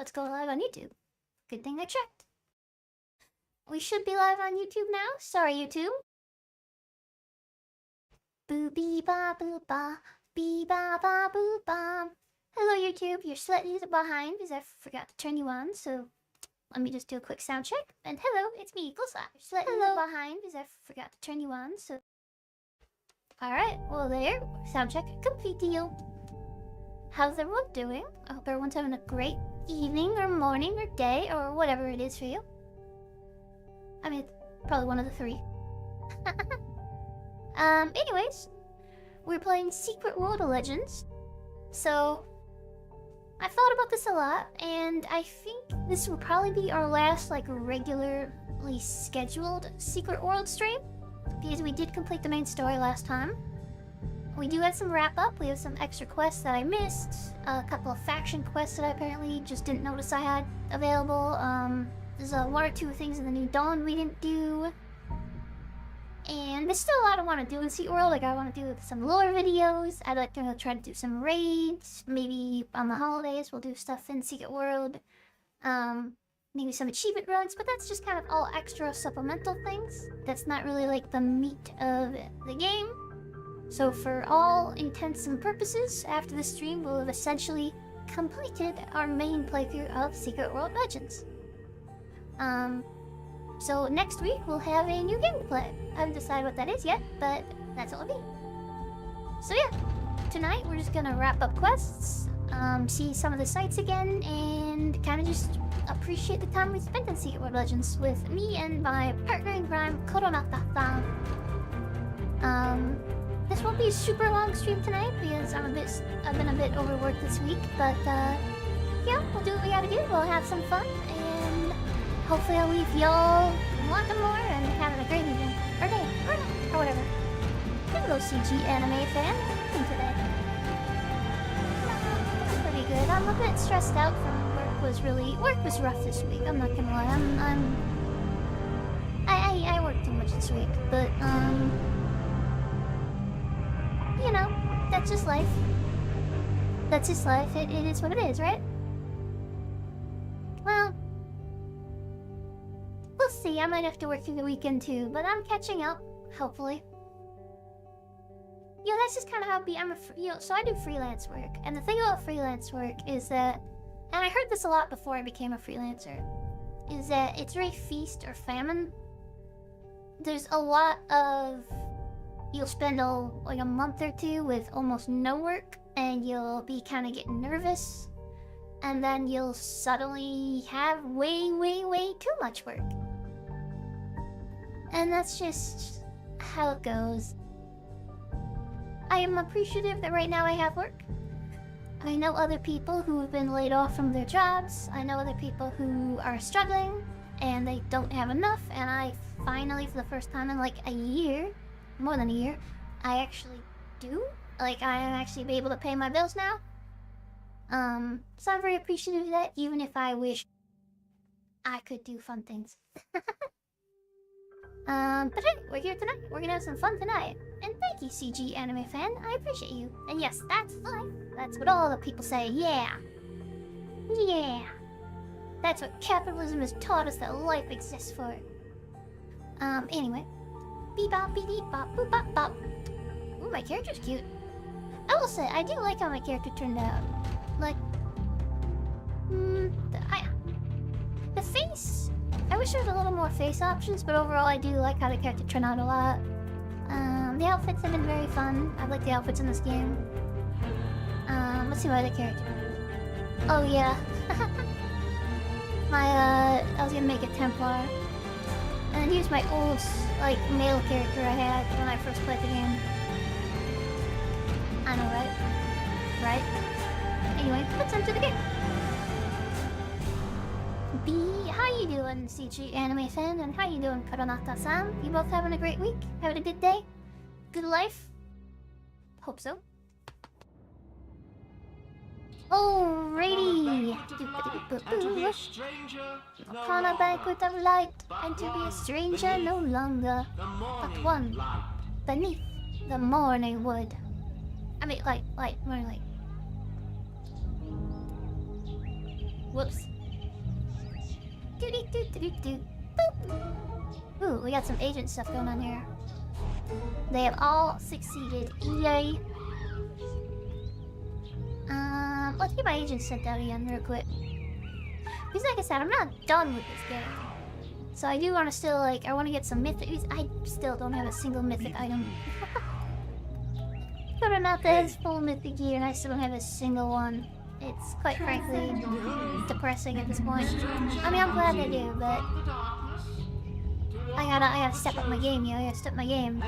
let's go live on YouTube. Good thing I checked. We should be live on YouTube now. Sorry, YouTube. Boo bee ba boo ba bee ba ba boo ba. Hello, YouTube. You're slightly behind because I forgot to turn you on, so let me just do a quick sound check. And hello, it's me, Gulsa. Slightly behind because I forgot to turn you on, so. Alright, well there. Sound check complete deal. How's everyone doing? I hope everyone's having a great evening or morning or day or whatever it is for you. I mean, probably one of the three. Anyways, we're playing Secret World of Legends. So, I've thought about this a lot, and I think this will probably be our last, like, regularly scheduled Secret World stream, because we did complete the main story last time. We do have some wrap-up, we have some extra quests that I missed, a couple of faction quests that I apparently just didn't notice I had available, there's one or two things in the New Dawn we didn't do. And there's still a lot I want to do in Secret World. Like, I want to do some lore videos. I'd like to try to do some raids. Maybe on the holidays we'll do stuff in Secret World. Maybe some achievement runs, but that's just kind of all extra supplemental things. That's not really like the meat of the game. So for all intents and purposes, after the stream we'll have essentially completed our main playthrough of Secret World Legends. So next week we'll have a new game to play. I haven't decided what that is yet, but that's what it'll be. So yeah, tonight we're just gonna wrap up quests, see some of the sites again, and kind of just appreciate the time we spent in Secret World Legends with me and my partner in crime, Koronata-san. This won't be a super long stream tonight because I've been a bit overworked this week, but yeah, we'll do what we gotta do. We'll have some fun, and hopefully I'll leave y'all wanting more and having a great evening, or day, or night, or whatever. Hello, CG anime fan. How today? I'm pretty good. I'm a bit stressed out from work was rough this week. I'm not gonna lie. I worked too much this week, but you know, that's just life. That's just life. It is what it is, right? Well, we'll see. I might have to work through the weekend too, but I'm catching up, hopefully. You know, that's just kind of how so I do freelance work, and the thing about freelance work is that, and I heard this a lot before I became a freelancer, is that it's very feast or famine. There's a lot of, you'll spend like a month or two with almost no work, and you'll be kind of getting nervous, and then you'll suddenly have way too much work. And that's just how it goes. I am appreciative that right now I have work. I know other people who have been laid off from their jobs. I know other people who are struggling and they don't have enough, and I finally, for the first time in like a year, more than a year, I actually do. Like, I am actually able to pay my bills now. So I'm very appreciative of that, even if I wish I could do fun things. But hey, we're here tonight. We're gonna have some fun tonight. And thank you, CG anime fan. I appreciate you. And yes, that's life. That's what all the people say. Yeah. Yeah. That's what capitalism has taught us that life exists for. Anyway. Bebop, beep-bop, boop-bop, bop. Ooh, my character's cute. I will say, I do like how my character turned out. Like, the face, I wish there was a little more face options, but overall I do like how the character turned out a lot. The outfits have been very fun. I like the outfits in this game. Let's see my other character. Oh yeah. I was gonna make a Templar. And then here's my old, like, male character I had when I first played the game. I know, right? Right? Anyway, let's enter the game. How you doing, CG anime fan? And how you doing, Koronata-san? You both having a great week? Having a good day? Good life? Hope so. Alrighty! Upon a banquet of light, and to be a stranger no longer, but one beneath the morning wood. I mean, morning light. Whoops. Boop. Ooh, we got some agent stuff going on here. They have all succeeded. Yay. Let's get my agent sent out again real quick. Because like I said, I'm not done with this game. So I do want to still, like, I want to get some mythic. I still don't have a single mythic item. Coronata has full mythic gear and I still don't have a single one. It's quite frankly depressing at this point. I mean, I'm glad I do, but I gotta step up my game, yo. I gotta step my game.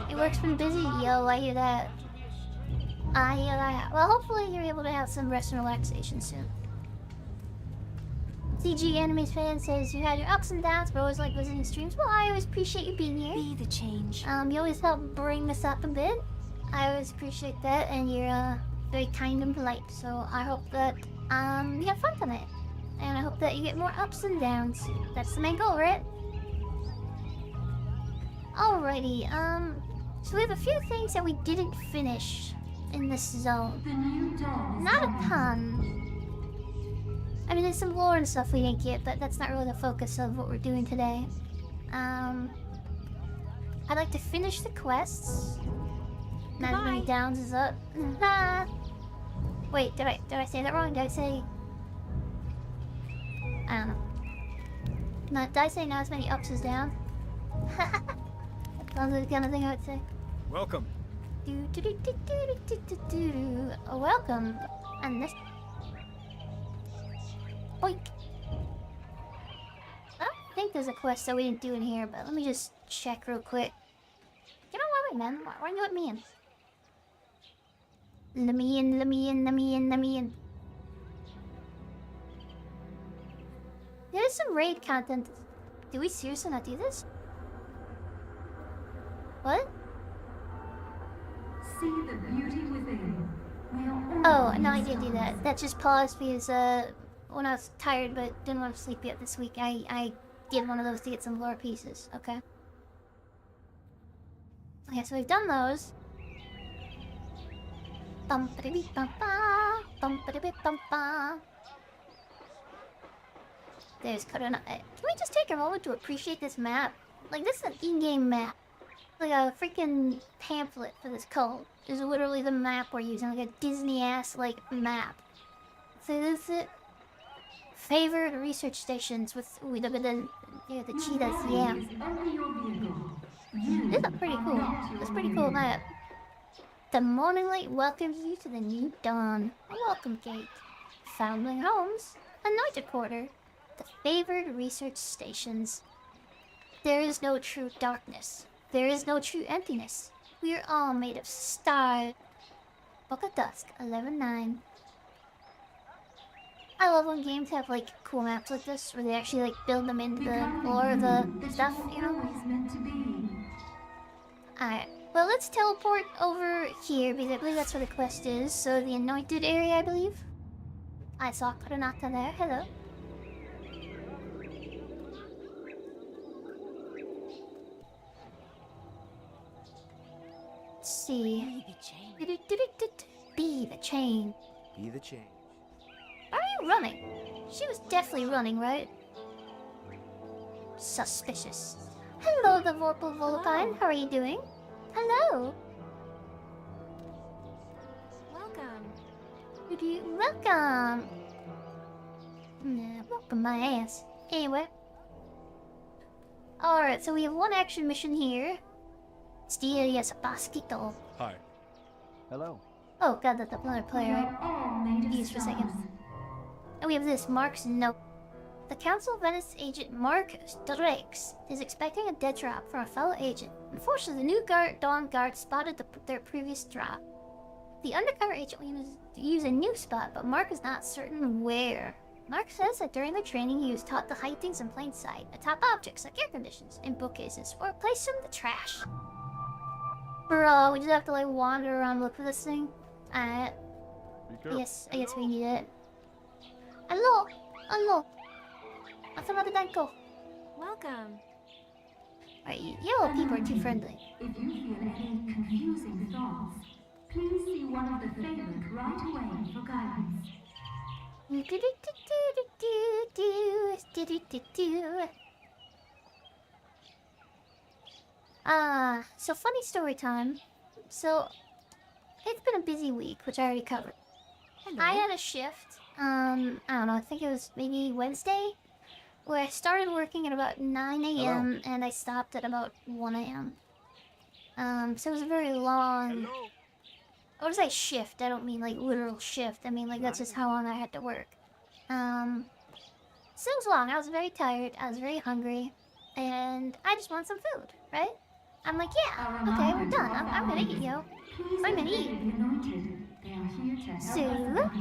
Your work's been busy, yo. I hear that. I hear that. Well, hopefully you're able to have some rest and relaxation soon. CG Animes fan says you had your ups and downs, but always like visiting streams. Well, I always appreciate you being here. Be the change. You always help bring this up a bit. I always appreciate that, and you're very kind and polite. So I hope that you have fun tonight, and I hope that you get more ups and downs. That's the main goal, right? Alrighty. So we have a few things that we didn't finish in this zone. Not a ton. I mean, there's some lore and stuff we didn't get, but that's not really the focus of what we're doing today. I'd like to finish the quests. Not as many downs is up. Wait, did I say that wrong? Did I say? I don't know. Did I say not as many ups as downs? That sounds like the kind of thing I would say. Welcome. Welcome. And this. Boink. I don't think there's a quest that we didn't do in here, but let me just check real quick. You know what, wait, man? Why are you let me in? Let me in, let me in, let me in, let me in. There's some raid content. Do we seriously not do this? What? See the beauty within. Oh, no, I did do that. That just paused because, when I was tired but didn't want to sleep yet this week, I did one of those to get some lore pieces. Okay. Okay, so we've done those. There's Corona. Can we just take a moment to appreciate this map? Like, this is an in-game map. Like a freaking pamphlet for this cult. Is literally the map we're using, like a Disney-ass, like, map. So this is it. Favored research stations with the cheetahs, yeah. This is pretty cool. It's a pretty cool map. The morning light welcomes you to the new dawn. A welcome gate. Foundling homes. Anointed quarter. The favored research stations. There is no true darkness. There is no true emptiness. We are all made of stars. Book of Dusk, 11-9. I love when games have like cool maps like this, where they actually like build them into the lore of the stuff, you know? Alright, well let's teleport over here, because I believe that's where the quest is. So the anointed area, I believe. I saw Coronata there, hello. Let's see. Be the change. Be the change. Why are you running? She was definitely running, right? Suspicious. Hello, the Vorpal Volpine. How are you doing? Hello. Welcome. Welcome. Nah, welcome my ass. Anyway. Alright, so we have one action mission here. It's the Basquito. Hi. Hello. Oh god, that's another player, right? Use for a second. And we have this, Mark's note. The Council of Venice agent Mark Drakes is expecting a dead drop from a fellow agent. Unfortunately, the new Dawn Guard spotted their previous drop. The undercover agent will use a new spot, but Mark is not certain where. Mark says that during their training, he was taught to hide things in plain sight, atop objects like air conditions and bookcases, or place them in the trash. Bro, we just have to like wander around and look for this thing? Alright. I guess we need it. Hello! Hello! Welcome. Alright, yellow people are too friendly. If you feel any confusing thoughts, please see one of the favorite right away for guidance. So funny story time. So, it's been a busy week, which I already covered. Hello. I had a shift, I don't know, I think it was maybe Wednesday, where I started working at about 9 a.m. and I stopped at about 1 a.m. So it was a very long... Hello. I would say shift, I don't mean like literal shift, I mean like that's just how long I had to work. So it was long, I was very tired, I was very hungry, and I just want some food, right? I'm like, yeah, okay, we're done, I'm gonna eat, yo. I'm gonna eat. So,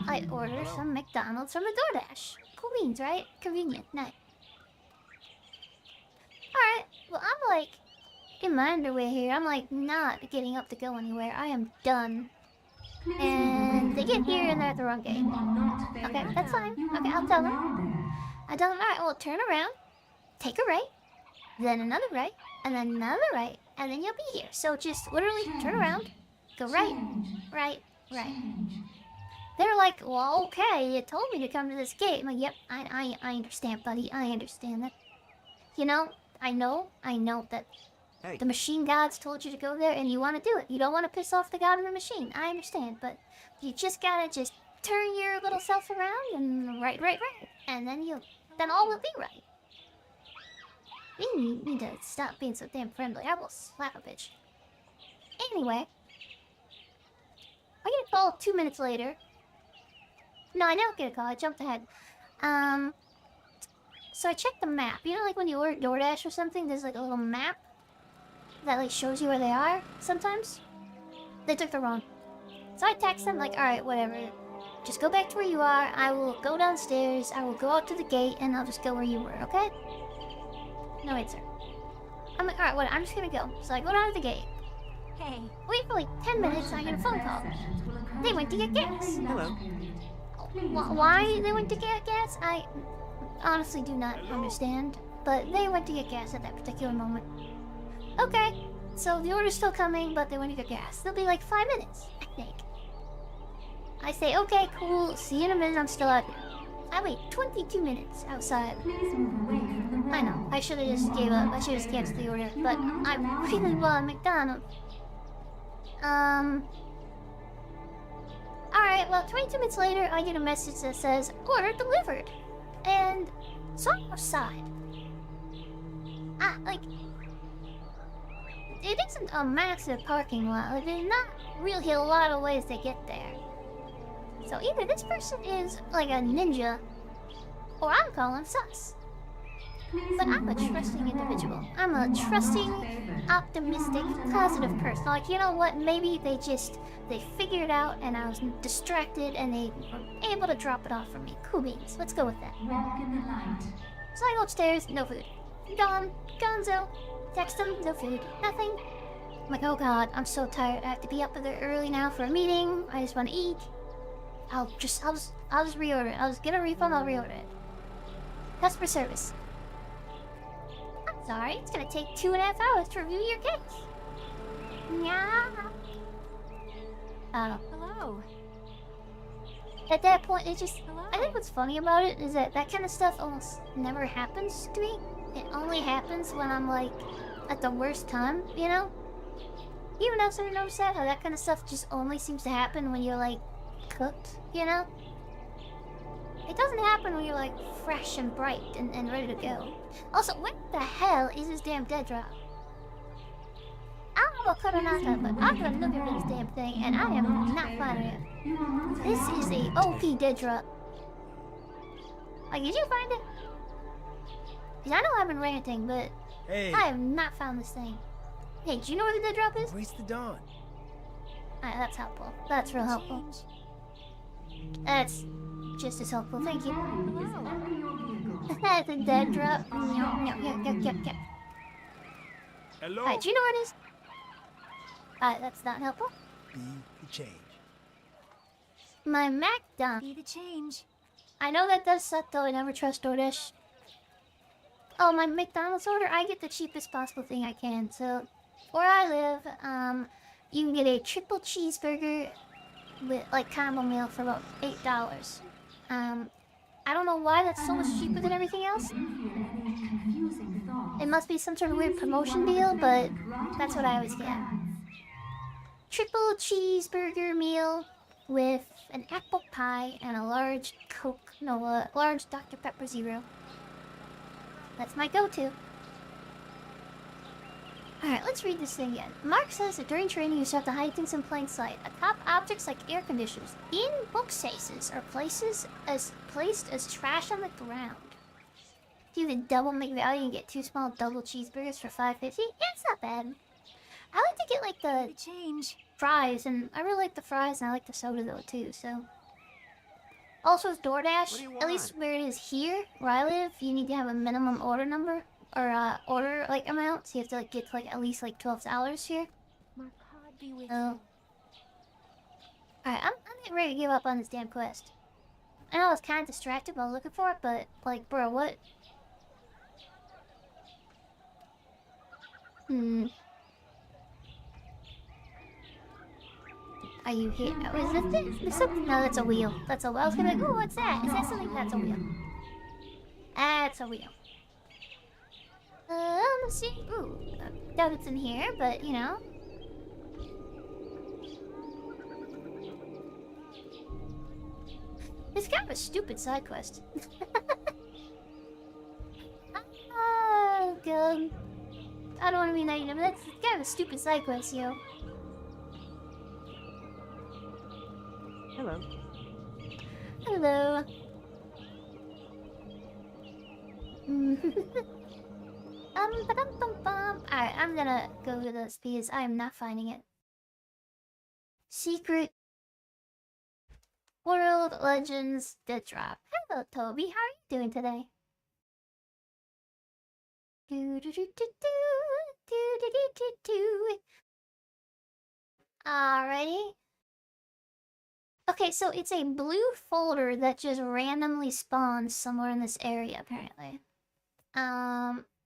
I order some McDonald's from the DoorDash. Cool beans, right? Convenient, nice. Alright, well I'm like, in my underwear here, I'm like not getting up to go anywhere, I am done. And they get here and they're at the wrong gate. Okay, that's fine. Okay, I'll tell them. I tell them, alright, well, turn around, take a right, then another right, and then another right, and then you'll be here. So just literally turn around, go right, right, right. They're like, well, okay, you told me to come to this gate. I'm like, yep, I understand, buddy. I understand that. You know that Hey. the machine gods told you to go there and you want to do it. You don't want to piss off the god of the machine. I understand, but you just gotta just turn your little self around and right. And then all will be right. You need to stop being so damn friendly. I will slap a bitch. Anyway, I get a call 2 minutes later. No, I don't get a call. I jumped ahead. So I checked the map. You know, like when you order DoorDash or something, there's like a little map that like shows you where they are sometimes. They took the wrong. So I text them like, alright, whatever. Just go back to where you are. I will go downstairs. I will go out to the gate and I'll just go where you were, okay? No answer. I'm like, alright, what? I'm just gonna go. So I go down to the gate. Hey. Wait for like 10 minutes, I get a phone call. They went to get gas. Hello. Why they went to get gas? I honestly do not understand. But they went to get gas at that particular moment. Okay, so the order's still coming, but they went to get gas. They'll be like 5 minutes, I think. I say, okay, cool, see you in a minute, I'm still out here. I wait 22 minutes outside. I know, I should have just gave up. I should have just canceled the order, but I really want McDonald's. Alright, well, 22 minutes later, I get a message that says, order delivered. And so I'm outside. Like, it isn't a massive parking lot. Like, there's not really a lot of ways to get there. So either this person is like a ninja, or I'm calling sus. But I'm a trusting individual. I'm a trusting, optimistic, positive person. Like, you know what? Maybe they figured it out and I was distracted and they were able to drop it off for me. Cool beans. Let's go with that. So I go upstairs, no food. Gone. Gonzo. Text them, no food. Nothing. I'm like, oh god, I'm so tired. I have to be up there early now for a meeting. I just want to eat. I'll just reorder it. I'll just get a refund, I'll reorder it. Customer service. I'm sorry, it's gonna take 2.5 hours to review your case. Yeah. I don't know. Hello. At that point, it just... Hello. I think what's funny about it is that kind of stuff almost never happens to me. It only happens when I'm, like, at the worst time, you know? You ever ever notice that? How that kind of stuff just only seems to happen when you're, like, cooked, you know? It doesn't happen when you're, like, fresh and bright and ready to go. Also, what the hell is this damn dead drop? I don't know about Coronata, but I'm gonna look at this damn thing, and I am not finding it. This is a OP dead drop. Like, did you find it? Because I know I've been ranting, but Hey. I have not found this thing. Hey, do you know where the dead drop is? Waste the dawn. Alright, that's helpful. That's real helpful. That's just as helpful, thank you. That's a dead drop. Yep. Hello. Alright, do you know where it is? Alright, that's not helpful. Be the change. My Mac done. Be the change. I know that does suck though, I never trust DoorDash. Oh, my McDonald's order, I get the cheapest possible thing I can. So, where I live, you can get a triple cheeseburger with, like, combo meal for about $8. I don't know why that's so much cheaper than everything else. If you feel any confusing thoughts, It must be some sort of weird please promotion walk deal, the but pavement right that's what away I always from get. fans. Triple cheeseburger meal with an apple pie and a large Coke, no, a large Dr. Pepper Zero. That's my go-to. Alright, let's read this thing again. Mark says that during training you should have to hide things in plain sight. Atop objects like air conditioners in bookcases are placed as trash on the ground. Do the double McValue and get 2 small double cheeseburgers for $5.50? Yeah, it's not bad. I like to get like the Change. fries, and I really like the fries, and I like the soda though too. So, also with DoorDash, at least where it is here, where I live, you need to have a minimum order number or order like amount. So you have to like get to like at least like $12 here. Marcad be with So, you. alright, I'm getting ready to give up on this damn quest. I know I was kind of distracted while looking for it, but like, bro, what? Are you here? Oh, is this it? Is something? No, that's a wheel. That's a wheel. I was gonna be like, oh, what's that? Is that something? That's a wheel. That's a wheel. Let's see. Ooh, doubt it's in here, but you know. It's kind of a stupid side quest. Oh, God. I don't want to be negative, but that's kind of a stupid side quest, yo. Hello. Hello. Ba-dum-bum-bum. Alright, I'm gonna go to this because I am not finding it. Secret World Legends Dead Drop. Hello, Toby. How are you doing today? Alrighty. Okay, so it's a blue folder that just randomly spawns somewhere in this area, apparently.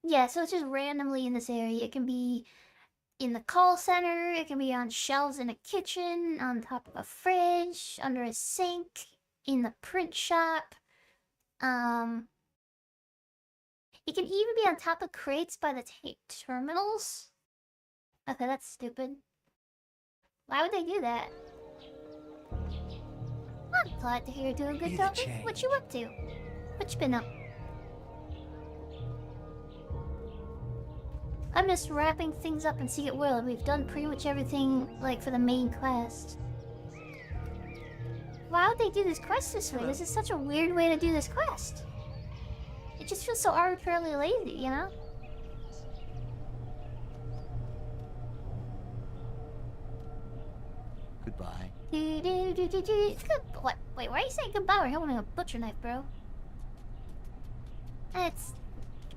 Yeah, so it's just randomly in this area. It can be in the call center, it can be on shelves in a kitchen, on top of a fridge, under a sink, in the print shop. It can even be on top of crates by the terminals. Okay, that's stupid. Why would they do that? I'm glad to hear you're doing good, Toby. What you up to? What you been up? I'm just wrapping things up in Secret World. We've done pretty much everything, like, for the main quest. Why would they do this quest this way? This is such a weird way to do this quest. It just feels so arbitrarily lazy, you know? Goodbye. It's good. What? Wait, why are you saying goodbye? We're holding a butcher knife, bro. It's...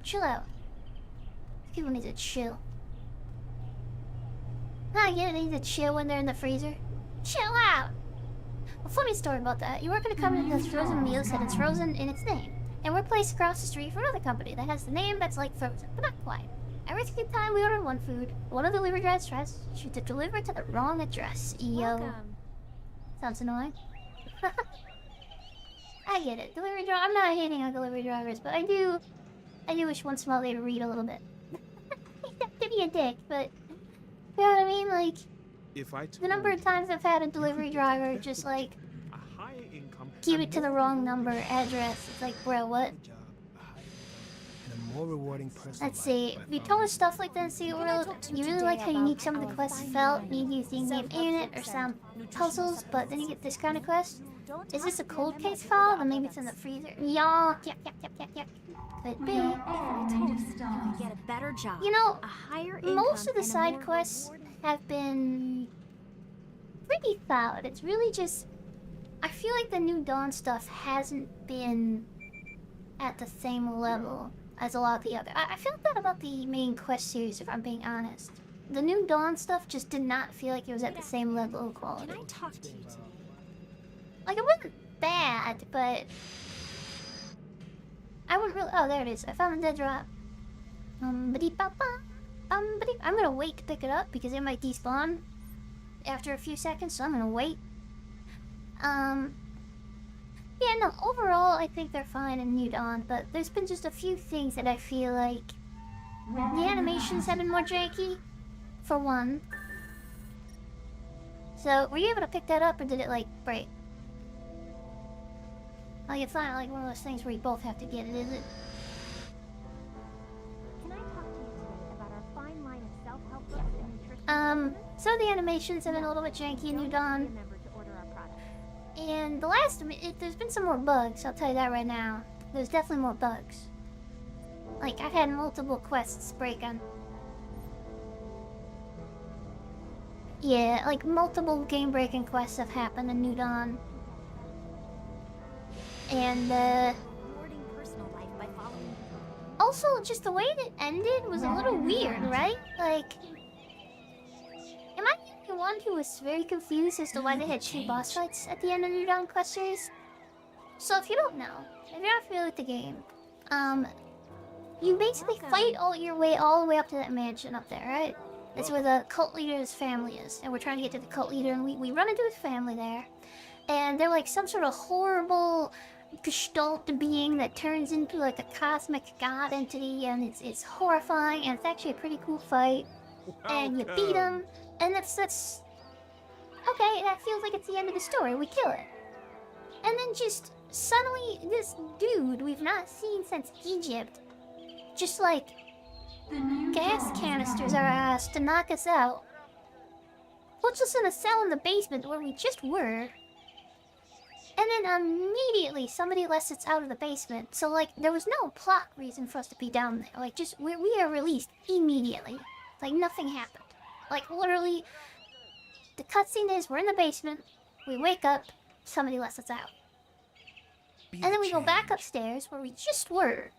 chill out. People need to chill. I get it, they need to chill when they're in the freezer. Chill out! Well, funny story about that. You work at a company that does frozen meals and it's frozen in its name. And we're placed across the street from another company that has the name that's like frozen, but not quite. Every single time we order one food, one of the delivery drivers tries to deliver to the wrong address. Yo. Welcome. Sounds annoying. I get it. Delivery driver. I'm not hating on delivery drivers, but I do wish once in a while they'd read a little bit. To be a dick, but you know what I mean? Like, If I the number of times I've had a delivery driver just like a higher income give and it to the more wrong number address. It's like, bro, what? job, a higher income, and a more rewarding personal Let's see. If you told us stuff like that in Secret World, you really like how unique some of the quests felt. You think you internet or some puzzles, but then you get this kind of quest. Is this a cold case file? Then maybe it's in the freezer. Yuck, yuck, yuck, yuck, yuck, yuck. Could be. Get a better job. You know, a higher income most of the and a side more quests rewarding- have been pretty solid. It's really just... I feel like the New Dawn stuff hasn't been at the same level as a lot of the other. I feel that about the main quest series, if I'm being honest. The New Dawn stuff just did not feel like it was at the same level of quality. Can I talk to you? Like, it wasn't bad, but... I wouldn't really... Oh, there it is. I found the dead drop. I'm gonna wait to pick it up because it might despawn after a few seconds, so I'm gonna wait. Yeah, no, overall, I think they're fine in New Dawn, but there's been just a few things that I feel like the animations have been more janky, for one. So, were you able to pick that up, or did it, like, break? Like, it's not like one of those things where you both have to get it, is it? Can I talk to you today about our fine line of self-help books and nutrition? Some of the animations have been a little bit janky in New Dawn. Remember to order our products. And the last, there's been some more bugs, I'll tell you that right now. There's definitely more bugs. Like, I've had multiple quests break on. Yeah, like, multiple game-breaking quests have happened in New Dawn. And, Rewarding personal life by following. also, just the way it ended was a little weird, right? Like, am I the only one who was very confused as to why they had 2 boss fights at the end of New Dawn quest series? So if you don't know, if you're not familiar with the game, you basically fight all the way up to that mansion up there, right? That's where the cult leader's family is, and we're trying to get to the cult leader, and we run into his family there, and they're like some sort of horrible gestalt being that turns into like a cosmic god entity, and it's horrifying, and it's actually a pretty cool fight. And you beat him, and that's okay. That feels like it's the end of the story. We kill it, and then just suddenly this dude we've not seen since Egypt, just like gas canisters our ass to knock us out, puts us in a cell in the basement where we just were. And then immediately somebody lets us out of the basement. So like there was no plot reason for us to be down there. Like just we are released immediately. Like nothing happened. Like literally the cutscene is we're in the basement, we wake up, somebody lets us out. And then we go back upstairs where we just were.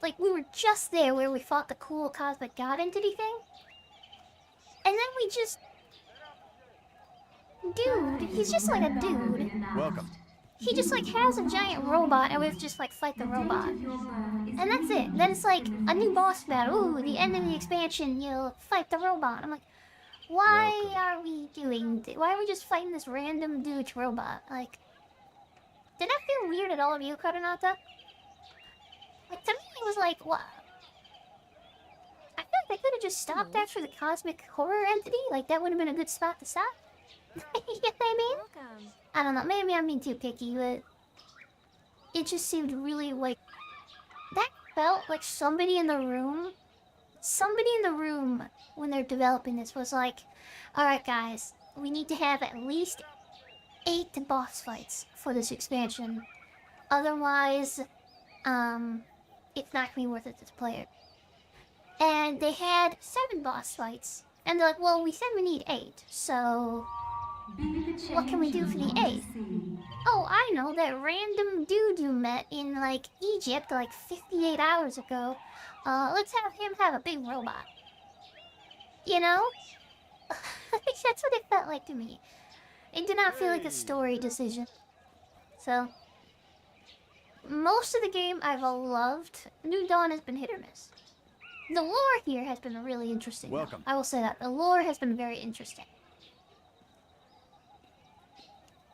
Like we were just there where we fought the cool cosmic god entity thing. And then we just dude, he's just like a dude. Welcome. He just like has a giant robot and we just like fight the robot. And that's it. Then it's like a new boss battle. Ooh, the end of the expansion, you'll fight the robot. I'm like, why are we doing this? Why are we just fighting this random dude's robot? Like, did that feel weird at all to you, Karanata? Like, to me it was like, what? I feel like they could have just stopped after the cosmic horror entity. Like, that would have been a good spot to stop. You get what I mean? Welcome. I don't know, maybe I'm being too picky, but it just seemed really like that felt like somebody in the room when they're developing this was like, alright guys, we need to have at least 8 boss fights for this expansion. Otherwise, it's not gonna be worth it to play it. And they had 7 boss fights. And they're like, well, we said we need 8, so what can we do for the 8? Oh, I know, that random dude you met in, like, Egypt, like, 58 hours ago. Let's have him have a big robot. You know? I think that's what it felt like to me. It did not feel like a story decision. So, most of the game I've loved. New Dawn has been hit or miss. The lore here has been really interesting. Welcome. I will say that. The lore has been very interesting.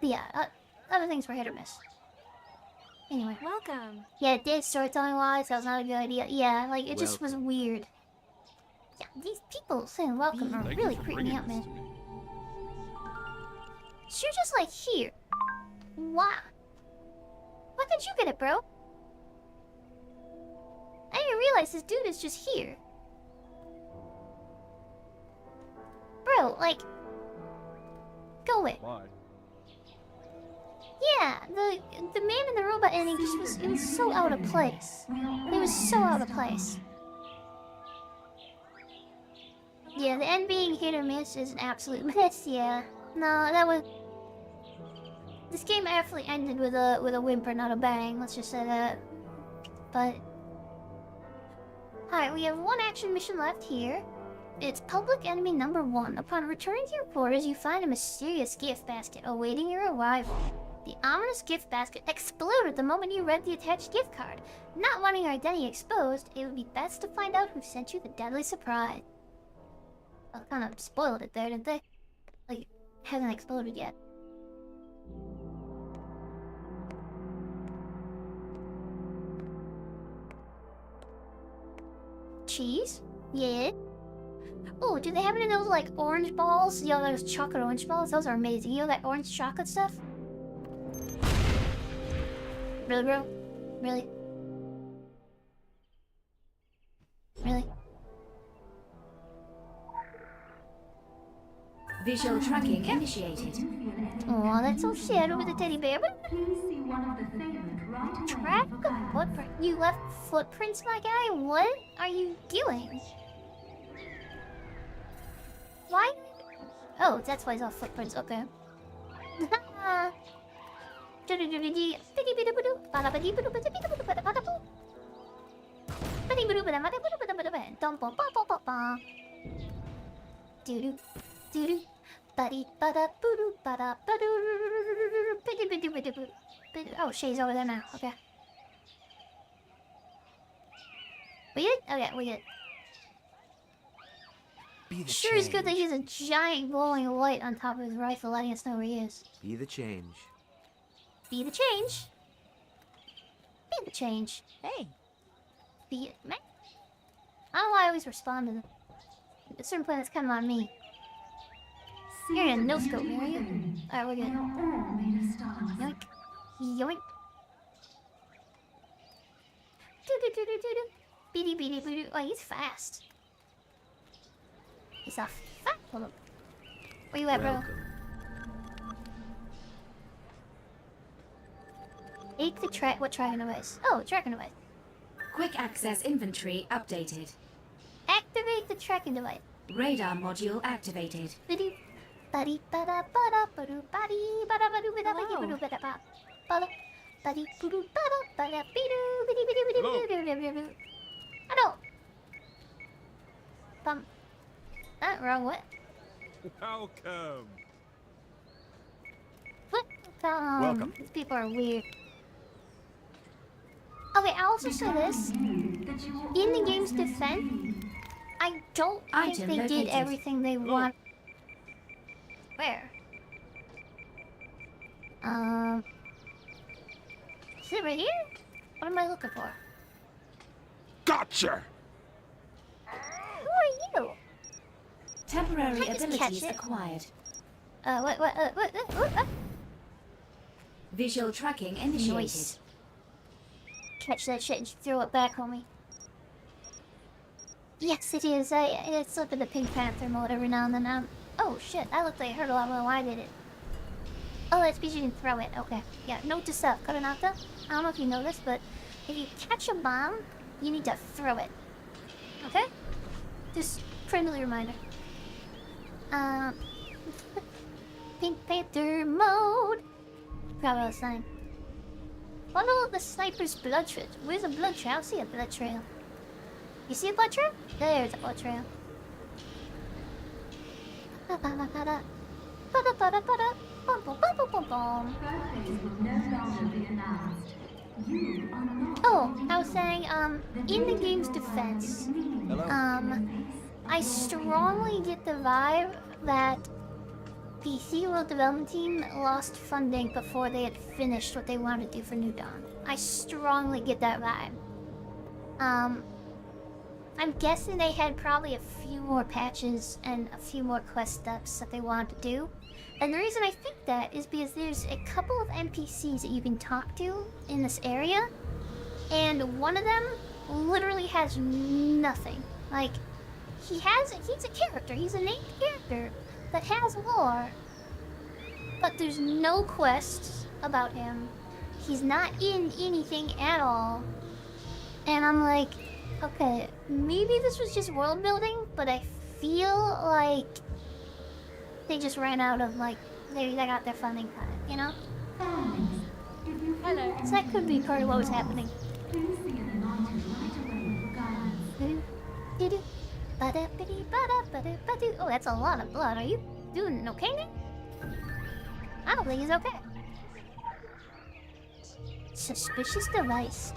But yeah, other things were hit or miss. Anyway. Welcome. Yeah, it did, storytelling wise, that was not a good idea. Yeah, like, it just was weird. Yeah, these people saying welcome are really creeping me out, man. So you're just like here. Wow. Why did you get it, bro? I didn't realize this dude is just here. Bro, like... Go away. Why? Yeah, the man in the robot ending just was... It was so out of place. It was so out of place. Yeah, the end being hit or miss is an absolute miss, yeah. No, that was... This game actually ended with a whimper, not a bang, let's just say that. But... Alright, we have 1 action mission left here. It's public enemy number 1. Upon returning to your quarters, you find a mysterious gift basket awaiting your arrival. The ominous gift basket exploded the moment you read the attached gift card. Not wanting your identity exposed, it would be best to find out who sent you the deadly surprise. I kind of spoiled it there, didn't they? Like, it hasn't exploded yet. cheese. Yeah. Oh, do they have any of those like orange balls? You know, those chocolate orange balls? Those are amazing. You know that orange chocolate stuff? Really, bro? Really? Really? Visual tracking initiated. Oh, that's so sad over the teddy bear. Please see one of the favorite right away Track for the guidance. footprint. You left footprints, my guy? What are you doing? Why? Oh, that's why it's all footprints. Okay. Oh, Shay's over there now. Okay. We good? Okay, we good. Be the Sure is good that he has a giant glowing light on top of his rifle, letting us know where he is. Be the change. Be the change. Be the change. Hey, Be it, man. I don't know why I always respond to them. A certain planet's kind of on me. You're in a no scope, are you? Alright, we're They good. are all made of stars. Yoink. Yoink. Doo-doo-doo-doo-doo-doo. Beady-beady-boo-doo. Oh, he's fast. He's off. Fast. Hold up. Where you at, bro? Welcome. Take the track. What tracking device? Oh, tracking device. Quick access inventory updated. Activate the tracking device. Radar module activated. Biddy. Buddy, bada, bada, badu, buddy, bada, badu, bada, bada, badu, bada, bada, bada, buddy, budu, bada, bada, bidu, biddy, biddy, biddy, biddy, biddy, biddy, biddy. I don't. Wrong. What? Welcome. What? Welcome. These people are weird. Okay, I'll also say this. In the game's defense, I don't think Item they did located. everything they want. Where? Is it right here? What am I looking for? Gotcha. Who are you? Temporary Can I just catch abilities it? acquired. What? Visual tracking initiated. Noise. Catch that shit and throw it back on me. Yes, it is. I slip in the Pink Panther mode every now and then. Oh shit, that looked like it hurt a lot more than I did it. Oh, that's because you didn't throw it. Okay. Yeah, note to self, Karanata. I don't know if you know this, but if you catch a bomb, you need to throw it. Okay? Just friendly reminder. Pink Panther mode. Forgot what I was saying. Follow the sniper's blood trail. Where's a blood trail? I see a blood trail. You see a blood trail? There's a blood trail. Oh, I was saying, in the game's defense, I strongly get the vibe that the SeaWorld development team lost funding before they had finished what they wanted to do for New Dawn. I strongly get that vibe. I'm guessing they had probably a few more patches and a few more quest steps that they wanted to do. And the reason I think that is because there's a couple of NPCs that you can talk to in this area, and one of them literally has nothing. Like, he's a character, he's a named character that has lore, but there's no quests about him. He's not in anything at all. And I'm like, okay, maybe this was just world building, but I feel like they just ran out of, like, they got their funding cut, you know? hello. So that could be part of what was happening. Please see an anointed right away for guidance. Do-do, ba-da-ba-dee, ba-da-ba-da-ba-doo. Oh, that's a lot of blood. Are you doing okay now? I don't think he's okay. Suspicious device.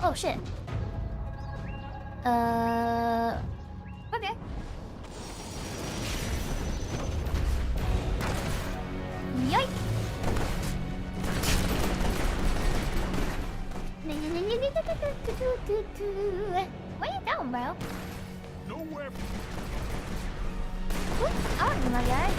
Oh shit. Okay. Yikes. Where you going, bro? Nowhere. Where are you, my guy?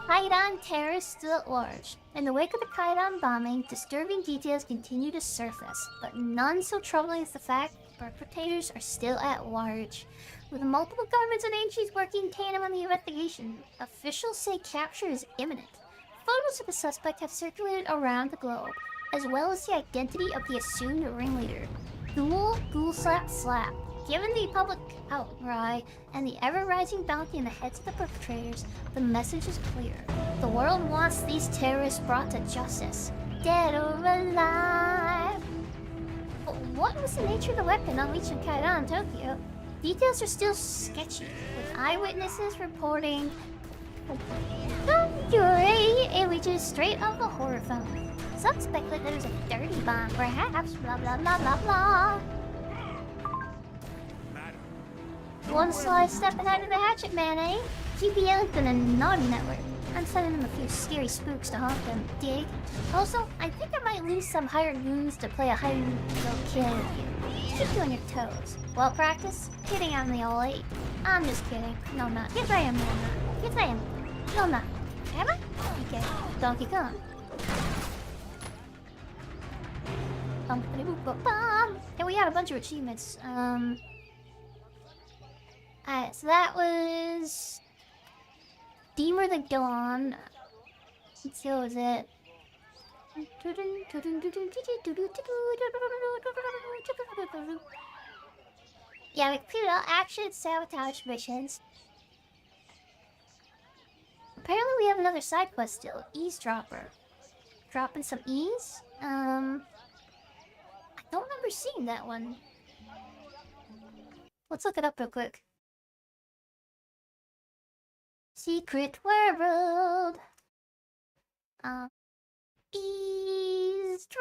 Kaidan terror is still at large. In the wake of the Kaidan bombing, disturbing details continue to surface, but none so troubling as the fact perpetrators are still at large. With multiple governments and agencies working in tandem on the investigation, officials say capture is imminent. Photos of the suspect have circulated around the globe, as well as the identity of the assumed ringleader. Ghoul slap slap. Given the public outcry and the ever-rising bounty in the heads of the perpetrators, the message is clear. The world wants these terrorists brought to justice, dead or alive. But what was the nature of the weapon unleashed in Kaidan, Tokyo? Details are still sketchy, with eyewitnesses reporting images straight off a horror film. Some speculate that it was a dirty bomb, perhaps, blah blah blah blah blah. One sly step ahead of the hatchet man, eh? GPL has been a naughty network. I'm sending them a few scary spooks to haunt them, dig? Also, I think I might lose some hired goons to play a highly low kill with you. Keep you on your toes. Well, practice? Kidding on the old 8. I'm just kidding. No, I'm not. Yes, I am. No, I'm not. Yes, I am. No, I'm not. Am I? Okay. Donkey Kong. And we got a bunch of achievements. Alright, so that was Deemer the Dawn. Let's see, what was it? Yeah, we completed all action sabotage missions. Apparently we have another side quest still, Eavesdropper. Dropping some ease? I don't remember seeing that one. Let's look it up real quick. Secret world. Eavesdropper.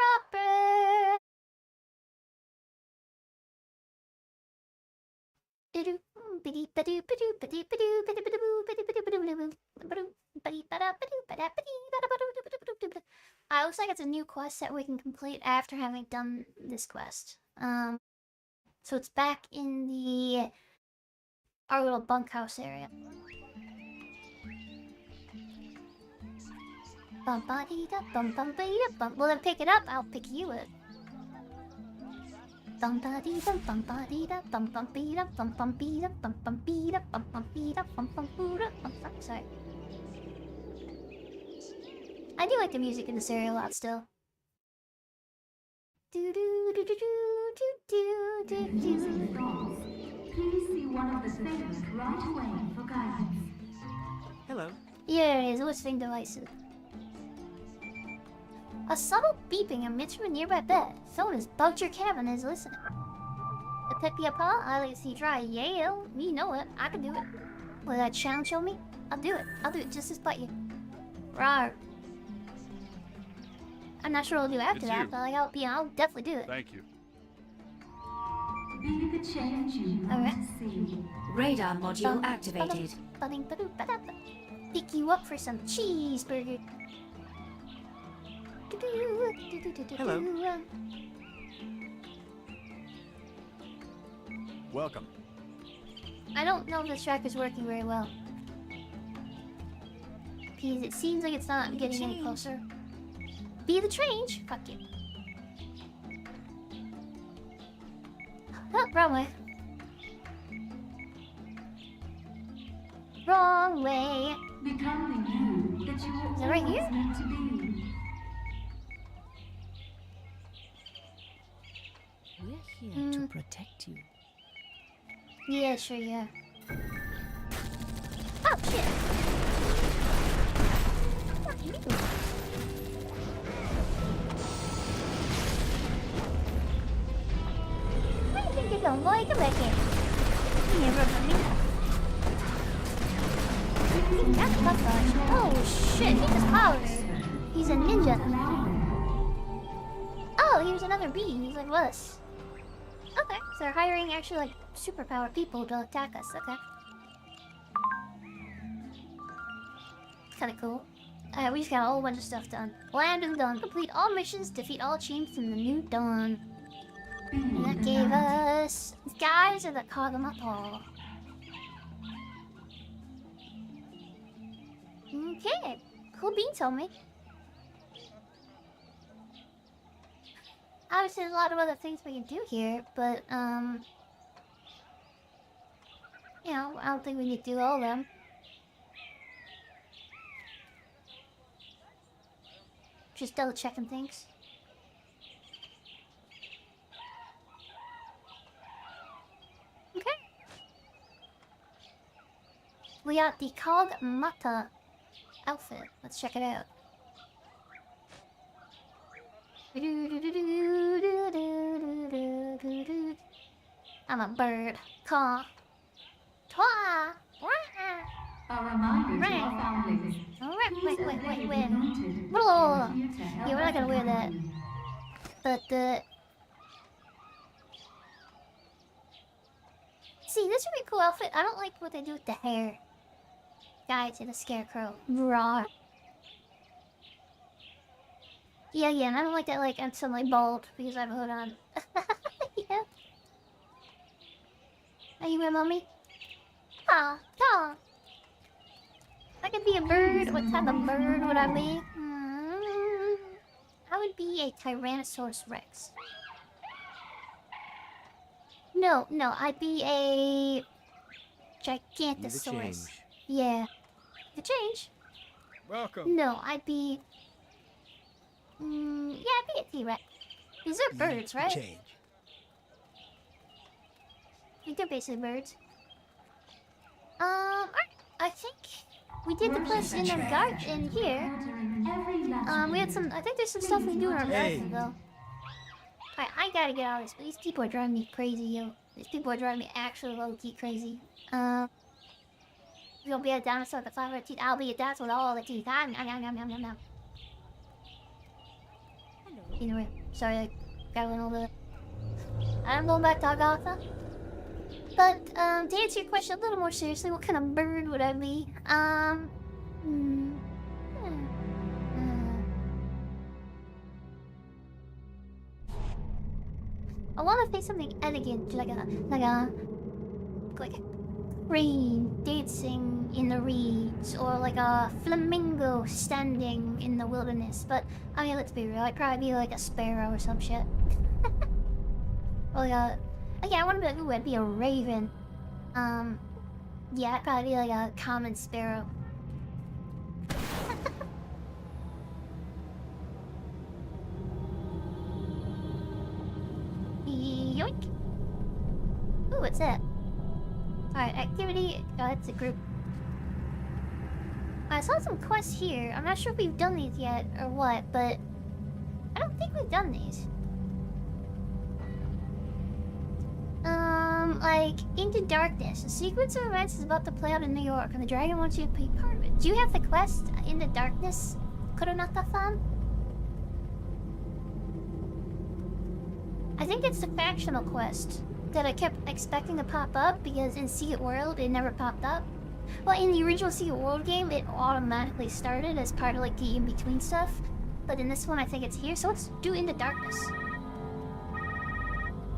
Looks like it's a new quest that we can complete after having done this quest. So it's back in our little bunkhouse area. Bum ba dee da bum bum ba dee da bum. Well, then pick it up. I'll pick you up. Bum ba dee da bum ba dee da bum bum bee da bum bum bee da bum bum bee da bum bum bee da bum bum boo da bum bum. Sorry. I do like the music in this area a lot still. Do do do do do do do do do. Please see one of the things right away for guidance. Hello. Here it is. Listening devices. A subtle beeping emits from a nearby bed. Someone has bugged your cabin and is listening. The pick me up, huh? I like to see you try. Yeah, me know it. I can do it. Will that challenge show me? I'll do it. I'll do it just despite you. Rawr. I'm not sure what I'll do after that, but like, I'll definitely do it. Thank you. Be the change you want to see. Radar module activated. Pick you up for some cheeseburger. Hello. Welcome. I don't know if this track is working very well. Because it seems like it's not getting any closer. Be the change! Fuck you. Oh, wrong way. Wrong way. Become the you that you were Is it right always here? meant to be. We're here to protect you. Yeah, sure, yeah. Oh, shit! Fuck you. Where do you think you're going, boy? Come back here. Come here, run from me. That's buffalo. Oh, shit, he just powers. He's a ninja. Oh, here's another bee. He's like us. Okay, so they're hiring actually like superpowered people to attack us. Okay. Kinda cool. Alright, we just got a whole bunch of stuff done. Land is done. Complete all missions, defeat all chains in the new dawn. And that gave us guys of the Kagamato. Okay, cool beans, homie. Obviously, there's a lot of other things we can do here, but you know, I don't think we need to do all of them. Just double checking things. Okay. We got the Kagmata outfit. Let's check it out. I'm a bird. Caw. Twa. A reminder to our foundlings. Wait. Whoa. Yeah, we're not gonna wear that. But see, this would be a cool outfit. I don't like what they do with the hair. Guy to the scarecrow. Raw. Yeah, and I don't like that, like, I'm suddenly bald because I have a hood on. Yeah. Are you with mommy? Aw. I could be a bird. What type of bird would I be? I would be a Tyrannosaurus Rex. No, I'd be a Gigantosaurus. Yeah. The change? Welcome. No, I'd be... yeah, I'd be a T-Rex. These are birds, right? Change. I think they're basically birds. Alright. I think we did the quest in the garden here. We had some... I think there's some stuff we do in our garden, though. Alright, I gotta get out of this, but these people are driving me crazy, yo. These people are driving me actually low-key crazy. You'll be a dinosaur with the 500 teeth. I'll be a dinosaur with all the teeth. Nom. Anyway, sorry, I got a little bit. I'm going back to Agatha. But, to answer your question a little more seriously, what kind of bird would I be? I want to say something elegant, like a rain dancing in the reeds, or like a flamingo standing in the wilderness. But I mean, let's be real, I'd probably be like a sparrow or some shit. Or like a... yeah, I want to be like, ooh, I'd be a raven. Yeah, I'd probably be like a common sparrow. Yoink! Ooh, what's that? Alright, activity. Oh, that's a group. I saw some quests here. I'm not sure if we've done these yet or what, but I don't think we've done these. Like, Into Darkness. A sequence of events is about to play out in New York, and the dragon wants you to be part of it. Do you have the quest, Into Darkness, Koronata-san? I think it's the factional quest that I kept expecting to pop up, because in Secret World, it never popped up. Well, in the original Secret World game, it automatically started as part of, like, the in-between stuff. But in this one, I think it's here, so let's do Into Darkness.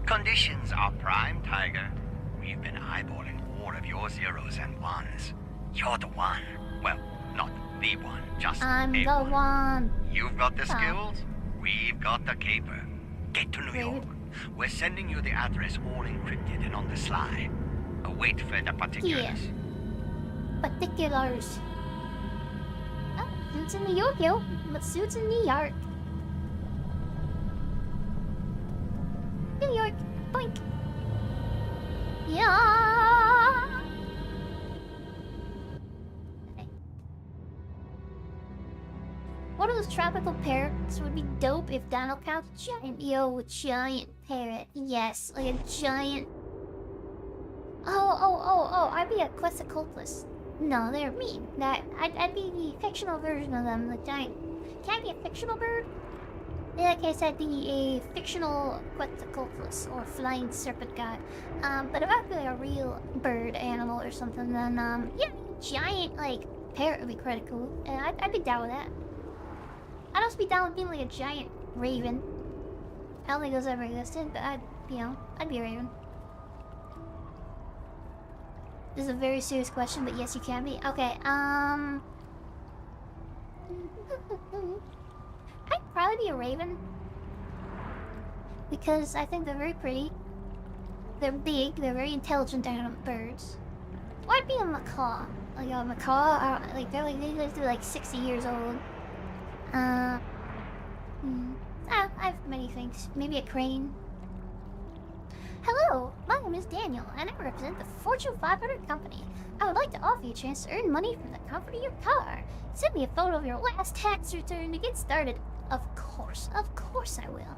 Conditions are prime, Tiger. We've been eyeballing all of your zeros and ones. You're the one. Well, not the one, just I'm a the one. You've got the skills, we've got the caper. Get to New York. We're sending you the address all encrypted and on the sly. Await further particulars. Yeah. Particulars. Oh, suits in New York, yo. But suits in New York. New York. Boink. Yeah. Okay. One of those tropical parrots would be dope if Donald counts giant. Yo, a giant parrot. Yes, like a giant. Oh, I'd be a quest occultist. No, they're mean. I'd be the fictional version of them, the giant. Can I be a fictional bird? In that case, I'd be a fictional Quetzalcoatlus or flying serpent god. But if I'd be like a real bird animal or something, then yeah, giant like parrot would be pretty cool. And I'd be down with that. I'd also be down with being like a giant raven. I don't think those ever existed, but I'd be a raven. This is a very serious question, but yes, you can be. Okay, I'd probably be a raven. Because I think they're very pretty. They're big, they're very intelligent birds. Or I'd be a macaw. Like a macaw, they live to like 60 years old. I have many things. Maybe a crane. Hello, my name is Daniel, and I represent the Fortune 500 company. I would like to offer you a chance to earn money from the comfort of your car. Send me a photo of your last tax return to get started. Of course I will.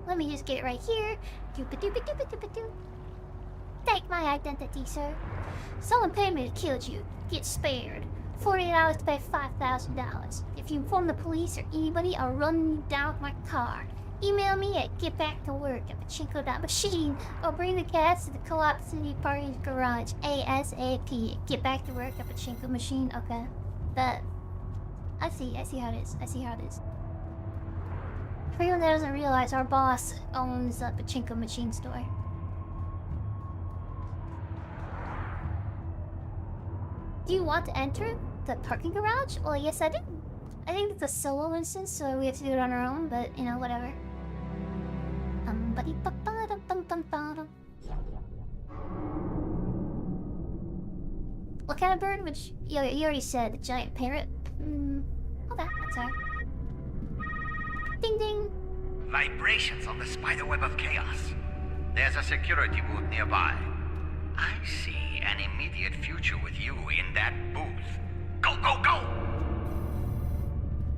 Let me just get it right here. Doop-a-doop-a-doop-a-doop-a-doop. Take my identity, sir. Someone paid me to kill you. Get spared. $48 to pay $5,000. If you inform the police or anybody, I'll run you down with my car. Email me at getbacktowork@pachinko.machine or bring the cats to the Co-op City Party's garage ASAP. Get back to work at Pachinko machine. Okay. That. I see how it is. For anyone that doesn't realize, our boss owns a Pachinko machine store. Do you want to enter the parking garage? Well, yes, I do. I think it's a solo instance, so we have to do it on our own, but, you know, whatever. What kind of bird? Which, you already said, the giant parrot. Okay, that's alright. Ding ding! Vibrations on the spiderweb of chaos. There's a security booth nearby. I see an immediate future with you in that booth. Go, go, go!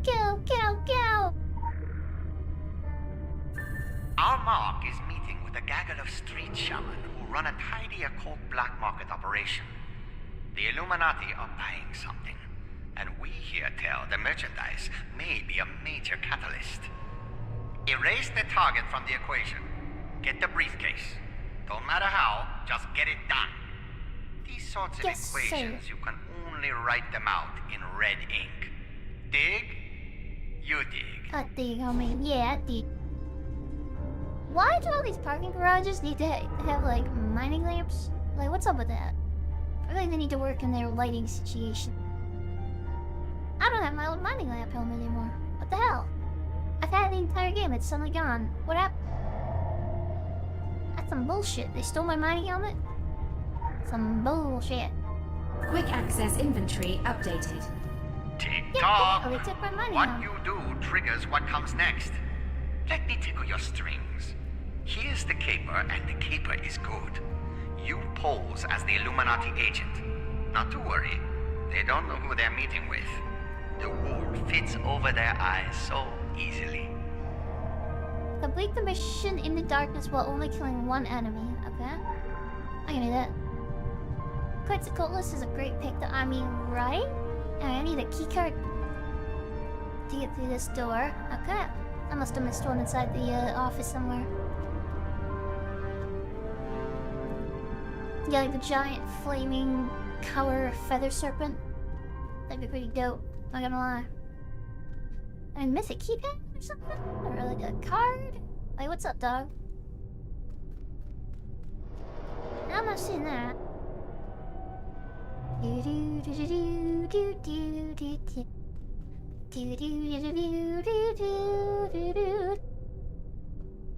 Go, go, go! Our mark is meeting with a gaggle of street shaman who run a tidy occult black market operation. The Illuminati are buying something, and we here tell the merchandise may be a major catalyst. Erase the target from the equation. Get the briefcase. Don't matter how, just get it done. These sorts of equations, you can only write them out in red ink. Dig? You dig. I dig, homie. Yeah, I dig. Why do all these parking garages need to have, like, mining lamps? Like, what's up with that? I feel like they need to work in their lighting situation. I don't have my old mining lamp helmet anymore. What the hell? I've had the entire game, it's suddenly gone. What happened? That's some bullshit. They stole my mining helmet? Some bullshit. Quick access inventory updated. Tick-tock! They took my mining What helmet. you do triggers what comes next. Let me tickle your strings. Here's the caper, and the caper is good. You pose as the Illuminati agent. Not to worry, they don't know who they're meeting with. The wool fits over their eyes so easily. Complete the mission in the darkness while only killing one enemy. Okay. I can do that. Quetzalcoatlus is a great pick to I mean, right? And I need a keycard to get through this door. Okay. I must have missed one inside the office somewhere. Yeah, like the giant flaming color feather serpent. That'd be pretty dope, not gonna lie. I miss a keypad or something? Or like a card? Like, what's up, dog? I'm not seeing that.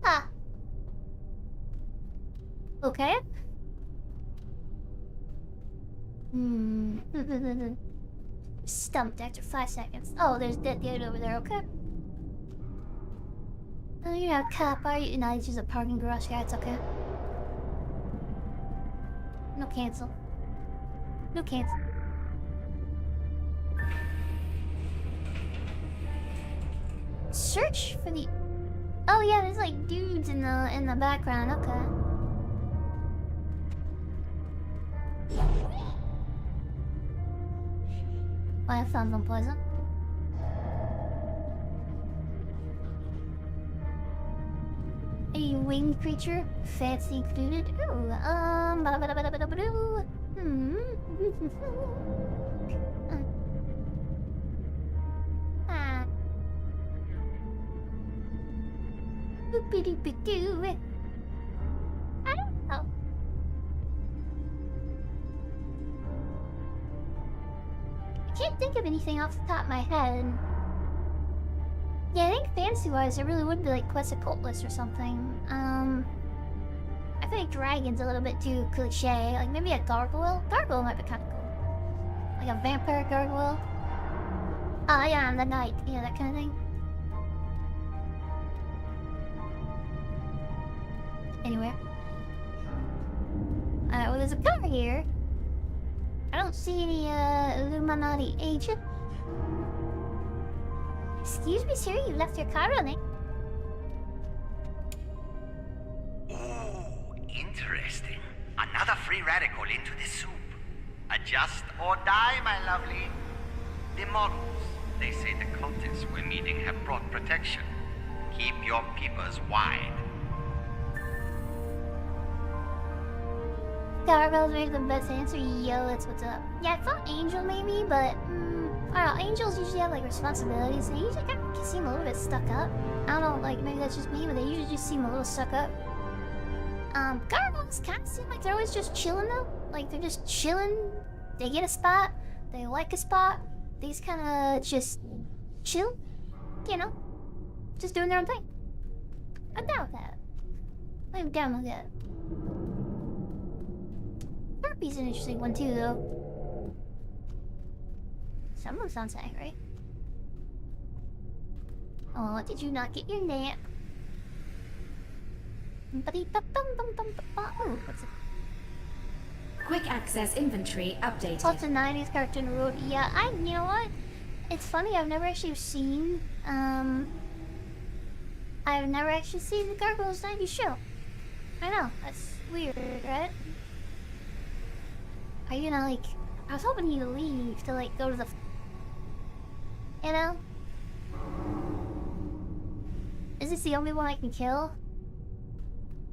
Ah. Okay. Stumped after 5 seconds. Oh, there's dead dude over there, okay. Oh, you're not a cop, are you? No, it's just a parking garage guy, it's okay. No cancel. No cancel. Search for the... Oh yeah, there's like dudes in the background, okay. Well, that sounds unpleasant. A winged creature, fancy included. Ooh, Boop-a-doop-a-doo. I don't know. I can't think of anything off the top of my head. Yeah, I think fantasy-wise, it really would be like Quetzalcoatlus or something. I feel like dragon's a little bit too cliche. Like maybe a gargoyle. Gargoyle might be kind of cool. Like a vampire gargoyle. Oh yeah, I'm the knight. Yeah, that kind of thing. Anyway. Well, there's a car here. I don't see any Illuminati agent. Excuse me, sir, you left your car running. Oh, interesting. Another free radical into the soup. Adjust or die, my lovely. The models, they say the cultists we're meeting have brought protection. Keep your peepers wide. Gargoyles make the best answer. Yo, that's what's up. Yeah, I thought Angel maybe, but I don't know. Angels usually have like responsibilities. They usually kind of seem a little bit stuck up. I don't know, like maybe that's just me, but they usually just seem a little stuck up. Gargoyles kind of seem like they're always just chilling though. Like they're just chilling. They get a spot. They like a spot. They just kind of just chill. You know, just doing their own thing. I'm down with that. I'm down with that. Harpy's an interesting one too, though. Some of them sound safe, right? Oh, did you not get your nap? Oh, what's it? Quick access inventory updated. What's a 90s cartoon road? Yeah, you know what? It's funny, I've never actually seen, I've never actually seen the Gargoyles 90s show. I know, that's weird, right? Are you gonna, like... I was hoping you'd leave to, like, go to the... You know? Is this the only one I can kill?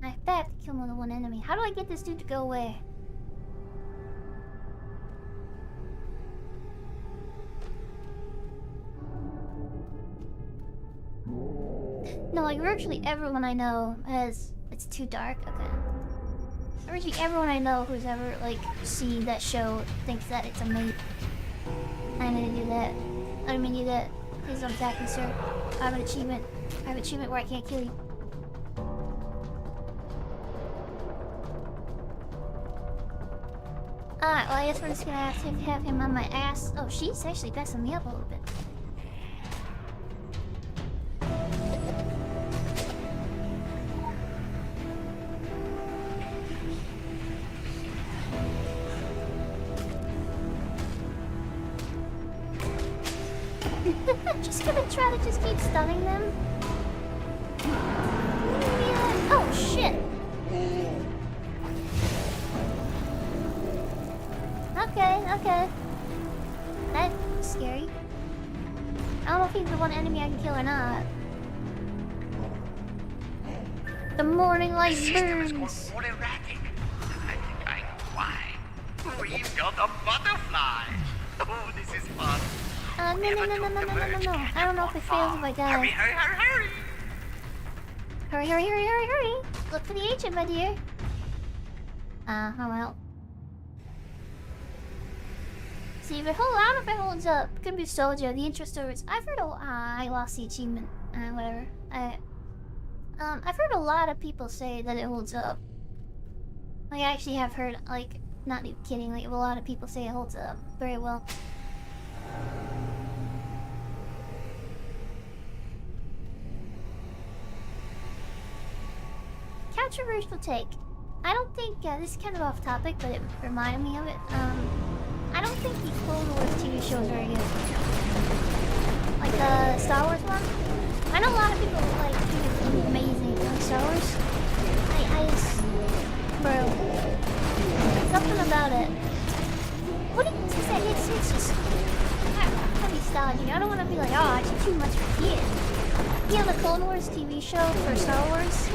I bet I have to kill more than one enemy. How do I get this dude to go away? No, like, virtually everyone I know has... It's too dark? Okay. Virtually everyone I know who's ever, like, seen that show thinks that it's amazing. I'm gonna do that. I don't mean to do that. Please don't attack me, sir. I have an achievement. I have an achievement where I can't kill you. Alright, well I guess we're just gonna have to have him on my ass. Oh, she's actually messing me up a little bit. Just gonna try to just keep stunning them. Yeah. Oh shit! Okay. That's scary. I don't know if he's the one enemy I can kill or not. The morning light The system is burns. more erratic. I think I know why. We've got a butterfly. Oh, this is fun. No. I don't know if it fails if I die. Hurry. Look for the agent, my dear. Oh well. See, if it holds, I don't know if it holds up. Could be soldier. The interest stories. I've heard I lost the achievement. Whatever. I've heard a lot of people say that it holds up. Like, I actually have heard, like, not even kidding, like, a lot of people say it holds up very well. Controversial take. I don't think, this is kind of off topic, but it reminded me of it. I don't think the Clone Wars TV show is very good. Like the Star Wars one. I know a lot of people like think it's amazing on Star Wars. I just... Bro. Something about it. What do you say? It's just... I'm nostalgic. I don't want to be like, oh, it's too much for kids. Yeah, the Clone Wars TV show for Star Wars,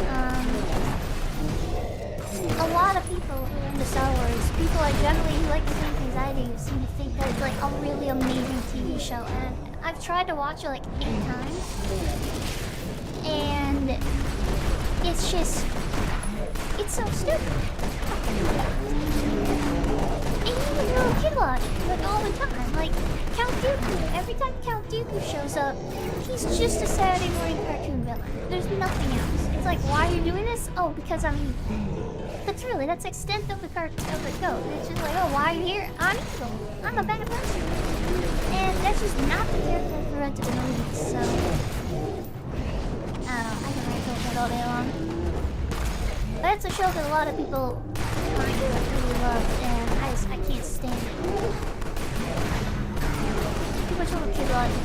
a lot of people who are into Star Wars, people like generally who like the same things I do, seem to think that it's like a really amazing TV show, and I've tried to watch it like 8 times, and it's just, it's so stupid. And even little kid logic, like all the time. Like Count Dooku, every time Count Dooku shows up, he's just a Saturday morning cartoon villain. There's nothing else. It's like, why are you doing this? Oh, because I'm evil. That's the extent of the code. It's just like, oh, why are you here? I'm evil. I'm a bad person. And that's just not the character presented in the movies, so... I can rant over it all day long. That's a show that a lot of people really love, and I can't stand it. Too much of a kid logic.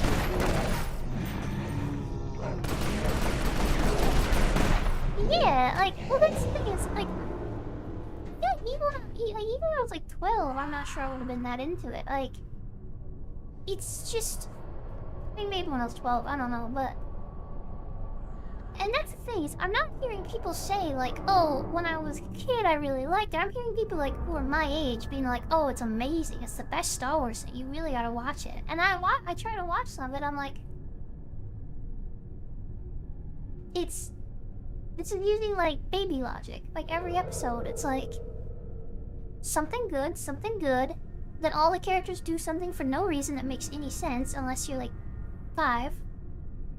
Yeah, like, well, that's the thing is, like, yeah, even when I was like 12, I'm not sure I would have been that into it. Like, it's just, I mean, maybe when I was 12, I don't know, but, and that's the thing is, I'm not hearing people say like, oh, when I was a kid, I really liked it. I'm hearing people like who are my age being like, oh, it's amazing, it's the best Star Wars thing. You really gotta watch it. And I try to watch some of it. I'm like, it's using like baby logic. Like every episode, it's like something good, then all the characters do something for no reason that makes any sense unless you're like 5.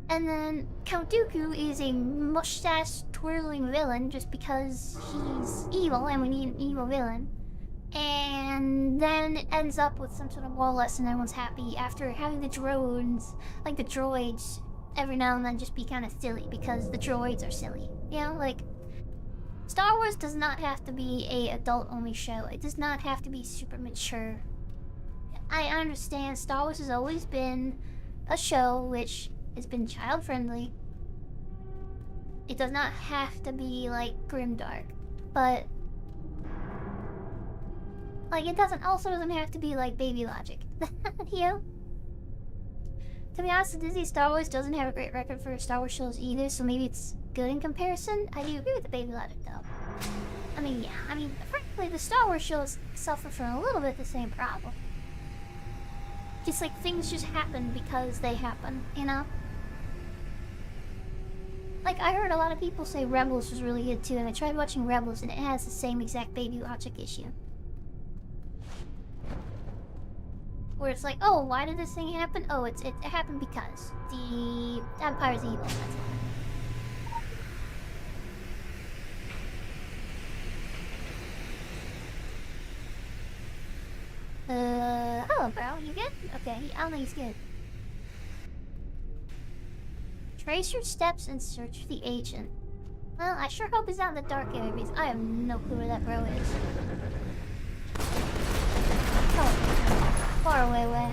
And then Count Dooku is a mustache twirling villain just because he's evil and we need an evil villain. And then it ends up with some sort of moral lesson, everyone's happy after having the droids, like the droids, every now and then just be kind of silly because the droids are silly. You know, like, Star Wars does not have to be a adult-only show. It does not have to be super mature. I understand Star Wars has always been a show which has been child-friendly. It does not have to be, like, grimdark. But, like, it also doesn't have to be, like, baby logic. You know? To be honest, Disney Star Wars doesn't have a great record for Star Wars shows either, so maybe it's good in comparison. I do agree with the baby logic, though. I mean, yeah. I mean, frankly, the Star Wars shows suffer from a little bit the same problem. Just like things just happen because they happen, you know? Like, I heard a lot of people say Rebels was really good too, and I tried watching Rebels and it has the same exact baby logic issue. Where it's like, oh, why did this thing happen? Oh, it happened because the Empire's evil, that's all. Hello, bro. You good? Okay, I don't think he's good. Trace your steps and search for the agent. Well, I sure hope he's not in the dark area because I have no clue where that bro is. Oh, far away way.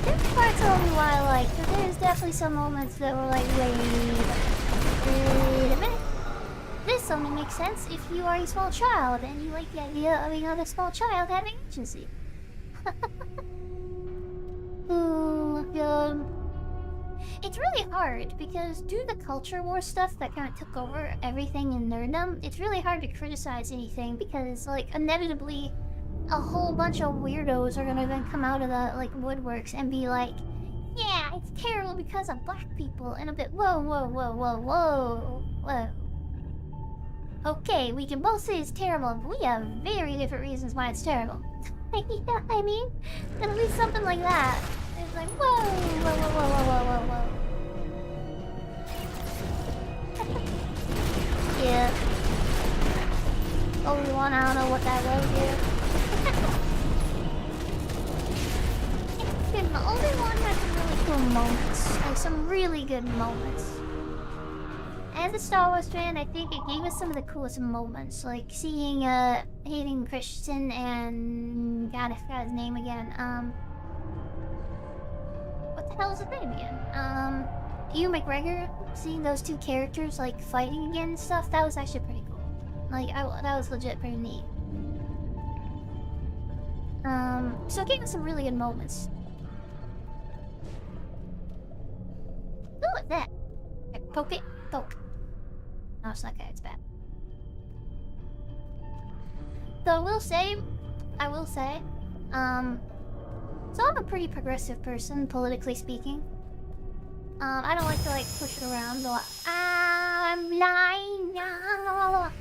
This part's only why I like, because there's definitely some moments that were like, wait a minute. This only makes sense if you are a small child and you like the idea of another small child having agency. Ooh, it's really hard because due to the culture war stuff that kind of took over everything in nerddom, it's really hard to criticize anything because, like, inevitably a whole bunch of weirdos are gonna then come out of the, like, woodworks and be like, yeah, it's terrible because of black people, and a bit, whoa. Okay, we can both say it's terrible, but we have very different reasons why it's terrible. You know what I mean? And at least something like that. It's like, whoa. Yeah. Obi-Wan, I don't know what that was here. Good, but Obi-Wan had some really cool moments. Like, some really good moments. As a Star Wars fan, I think it gave us some of the coolest moments, like seeing Hayden Christensen and God, I forgot his name again. What the hell is his name again? Ewan McGregor. Seeing those two characters like fighting again and stuff, that was actually pretty cool. Like, that was legit pretty neat. So it gave us some really good moments. Ooh, what's that? Poke it, poke. No, it's not good, it's bad. So I will say, So I'm a pretty progressive person, politically speaking. I don't like to like push it around a lot. I'm lying. That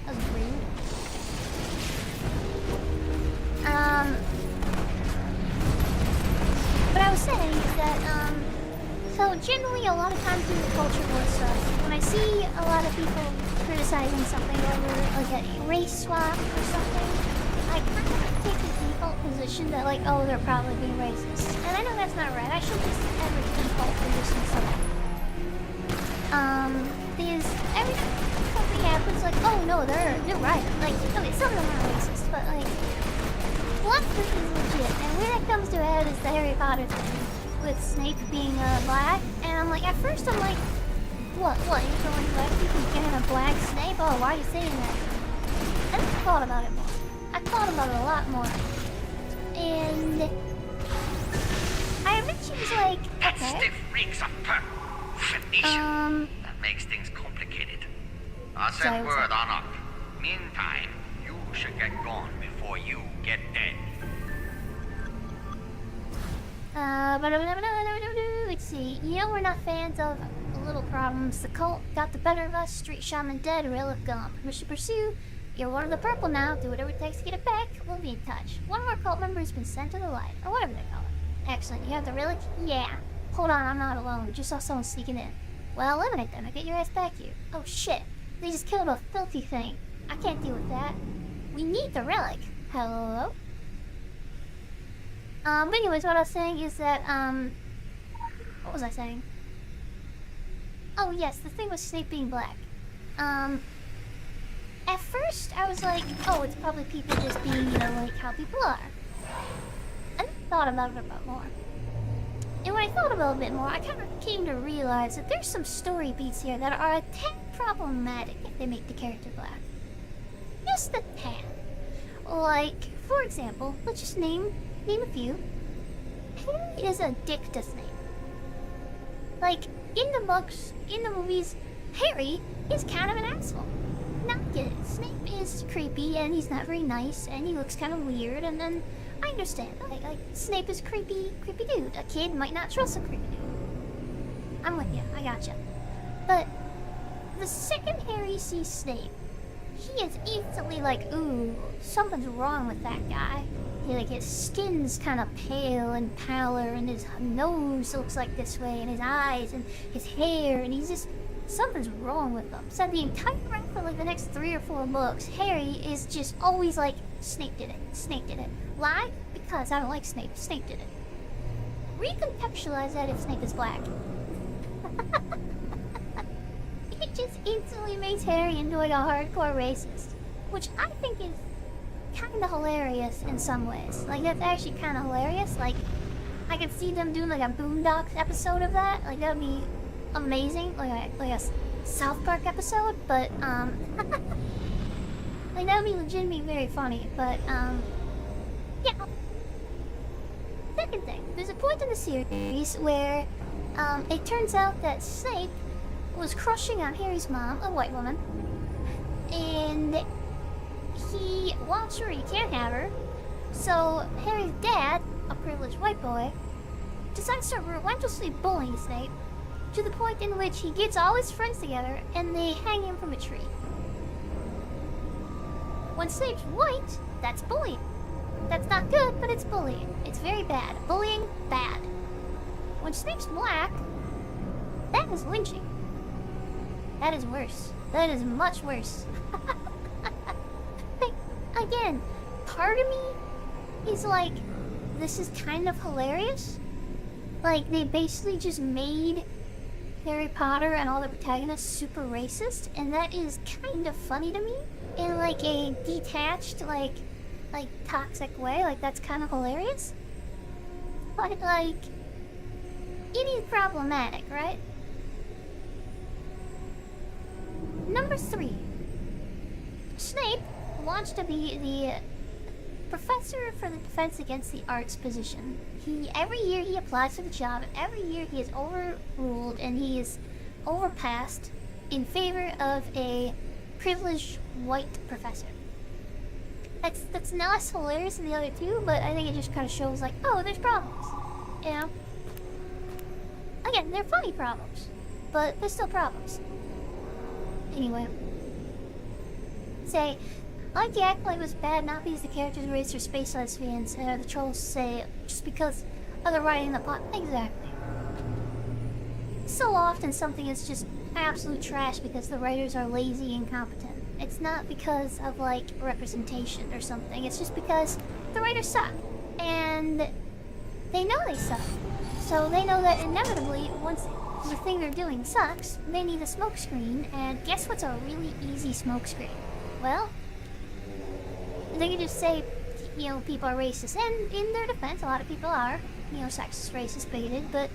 was rude. What I was saying is that, so generally a lot of times in the culture war stuff, when I see a lot of people criticizing something over like a race swap or something, I kind of take the default position that like, oh, they're probably being racist. And I know that's not right. I should just ever default position something. Because every time something happens, like, oh no, they're right. Like, okay, some of them are racist, but like, blackface is legit. And where that comes to a head is the Harry Potter thing with Snape being black. And I'm like, at first I'm like, what? You're telling black people you can't have a black Snape? Oh, why are you saying that? And I thought about it more. I thought about it a lot more. And I eventually was like, That okay. stiff reeks of Phoenician. That makes things complicated. I'll So I send was word like- on up. Meantime, you should get gone before you get dead. Let's see. You know we're not fans of little problems. The cult got the better of us. Street shaman dead. Relic gone. Permission to pursue. You're one of the purple now. Do whatever it takes to get it back. We'll be in touch. One more cult member has been sent to the light, or whatever they call it. Excellent. You have the relic? Yeah. Hold on, I'm not alone. Just saw someone sneaking in. Well, eliminate them and get your ass back here. Oh shit. They just killed a filthy thing. I can't deal with that. We need the relic. Hello? But anyways, what I was saying is that, what was I saying? Oh yes, the thing with Snape being black. At first I was like, oh, it's probably people just being, you know, like how people are. And I thought about it a bit more. And when I thought about it a bit more, I kind of came to realize that there's some story beats here that are a tad problematic if they make the character black. Just a tad. Like, for example, let's just name a few. Harry is a dick to Snape. Like, in the books, in the movies, Harry is kind of an asshole. Not good. Snape is creepy and he's not very nice and he looks kind of weird, and then I understand. Like Snape is creepy dude. A kid might not trust a creepy dude. I'm with you. I gotcha. But the second Harry sees Snape, he is instantly like, ooh, something's wrong with that guy. Like his skin's kind of pale and pallor, and his nose looks like this way, and his eyes and his hair, and he's just, something's wrong with him. So the entire rest for like the next 3 or 4 books, Harry is just always like, Snape did it. Snape did it. Why? Because I don't like Snape. Snape did it. Recontextualize that if Snape is black. It just instantly makes Harry into like a hardcore racist, which I think is kind of hilarious in some ways. Like, that's actually kind of hilarious. Like, I could see them doing like a Boondocks episode of that. Like, that would be amazing. Like a South Park episode. But like, that would be legitimately very funny. But yeah. Second thing, there's a point in the series where it turns out that Snape was crushing on Harry's mom, a white woman, and he wants her, he can't have her. So Harry's dad, a privileged white boy, decides to relentlessly bully Snape to the point in which he gets all his friends together and they hang him from a tree. When Snape's white, that's bullying. That's not good, but it's bullying. It's very bad. Bullying, bad. When Snape's black, that is lynching. That is worse. That is much worse. Like, again, part of me is like, this is kind of hilarious. Like, they basically just made Harry Potter and all the protagonists super racist, and that is kind of funny to me in like a detached, like toxic way. Like, that's kind of hilarious. But like, it is problematic, right? Number 3. Snape wants to be the professor for the Defense Against the Arts position. Every year he applies for the job, and every year he is overruled and he is overpassed in favor of a privileged white professor. That's not as hilarious than the other two, but I think it just kind of shows like, oh, there's problems. You know? Again, they're funny problems, but they're still problems. Anyway. Say, I like the accolade was bad not because the characters were raised for space lesbians, the trolls say, just because of the writing in the plot. Exactly. So often something is just absolute trash because the writers are lazy and incompetent. It's not because of, like, representation or something. It's just because the writers suck. And they know they suck. So they know that inevitably, once the thing they're doing sucks, they need a smokescreen. And guess what's a really easy smokescreen? Well, they can just say, you know, people are racist. And in their defense, a lot of people are, you know, sexist, racist, bigoted, but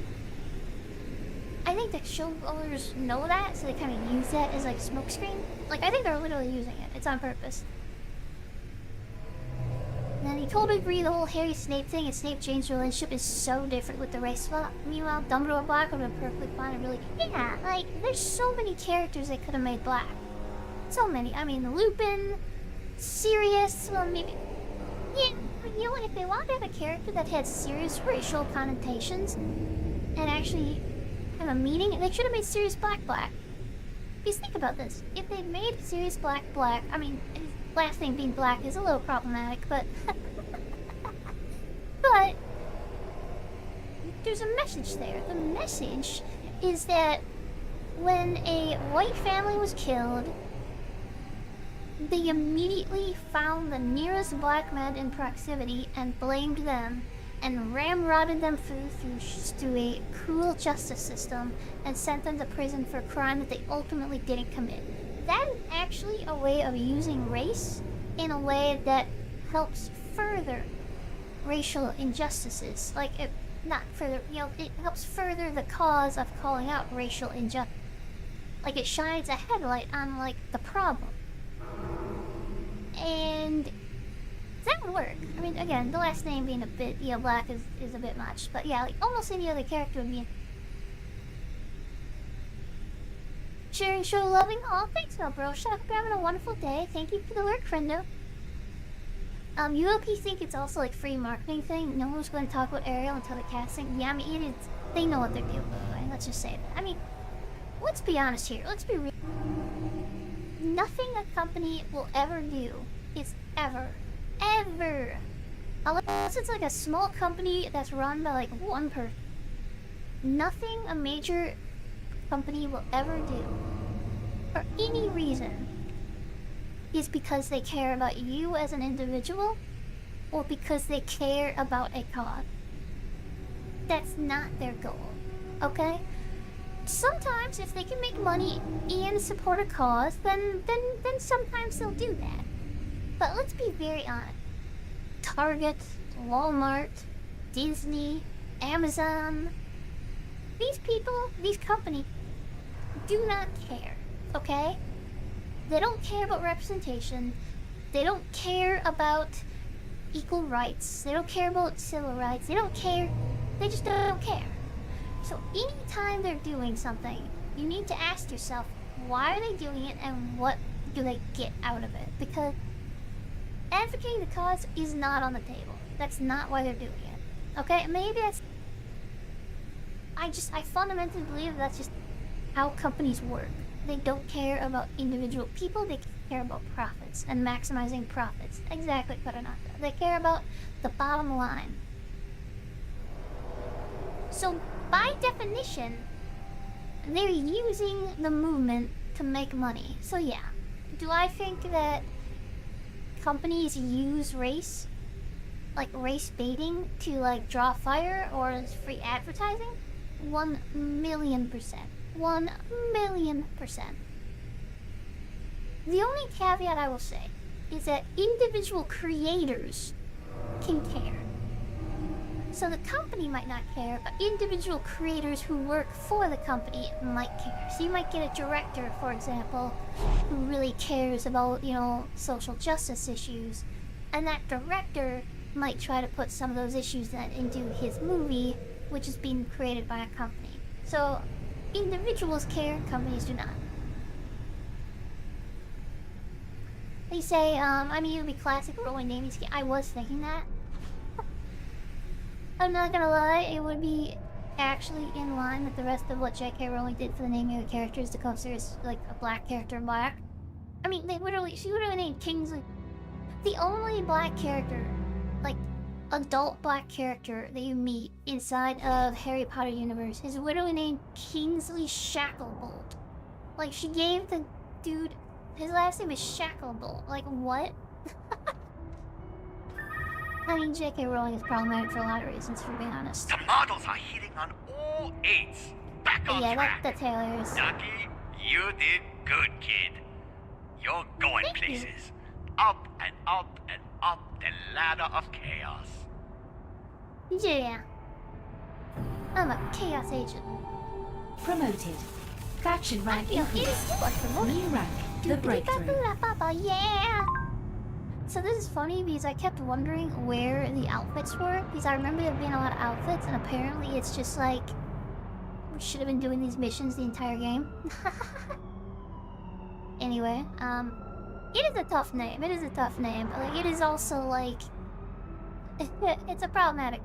I think the show owners know that, so they kind of use that as like a smokescreen. Like, I think they're literally using it. It's on purpose. And then he totally agreed the whole Harry Snape thing and Snape changed the relationship is so different with the race swap. Meanwhile, Dumbledore Black would have been perfectly fine and really... Yeah, like, there's so many characters they could have made black. So many. I mean, Lupin, Sirius, well, maybe... Yeah, you know, if they wanted to have a character that had serious racial connotations and actually have a meaning, they should have made Sirius Black black. Because think about this. If they made Sirius Black black, I mean, his last name being black is a little problematic, but... but... there's a message there. The message is that when a white family was killed, they immediately found the nearest black men in proximity and blamed them and ramrodded them through a cruel justice system and sent them to prison for a crime that they ultimately didn't commit. That is actually a way of using race in a way that helps further racial injustices. Like, it, not further, you know, it helps further the cause of calling out racial injustice. Like, it shines a headlight on, like, the problem. And that would work. I mean, again, the last name being a bit, you know, black is a bit much. But yeah, like, almost any other character would be... Sharing show loving? Aw, thanks, no, bro. Hope you're having a wonderful day. Thank you for the work, friendo. ULP think it's also, like, free marketing thing. No one's going to talk about Ariel until the casting. Yeah, I mean, they know what they're doing, right? Let's just say that. I mean, let's be honest here. Let's be real. Nothing a company will ever do is ever, unless it's like a small company that's run by like one person, nothing a major company will ever do for any reason is because they care about you as an individual or because they care about a cause. That's not their goal, okay? Sometimes, if they can make money and support a cause, then sometimes they'll do that. But let's be very honest. Target, Walmart, Disney, Amazon, these people, these companies, do not care, okay? They don't care about representation. They don't care about equal rights. They don't care about civil rights. They don't care. They just don't care. So anytime they're doing something, you need to ask yourself, why are they doing it and what do they get out of it? Because advocating the cause is not on the table. That's not why they're doing it. Okay? Maybe that's... I fundamentally believe that's just how companies work. They don't care about individual people, they care about profits and maximizing profits. Exactly, Paranaka. They care about the bottom line. So, by definition, they're using the movement to make money. So yeah, do I think that companies use race, like race baiting, to like draw fire or as free advertising? 1,000,000%. 1,000,000%. The only caveat I will say is that individual creators can care. So the company might not care, but individual creators who work for the company might care. So you might get a director, for example, who really cares about, you know, social justice issues, and that director might try to put some of those issues into his movie, which is being created by a company. So individuals care, companies do not. They say, I mean, it would be classic rolling names. I was thinking that. I'm not gonna lie, it would be actually in line with the rest of what J.K. Rowling did for the naming of the characters to consider like a black character in black. I mean, she literally named Kingsley. The only black character, like adult black character that you meet inside of Harry Potter universe is literally named Kingsley Shacklebolt. Like, she gave the dude, his last name is Shacklebolt. Like, what? I mean, J.K. Rowling is problematic for a lot of reasons, for being honest. The models are hitting on all eights. Back on track. That's hilarious. Ducky, you did good, kid. You're going Thank you. places. Up and up and up the ladder of chaos. Yeah. I'm a chaos agent. Promoted. Faction rank It is increased. too much for New rank. The breakthrough. Yeah. So this is funny because I kept wondering where the outfits were, because I remember there being a lot of outfits, and apparently it's just like we should have been doing these missions the entire game. Anyway, it is a tough name. It is a tough name, but like, it is also like it's a problematic.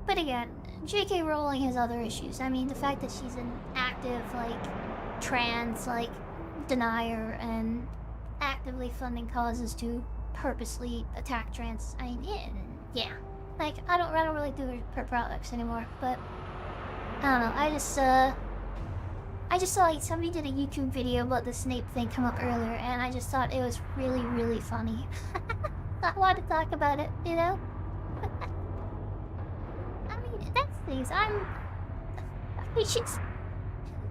But again, J.K. Rowling has other issues. I mean, the fact that she's an active like trans like denier and actively funding causes to purposely attack trans. I mean, yeah. Like, I don't really do her products anymore, but I don't know. I just saw like somebody did a YouTube video about the Snape thing come up earlier, and I just thought it was really, really funny. I wanted to talk about it, you know? I mean, that's things.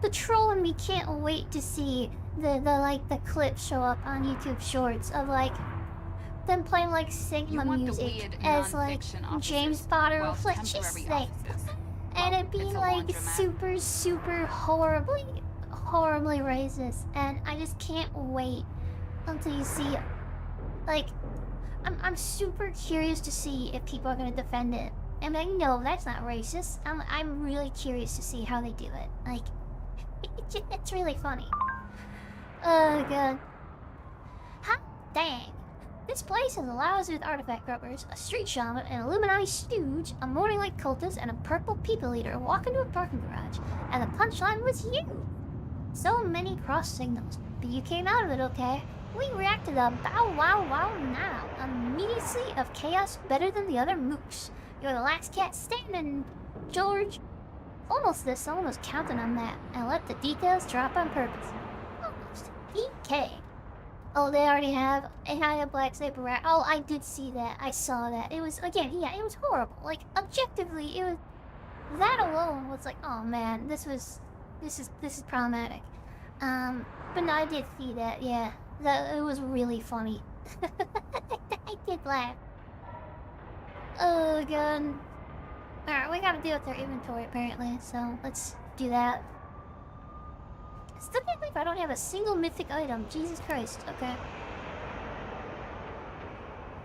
The troll in me can't wait to see the clips show up on YouTube Shorts of like them playing like Sigma music as like James Potter reflects his thing, and it being like super horribly racist, and I just can't wait until you see it. Like, I'm super curious to see if people are gonna defend it. I'm like, no, that's not racist. I'm really curious to see how they do it. Like, it's really funny. Oh god. Hot dang. This place has a lousy with artifact grubbers, a street shaman, an Illuminati stooge, a morning light cultist, and a purple people eater walk into a parking garage. And the punchline was you. So many cross signals, but you came out of it okay. We reacted to bow wow wow now. Immediacy of chaos better than the other mooks. You're the last cat standing, George. Almost this, someone was counting on that, and let the details drop on purpose. Almost. DK. Oh, they already have a black saber rat. Oh, I did see that. I saw that. It was, again, yeah, it was horrible. Like, objectively, it was, that alone was like, oh man, this is problematic. But no, I did see that, yeah. It was really funny. I did laugh. Oh god. Alright, we gotta deal with their inventory apparently, so let's do that. I still can't believe I don't have a single mythic item. Jesus Christ, okay.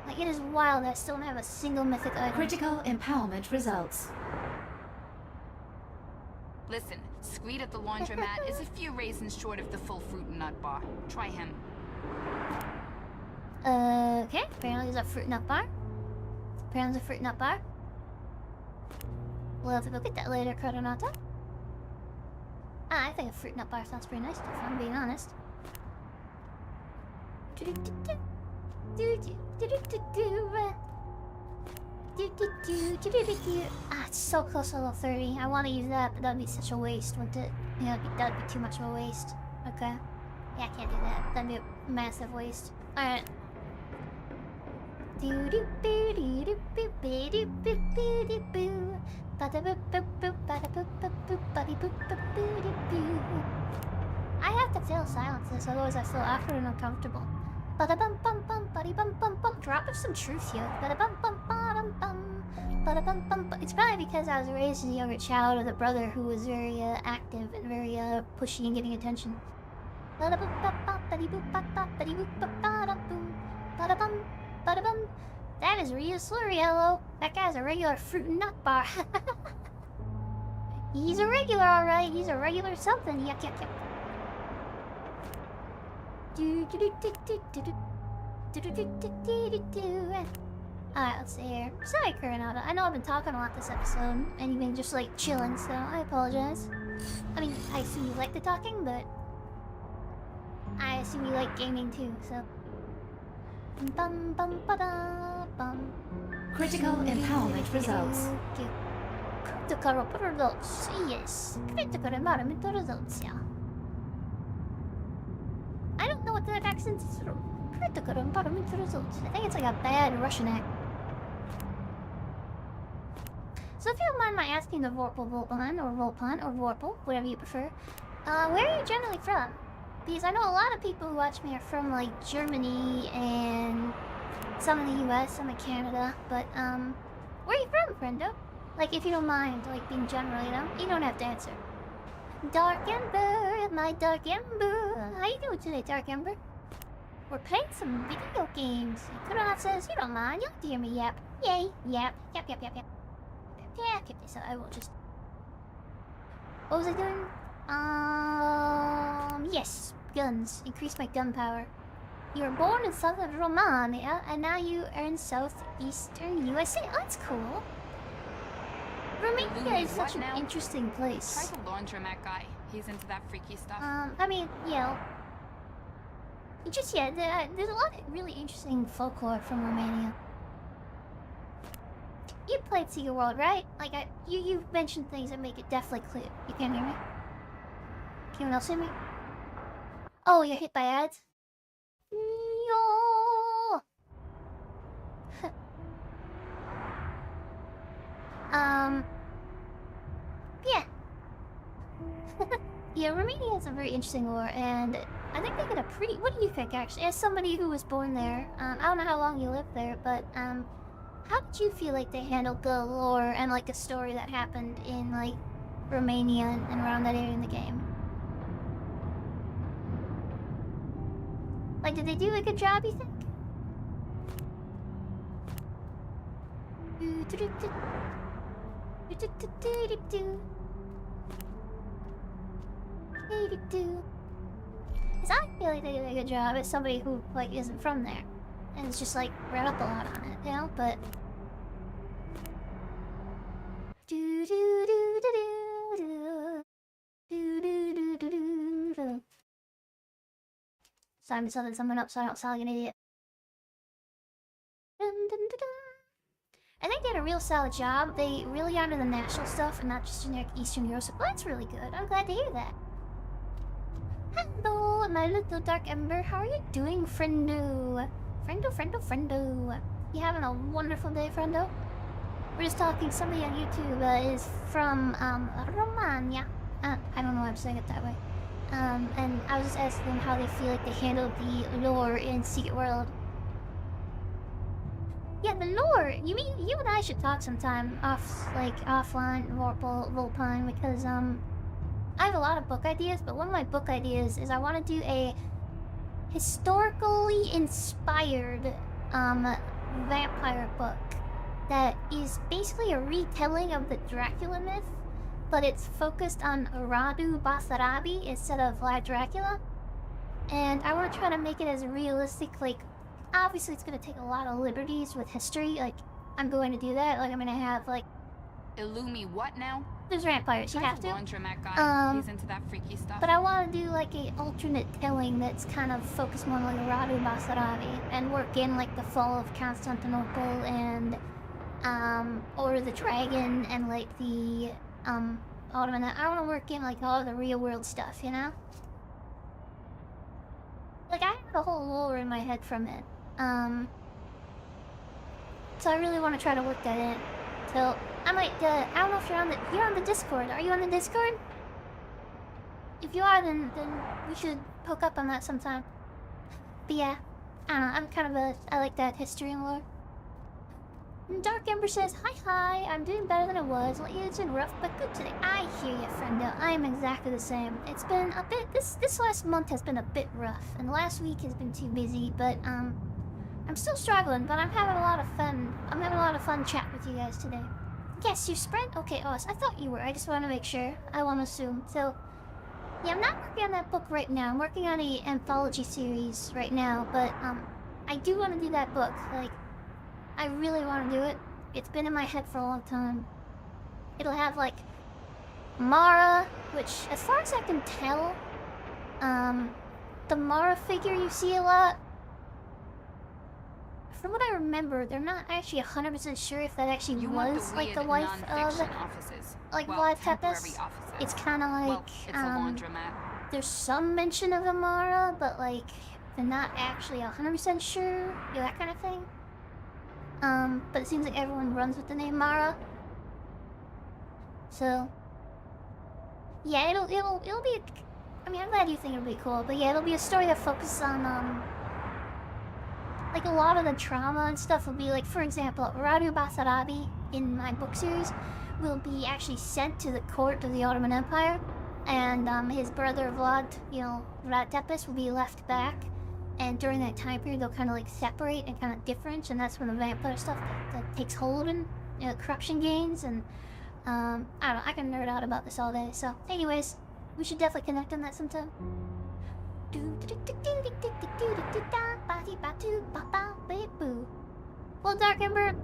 Like, it is wild that I still don't have a single mythic item. Critical empowerment results. Listen, Squeed at the laundromat is a few raisins short of the full fruit and nut bar. Try him. Okay, apparently there's a fruit nut bar. We'll have to go get that later, Cardonata. I think a fruit nut bar sounds pretty nice, if I'm being honest. It's so close to level 30. I want to use that, but that'd be such a waste, wouldn't it? Yeah, that'd be too much of a waste. Okay. Yeah, I can't do that. That'd be a massive waste. Alright. I have to fail silences, otherwise I feel awkward and uncomfortable. Drop of some truth here. It's probably because I was raised as a younger child with a brother who was very active and very pushy and giving attention. That is real slurry, hello. That guy's a regular fruit and nut bar. He's a regular, alright. He's a regular something. Yuck, yuck, yuck. Alright, let's see here. Sorry, Coronado. I know I've been talking a lot this episode, and you've been just like chilling, so I apologize. I mean, I assume you like the talking, but I assume you like gaming too, so. Bum bum ba da bum. Critical empowerment results. Critical results, yes. Critical empowerment results, yeah. I don't know what that accent is from. Critical empowerment results. I think it's like a bad Russian accent. So if you don't mind my asking the Vorpal Volpon, or Volpon, or Vorpal, whatever you prefer, where are you generally from? Because I know a lot of people who watch me are from like Germany and some in the US, some in Canada, but where are you from, friendo? Like if you don't mind, like being general, you know? You don't have to answer. Dark Ember, my Dark Ember. How you doing today, Dark Ember? We're playing some video games. Kurona says you don't mind, you'll hear me yap. Yay, yap, yap, yap, yap, yap. Yeah, okay, so I will just... What was I doing? Yes, guns. Increase my gun power. You were born in southern Romania, and now you are in southeastern USA. Oh, that's cool. Romania is such an interesting place. Try the laundromat guy. He's into that freaky stuff. I mean, you know... Just, yeah, there's a lot of really interesting folklore from Romania. You played Secret World, right? Like, you mentioned things that make it definitely clear. You can't hear me? Can anyone else hear me? Oh, you're hit by ads? No. Yeah. Yeah, Romania has a very interesting lore, and I think they get a pretty... What do you think, actually? As somebody who was born there, I don't know how long you lived there, but, how did you feel like they handled the lore and, like, the story that happened in, like, Romania and around that area in the game? Like, did they do a good job, you think? Because I feel like they did a good job as somebody who, like, isn't from there. And it's just, like, read up a lot on it, you know? But... Sorry, I'm setting someone up so I don't sound like an idiot. I think they did a real solid job. They really honored the national stuff and not just generic Eastern Europe. So that's really good. I'm glad to hear that. Hello, my little Dark Ember. How are you doing, friendo? Friendo. You having a wonderful day, friendo? We're just talking. Somebody on YouTube is from Romania. I don't know why I'm saying it that way. And I was just asking them how they feel like they handled the lore in Secret World. Yeah, the lore. You mean you and I should talk sometime offline, Volpine, because I have a lot of book ideas, but one of my book ideas is I want to do a historically inspired vampire book that is basically a retelling of the Dracula myth, but it's focused on Radu Basarabi instead of Vlad Dracula. And I want to try to make it as realistic, like, obviously it's going to take a lot of liberties with history, like, I'm going to do that, like, I'm going to have, like... Illumi what now? There's vampires, you have to. Laundromat guy. He's into that freaky stuff. But I want to do, like, a alternate telling that's kind of focused more on, like, Radu Basarabi, and work in, like, the fall of Constantinople, and, Order the Dragon, and, like, the, Ottoman... I want to work in, like, all of the real-world stuff, you know? Like, I have a whole lore in my head from it. So I really want to try to work that in. So, I might, I don't know if you're on the Discord. Are you on the Discord? If you are, then we should poke up on that sometime. But yeah, I don't know, I'm kind of I like that history and lore. And Dark Ember says, hi, I'm doing better than I was. Well, it's been rough, but good today. I hear you, friendo. I am exactly the same. It's been a bit, this last month has been a bit rough, and the last week has been too busy, but, I'm still struggling, but I'm having a lot of fun. I'm having a lot of fun chatting with you guys today. Yes, you sprint? Okay, awesome. I thought you were. I just want to make sure. I want to assume. So, yeah, I'm not working on that book right now. I'm working on an anthology series right now, but, I do want to do that book. Like, I really want to do it. It's been in my head for a long time. It'll have like Mara, which, as far as I can tell, the Mara figure you see a lot. From what I remember, they're not actually 100% sure if that actually was like the wife of like Vlad Tepes. It's kind of like there's some mention of Amara, but like they're not actually 100% sure, you know, that kind of thing. But it seems like everyone runs with the name Mara. So yeah, it'll be. I mean, I'm glad you think it'll be cool, but yeah, it'll be a story that focuses on like a lot of the trauma and stuff will be like, for example, Radu Basarabi in my book series will be actually sent to the court of the Ottoman Empire, and his brother Vlad, you know, Vlad Tepes, will be left back, and during that time period they'll kind of like separate and kind of difference, and that's when the vampire stuff that takes hold and, you know, corruption gains, and I don't know, I can nerd out about this all day. So anyways, we should definitely connect on that sometime. Well, Dark Ember,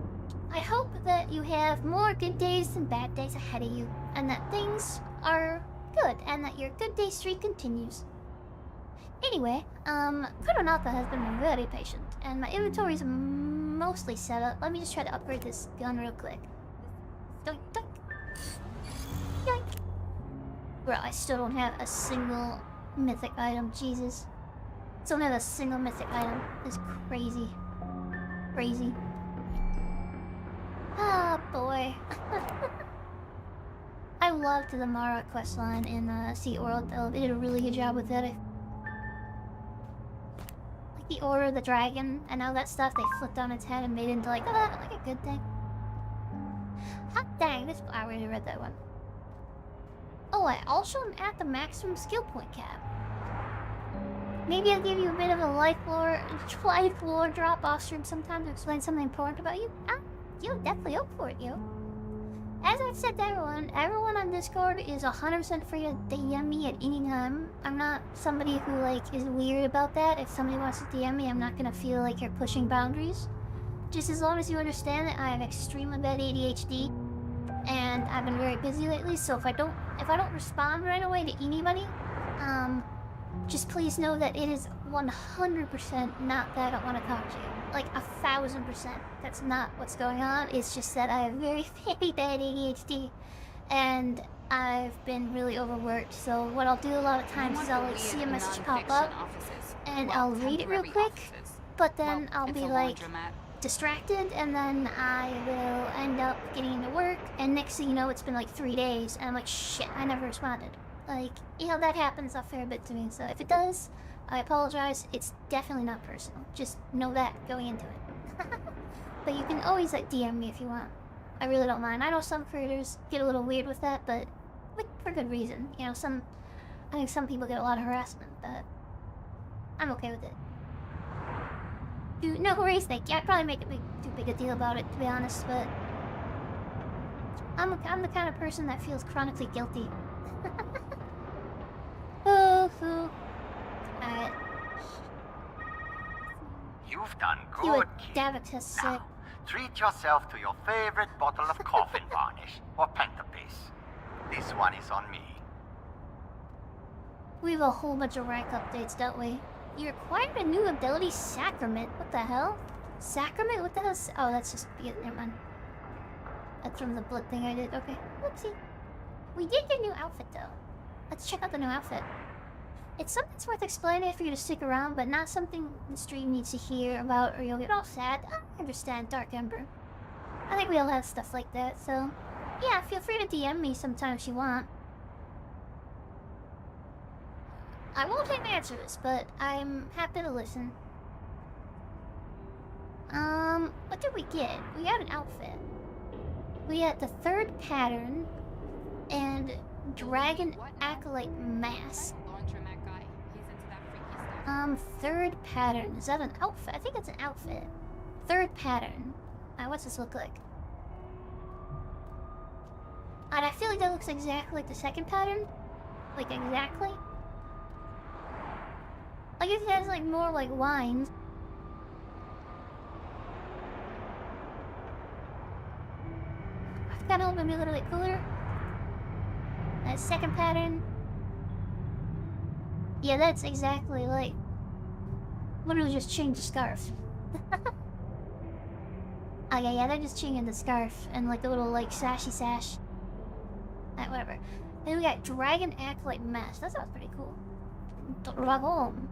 I hope that you have more good days than bad days ahead of you, and that things are good, and that your good day streak continues. Anyway, Chrononauta has been very patient, and my inventory is mostly set up. Let me just try to upgrade this gun real quick. Doink, doink. Yoink. Bro, I still don't have a single mythic item. Jesus. Still don't have a single mythic item. It's crazy. Crazy. Ah, boy. I loved the Mara questline in Sea World. They did a really good job with it. Like the Order of the Dragon and all that stuff, they flipped on its head and made it into like, oh, like a good thing. Hot dang, this I already read that one. Oh, I also am at the maximum skill point cap. Maybe I'll give you a bit of a life lore drop off stream sometime to explain something important about you. Yo, definitely up for it, yo. As I've said to everyone on Discord is 100% free to DM me at any time. I'm not somebody who like is weird about that. If somebody wants to DM me, I'm not gonna feel like you're pushing boundaries. Just as long as you understand that I have extremely bad ADHD, and I've been very busy lately. So if I don't respond right away to anybody, just please know that it is 100% not that I don't want to talk to you. Like 1000%. That's not what's going on. It's just that I have very, very bad ADHD, and I've been really overworked. So what I'll do a lot of times is I'll like see a message pop up, and I'll read it real quick, but then I'll be like distracted, and then I will end up getting into work, and next thing you know, it's been like 3 days, and I'm like, shit, I never responded. Like, you know, that happens a fair bit to me, so if it does, I apologize. It's definitely not personal. Just know that going into it. But you can always, like, DM me if you want. I really don't mind. I know some creators get a little weird with that, but for good reason. You know, I think some people get a lot of harassment, but I'm okay with it. Dude, no worries, thank you. I'd probably make too big a deal about it, to be honest, but I'm the kind of person that feels chronically guilty. Alright. You've done You good, a kid. Davitus, Now, treat yourself to your favorite bottle of coffin varnish or pentapace. This one is on me. We have a whole bunch of rank updates, don't we? You acquired a new ability, Sacrament. What the hell? Sacrament? What the hell? Oh, that's just... Never mind. That's from the blood thing I did. Okay. Whoopsie. We did get a new outfit, though. Let's check out the new outfit. It's something that's worth explaining for you to stick around, but not something the stream needs to hear about or you'll get all sad. I understand, Dark Ember. I think we all have stuff like that, so... Yeah, feel free to DM me sometime if you want. I won't take answers, but I'm happy to listen. What did we get? We got an outfit. We got the third pattern and Dragon Acolyte Mask. Third pattern. Is that an outfit? I think it's an outfit. Third pattern. What's this look like? And I feel like that looks exactly like the second pattern. Like, exactly. Like, it has, like, more, like, lines. panel would be a little bit cooler. That second pattern. Yeah, that's exactly like... Literally just change the scarf. Oh yeah, they're just changing the scarf and like the little like sashy sash. Alright, whatever. Then we got Dragon Acolyte Mask. That sounds pretty cool. Dragon.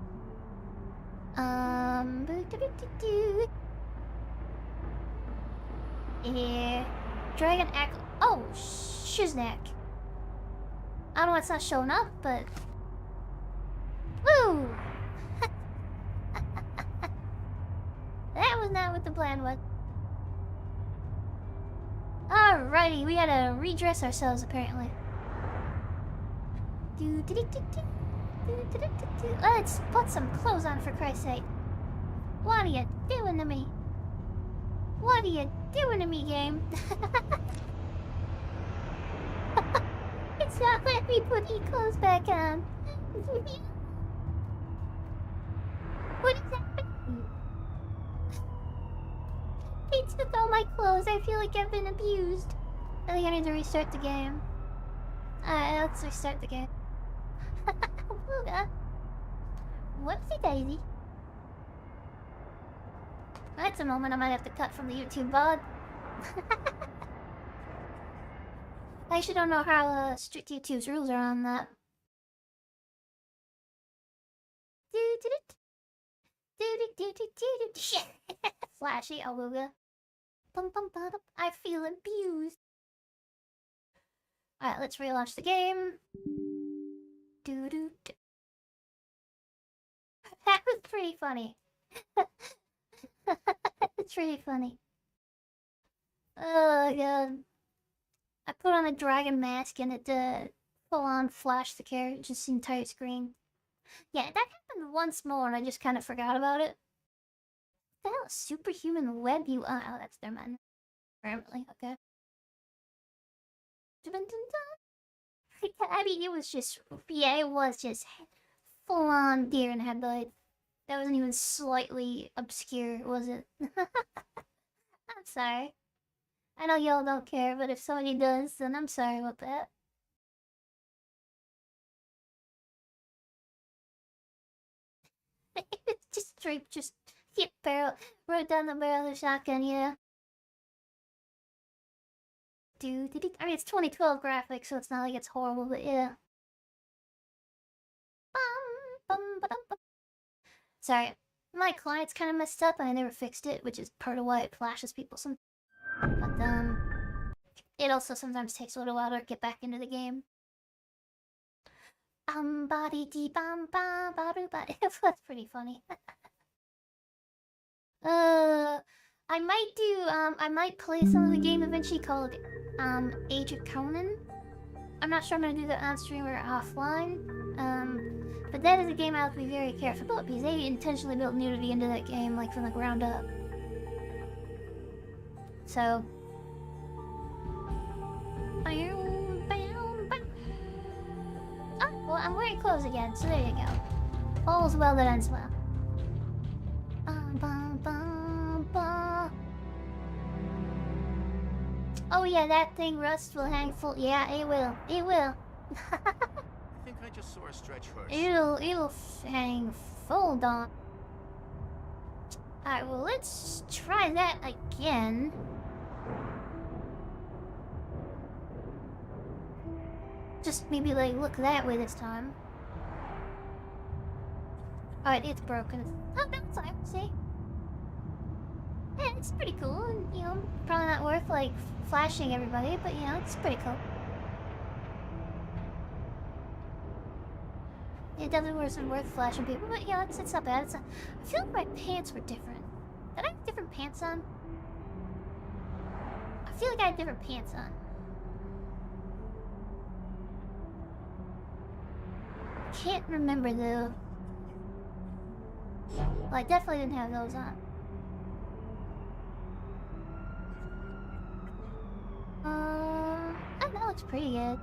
Yeah. Dragon Acolyte. Oh, shiznak. I don't know why it's not showing up, but... Woo! That was not what the plan was. Alrighty, we gotta redress ourselves apparently. Let's put some clothes on for Christ's sake. What are you doing to me? What are you doing to me, game? It's not letting me put clothes back on. What is happening? He took all my clothes. I feel like I've been abused. I think I need to restart the game. Alright, let's restart the game. Whoopsie daisy. That's a moment I might have to cut from the YouTube VOD. I actually don't know how strict YouTube's rules are on that. Flashy awooga. I feel abused. Alright, let's relaunch the game. That was pretty funny. It's really funny. Oh god. I put on a dragon mask and it full on flashed the character, just the entire screen. Yeah, that happened once more and I just kind of forgot about it. What the hell? Superhuman web you oh, that's their man. Apparently, okay. I mean, it was just, yeah, it was just full on deer in headlights. That wasn't even slightly obscure, was it? I'm sorry. I know y'all don't care, but if somebody does, then I'm sorry about that. It's just straight, just hit barrel, right down the barrel of the shotgun, yeah. I mean, it's 2012 graphics, so it's not like it's horrible, but yeah. Sorry, my client's kind of messed up and I never fixed it, which is part of why it flashes people sometimes. But, it also sometimes takes a little while to get back into the game. That's pretty funny. I might play some of the game eventually called, Age of Conan. I'm not sure I'm gonna do that on stream or offline. But that is a game I have to be very careful about because they intentionally built nudity into that game, like, from the ground up. So... Oh, well, I'm wearing clothes again, so there you go. All's well that ends well. Oh yeah, that thing Rust will hang full. Yeah, it will. It will. I think I just saw a stretch horse. It'll hang full on. Alright, well let's try that again. Just maybe like look that way this time. Alright, it's broken. Oh, that's fine. See? Yeah, it's pretty cool. And, you know, probably not worth like flashing everybody, but you know, it's pretty cool. It definitely wasn't worth flashing people, but yeah, it's not bad. I feel like my pants were different. Did I have different pants on? I feel like I had different pants on. Can't remember though. Well, I definitely didn't have those on. Oh, that looks pretty good.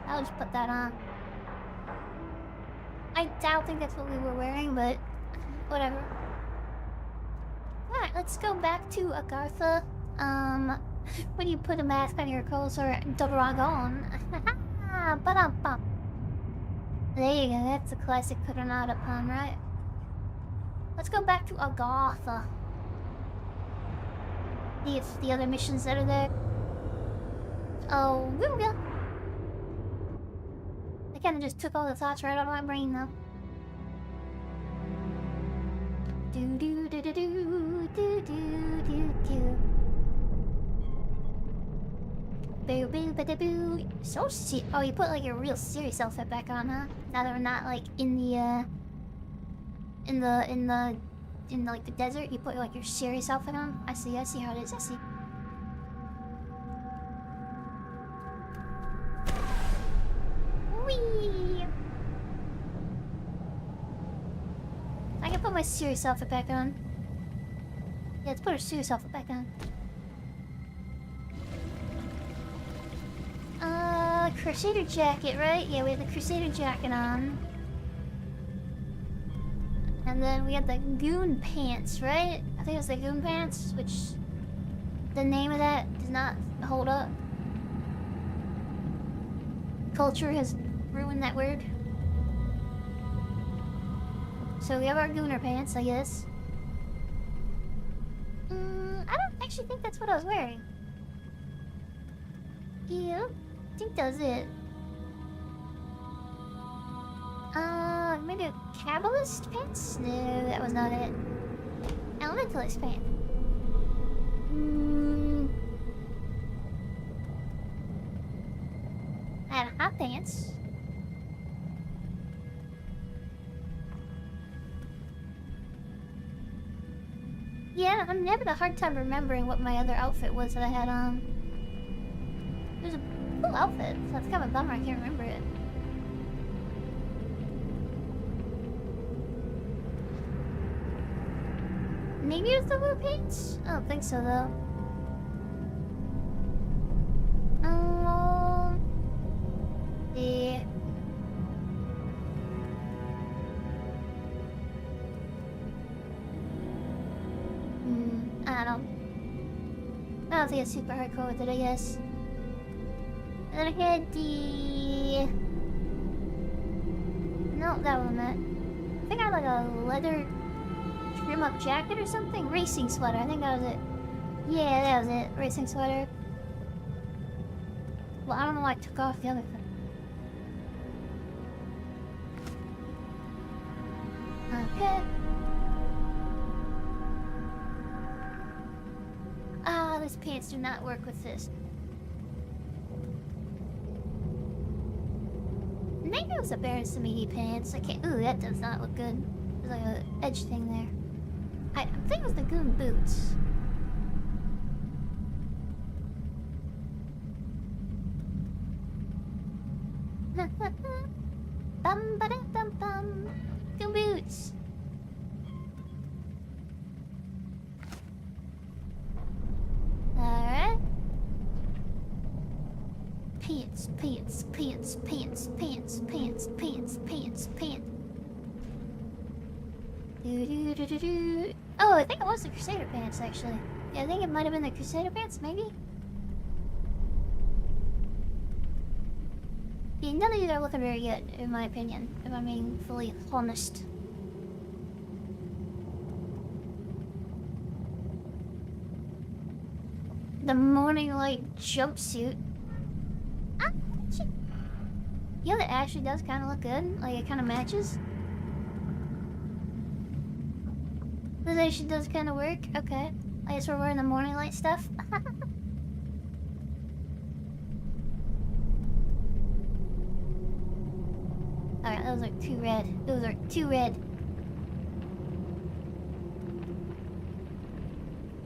I'll just put that on. I don't think that's what we were wearing, but whatever. Alright, let's go back to Agartha. When you put a mask on your clothes or double on. Ba-dum-bum. There you go, that's a classic Coronado pun, right? Let's go back to Agatha. See if the other missions that are there. Oh, here we go. I kinda just took all the thoughts right out of my brain though. Do do do do do do do do do. Boo boo ba da boo. So oh, you put like a real serious outfit back on, huh? Now that we're not like in the like the desert, you put like your serious outfit on. I see how it is. I see. Whee! I can put my serious outfit back on. Yeah, let's put our serious outfit back on. Crusader jacket, right? Yeah, we have the Crusader jacket on. And then we have the goon pants, right? I think it's the goon pants, which the name of that does not hold up. Culture has ruined that word. So we have our gooner pants, I guess. I don't actually think that's what I was wearing. Yeah, I think that was it. Maybe a Kabbalist pants? No, that was not it. Elementalist pants. I had hot pants. Yeah, I'm having a hard time remembering what my other outfit was that I had on. It was a cool outfit, so that's kind of a bummer I can't remember it. Maybe it was the blue pants? I don't think so though. Yeah. I don't think it's super hardcore with it, I guess. And then I had the... No, that wasn't it. I think I had like a leather trim-up jacket or something? Racing sweater, I think that was it. Yeah, that was it. Racing sweater. Well, I don't know why I took off the other thing. Okay. Ah, these pants do not work with this. Maybe it was a Baron Samedi pants. I can't. Ooh, that does not look good. There's like an edge thing there. I think it was the goon boots. Bum ba da bum bum. Goon boots. Alright. Pants, pants, pants, pants, pants, pants, pants, pants, pants. Do. Oh, I think it was the Crusader pants, actually. Yeah, I think it might have been the Crusader pants, maybe? Yeah, none of these are looking very good, in my opinion, if I'm being fully honest. The morning light jumpsuit. Ah, shit. Yeah, that actually does kind of look good. Like, it kind of matches. This actually does kind of work. Okay. I guess we're wearing the morning light stuff. Alright, those are too red. Those are too red.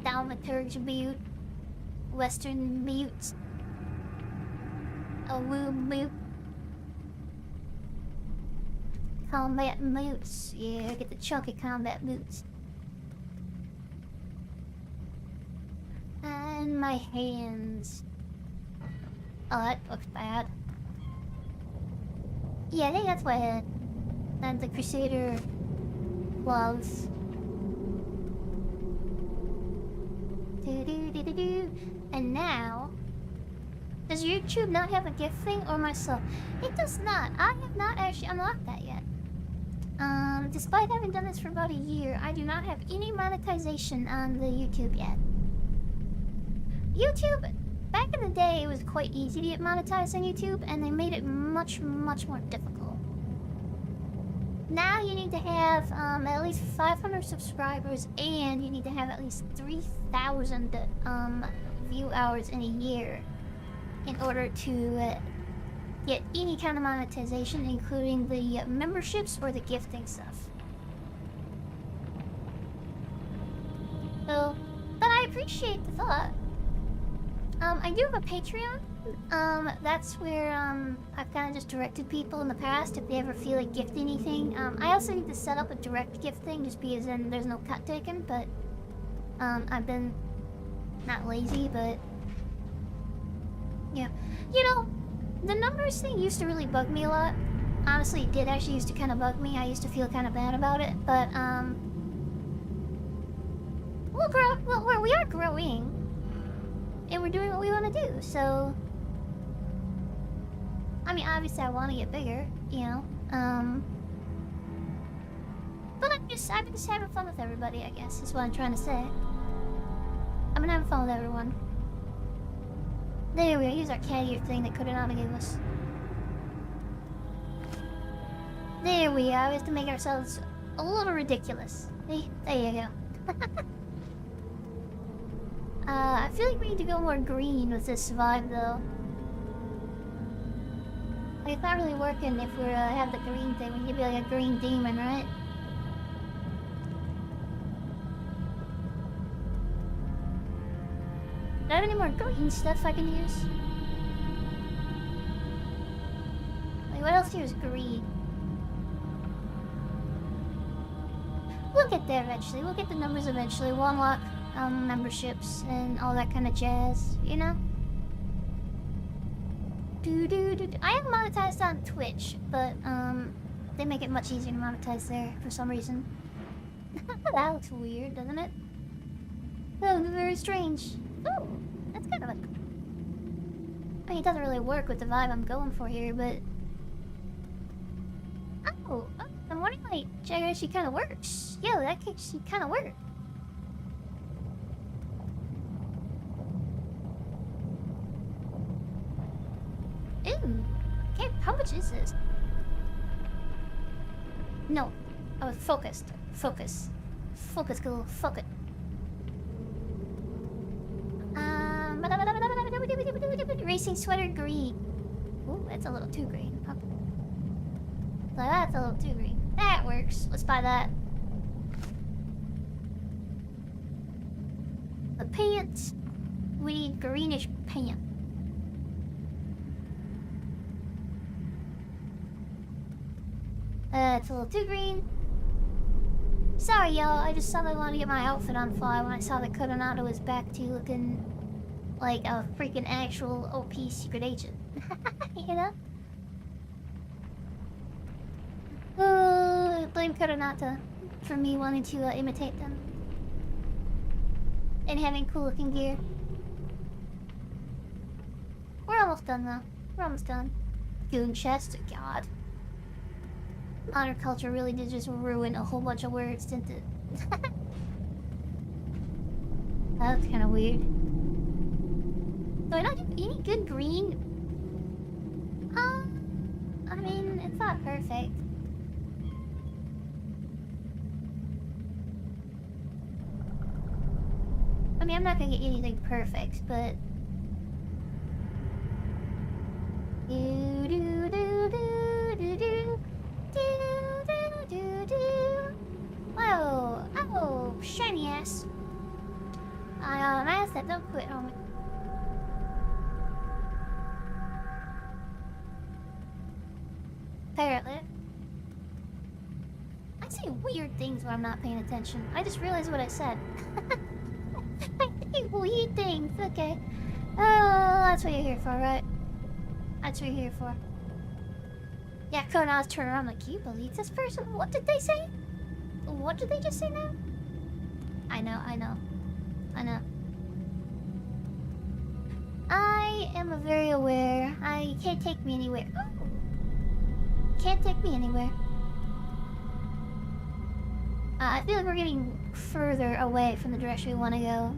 Thaumaturge mute. Western mute. A woo mute. Combat moots. Yeah, get the chunky combat moots. And my hands. Oh, that looks bad. Yeah, I think that's what I had. And the Crusader gloves. And now, does YouTube not have a gift thing or myself? It does not. I have not actually unlocked that yet. Despite having done this for about a year, I do not have any monetization on the YouTube yet. YouTube, back in the day, it was quite easy to get monetized on YouTube, and they made it much, much more difficult. Now you need to have at least 500 subscribers, and you need to have at least 3,000 view hours in a year in order to get any kind of monetization, including the memberships or the gifting stuff. So, but I appreciate the thought. I do have a Patreon. That's where I've kind of just directed people in the past if they ever feel like gifting anything. I also need to set up a direct gift thing just because then there's no cut taken, but I've been not lazy, but yeah. You know, the numbers thing used to really bug me a lot. Honestly, it did actually used to kind of bug me. I used to feel kind of bad about it, but we are growing, and we're doing what we want to do. So, I mean, obviously, I want to get bigger, you know. But I'm just having fun with everybody, I guess, is what I'm trying to say. I've been having fun with everyone. There we go. Use our cat ear thing that Kodanada gave us. There we are. We have to make ourselves a little ridiculous. Hey, there you go. I feel like we need to go more green with this vibe, though. Like, it's not really working if we have the green thing. We need to be like a green demon, right? Do I have any more green stuff I can use? Like, what else here is green? We'll get there eventually. We'll get the numbers eventually. We'll unlock memberships and all that kind of jazz, you know? I am monetized on Twitch, but they make it much easier to monetize there for some reason. That looks weird, doesn't it? Oh, very strange. Oh, that's kind of a... I mean, it doesn't really work with the vibe I'm going for here, but... Oh, I'm wondering, like, Jagger actually kind of works. Yeah, that actually kind of works. Ew. Okay, how much is this? No. I was focused. Focus. Focus, girl. Fuck it. Racing sweater green. Ooh, that's a little too green. Okay. So that's a little too green. That works. Let's buy that. The pants. We need greenish pants. It's a little too green. Sorry, y'all. I just suddenly wanted to get my outfit on fly when I saw that Koronado was back to looking like a freaking actual OP secret agent. You know? Blame Koronata for me wanting to imitate them. And having cool looking gear. We're almost done though. We're almost done. Goon chest, god. Honor culture really did just ruin a whole bunch of words, didn't it? That was kind of weird. Do I not have any good green? I mean, it's not perfect. I mean, I'm not gonna get anything perfect, but... Whoa! Oh, shiny ass. Ass that don't quit on me. Apparently. I say weird things when I'm not paying attention. I just realized what I said. I say weird things, okay. Oh, that's what you're here for, right? That's what you're here for. Yeah, Kona's turn around like, you believe this person? What did they say? What did they just say now? I know. I am very aware. I can't take me anywhere. Can't take me anywhere. I feel like we're getting further away from the direction we want to go.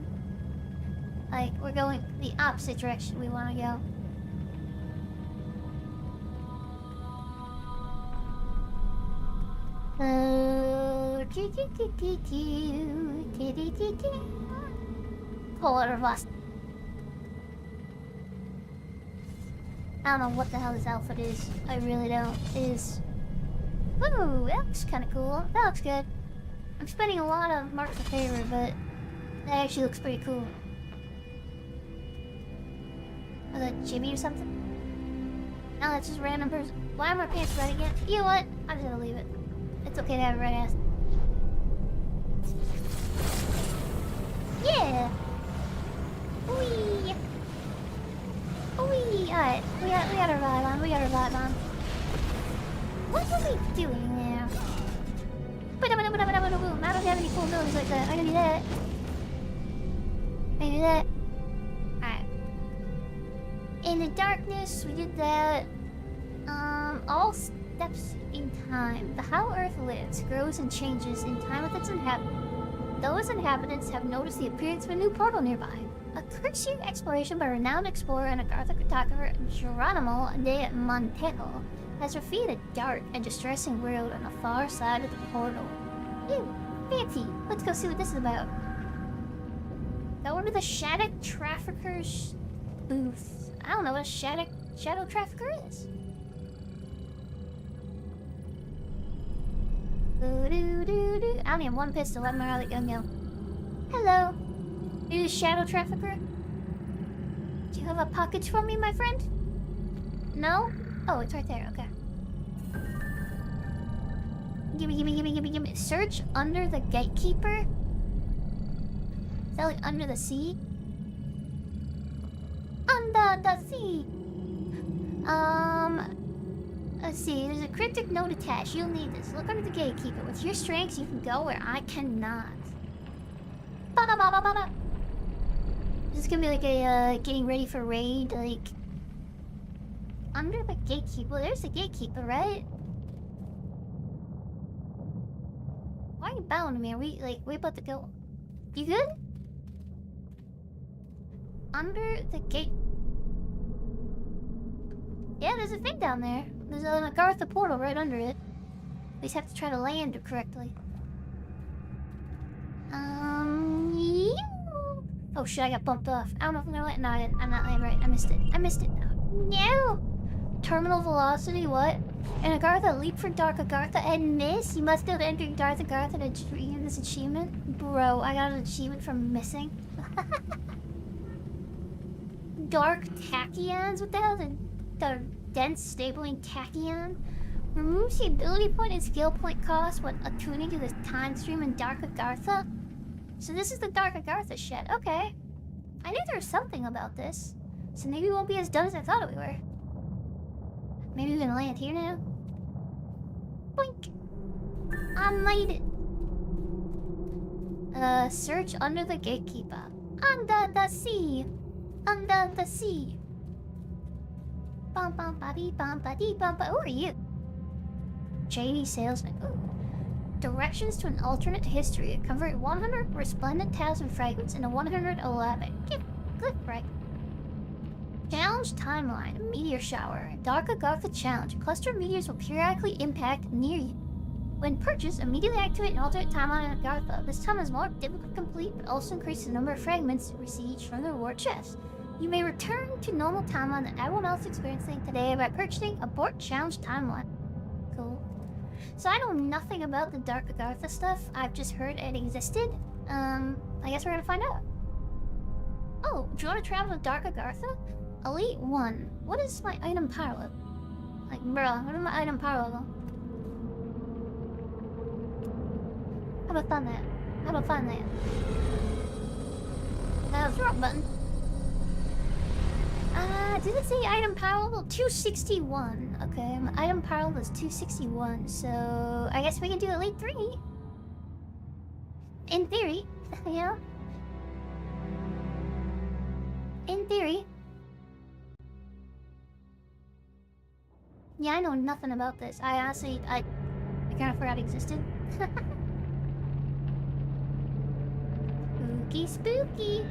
Like, we're going the opposite direction we want to go. Polar Voss. I don't know what the hell this outfit is. I really don't. It is. Ooh, that looks kind of cool. That looks good. I'm spending a lot of marks of favor, but that actually looks pretty cool. Was that Jimmy or something? No, that's just a random person. Why are my pants red again? You know what? I'm just gonna leave it. It's okay to have a red ass. Yeah! Wee! Wee! Alright, we got our vibe on. We got our vibe on. What are we doing now? I don't have any cool moves like that. I can do that. I can do that. Alright. In the darkness, we did that. All steps in time. The how Earth lives, grows, and changes in time with its inhabitants. Those inhabitants have noticed the appearance of a new portal nearby. A cursory exploration by renowned explorer and Agartha cartographer Geronimo de Montejo has revealed a dark and distressing world on the far side of the portal. Ew, fancy. Let's go see what this is about. Go into the Shadow Trafficker's booth. I don't know what a Shadow Trafficker is. I only have one pistol. Let my other gun go. Hello. Are you a Shadow Trafficker? Do you have a package for me, my friend? No? Oh, it's right there. Okay. Gimme. Search under the gatekeeper? Is that like under the sea? Under the sea! Let's see, there's a cryptic note attached. You'll need this. Look under the gatekeeper. With your strengths, you can go where I cannot. Ba-da-ba-ba-ba-ba. This is gonna be like a getting ready for raid, like under the gatekeeper. Well, there's the gatekeeper, right? Why are you bowing to me? Are we about to go? You good? Under the gate. Yeah, there's a thing down there. There's an Agartha portal right under it. We just have to try to land it correctly. Oh shit, I got bumped off. I don't know if I'm gonna land. No, I'm not landing right. I missed it. No! Terminal velocity, what? And Agartha, leap for Dark Agartha and miss? You must be able to enter Dark Agartha to achieve this achievement? Bro, I got an achievement for missing. Dark tachyons? What the hell is the dense stabling tachyon? Removes the ability point and skill point cost when attuning to the time stream in Dark Agartha? So this is the Dark Agartha shit. Okay. I knew there was something about this. So maybe we won't be as dumb as I thought we were. Maybe we can land here now? Boink! I made it! Search under the gatekeeper. Under the sea! Under the sea! Bum bum ba dee bum ba dee bum ba. Who are you? Shady salesman. Ooh. Directions to an alternate history. Convert 100 resplendent tiles and fragments into 111. Click right. Challenge timeline. Meteor shower. Dark Agartha challenge. A cluster of meteors will periodically impact near you. When purchased, immediately activate an alternate timeline in Agartha. This time is more difficult to complete, but also increases the number of fragments received from the reward chest. You may return to normal timeline that everyone else is experiencing today by purchasing Abort Challenge Timeline. Cool. So I know nothing about the Dark Agartha stuff. I've just heard it existed. I guess we're gonna find out. Oh, do you want to travel to Dark Agartha? Elite 1. What is my item power level? Like, bruh, what is my item power level? How about find that? That was the wrong button. Did it say item power level? 261. Okay, my item power level is 261, so I guess we can do Elite 3. In theory, yeah. In theory. Yeah, I know nothing about this. I honestly, I kind of forgot it existed. Spooky, spooky.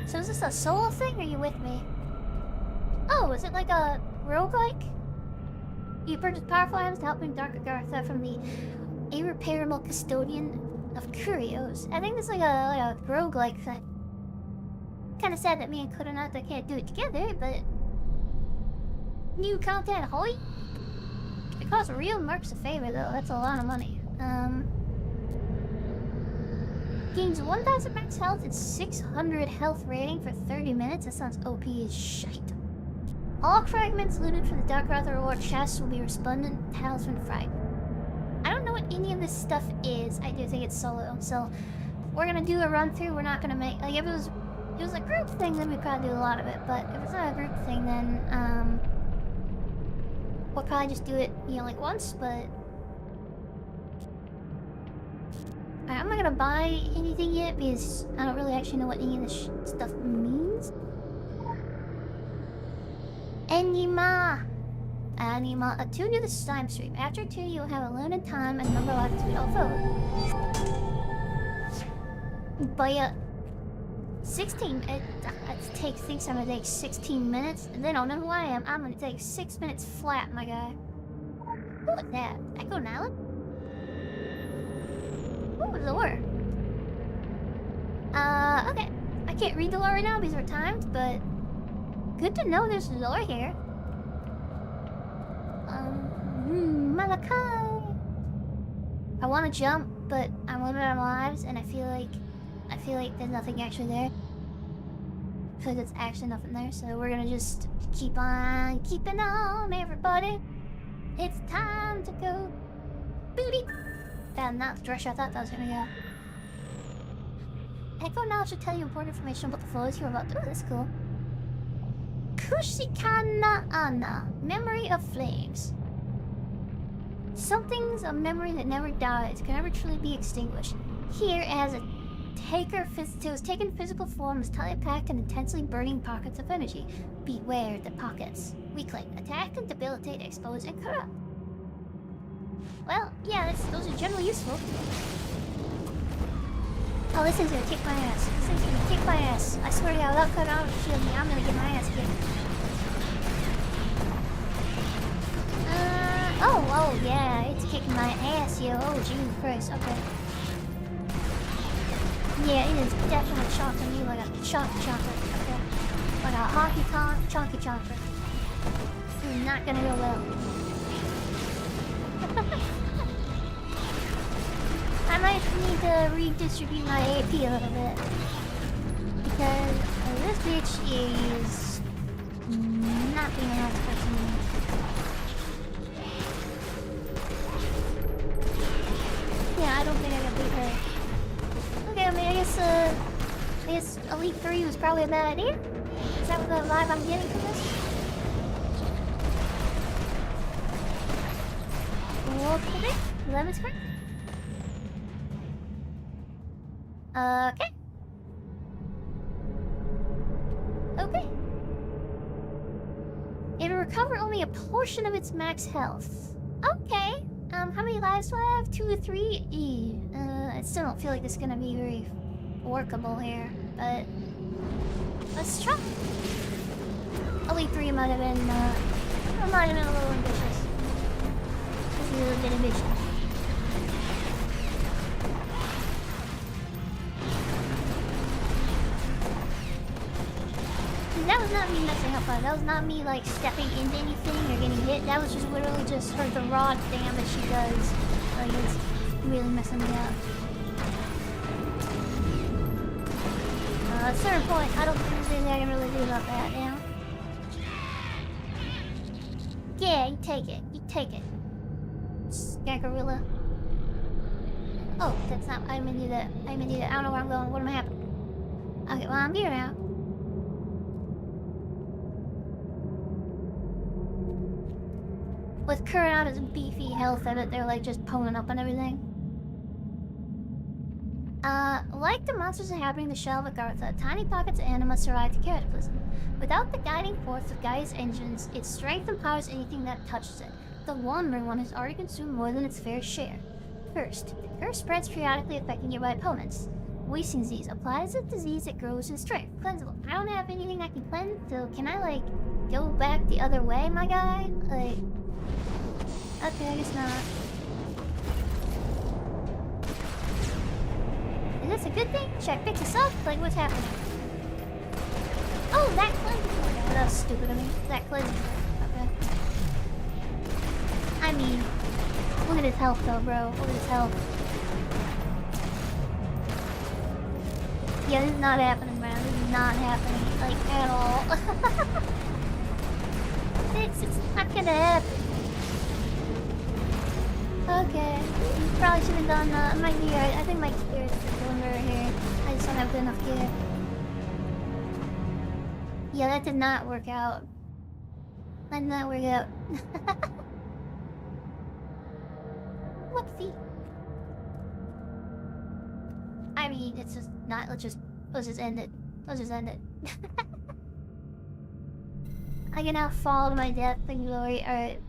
So is this a solo thing, or are you with me? Oh, is it like a roguelike? You purchase powerful items to help bring Dark Agartha from the irreparable custodian of curios. I think this is like a roguelike thing. Kind of sad that me and Kuronata can't do it together, but new content, hoy! It costs real mercs a favor though. That's a lot of money. Gains 1,000 max health and 600 health rating for 30 minutes. That sounds OP as shite. All fragments looted from the Dark Agartha reward chest will be resplendent talisman fragment. I don't know what any of this stuff is. I do think it's solo, so we're gonna do a run through. We're not gonna make like if it was a group thing, then we'd probably do a lot of it. But if it's not a group thing, then we'll probably just do it, you know, like once. But I'm not gonna buy anything yet because I don't really actually know what any of this stuff means. Anima. Attune to the time stream. After attune, you will have a limited time and number of lives to be fulfilled. But 16. It thinks I'm gonna take 16 minutes. And they don't know who I am. I'm gonna take 6 minutes flat, my guy. Who was that? Echo Nylon? Ooh, lore. Okay. I can't read the lore right now because we're timed, but good to know there's lore here. Malachi. I want to jump, but I'm limited on lives, and I feel like there's nothing actually there. I feel like there's actually nothing there, so we're gonna just keep on keeping on, everybody. It's time to go. Booty. That's not the direction I thought that was gonna go. Echo now should tell you important information about the flows you're about to. Oh, that's cool. Kushikana Ana, Memory of Flames. Something's a memory that never dies, can never truly be extinguished. Here, as a taker has taken physical form as tightly packed and intensely burning pockets of energy. Beware the pockets. Weakling, attack and debilitate, expose, and corrupt. Well, yeah, those are generally useful. Oh, this thing's gonna kick my ass. This thing's gonna kick my ass. I swear to God, without cutting out and shielding me, I'm gonna get my ass kicked. Oh, yeah, it's kicking my ass, yo. Oh, Jesus Christ, okay. Yeah, it is definitely chonking me like a chonker, okay? Like a honky-tonk, chonky-chonker. This is not gonna go well. I might need to redistribute my AP a little bit. Because this bitch is not being a nice person. Yeah, I don't think I can beat her. Okay, I mean, I guess Elite 3 was probably a bad idea. Is that what the vibe I'm getting from this? Okay, 11 square. Okay. Okay. It'll recover only a portion of its max health. Okay. How many lives do I have? 2 or 3? I still don't feel like this is gonna be very workable here, but let's try. Elite 3 might have been, a little ambitious. Just a little bit ambitious. That was not me messing up. That was not me like stepping into anything or getting hit. That was just literally just her the raw damage she does. Like it's really messing me up. At a certain point, I don't think there's anything I can really do about that now. Yeah, you take it. You take it. Skankarilla. Oh, that's not. I didn't mean to do that. I didn't mean to do that. I don't know where I'm going. What am I happening? Okay, well I'm here now. With Kuronata's beefy health, I bet they're like just pulling up on everything. Like the monsters inhabiting the shell of Agartha, tiny pockets of anima survive the cataclysm. Without the guiding force of Gaia's engines, its strength empowers anything that touches it. The Wandering One has already consumed more than its fair share. First, the curse spreads periodically, affecting nearby opponents. Wasting disease applies a disease that grows in strength. Cleansable. I don't have anything I can cleanse, so can I, like, go back the other way, my guy? Like... Okay, I guess not. Is this a good thing? Should I pick this up? Like, what's happening? Oh, that cleansing. Oh, that was stupid of me. That cleansing. Okay. I mean, look at his health, though, bro. Look at his health. Yeah, this is not happening, man. This is not happening, like, at all. It's not gonna happen. Okay. Probably should have done my gear. I think my gear is going over here. I just don't have good enough gear. Yeah, that did not work out. That did not work out. Whoopsie. I mean, it's just not. Let's just end it. Let's just end it. I can now fall to my death and glory. Alright.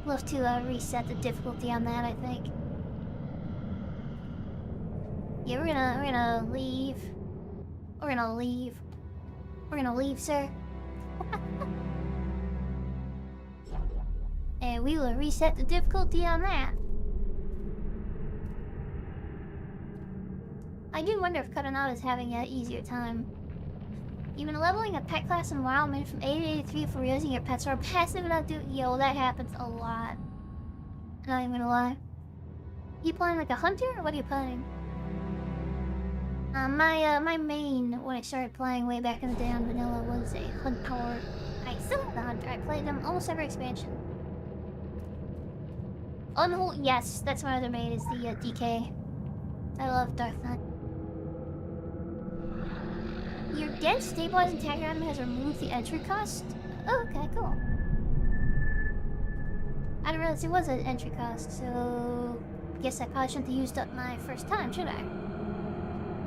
We'll have to reset the difficulty on that, I think. Yeah, we're gonna leave. We're gonna leave. We're gonna leave, sir. And we will reset the difficulty on that. I do wonder if Katanata is having an easier time. Even leveling a pet class in WoW made from 80 to 83 for realizing your pets are passive and not do. Yo, that happens a lot. Not even gonna lie. You playing like a hunter, or what are you playing? My main when I started playing way back in the day on vanilla was a hunter. I still have the hunter. I played them almost every expansion. Oh no, yes, that's my other main is the DK. I love Dark Knight. Your dense stabilizing tag item has removed the entry cost? Oh, okay, cool. I didn't realize it was an entry cost, so... Guess I probably shouldn't have used up my first time, should I?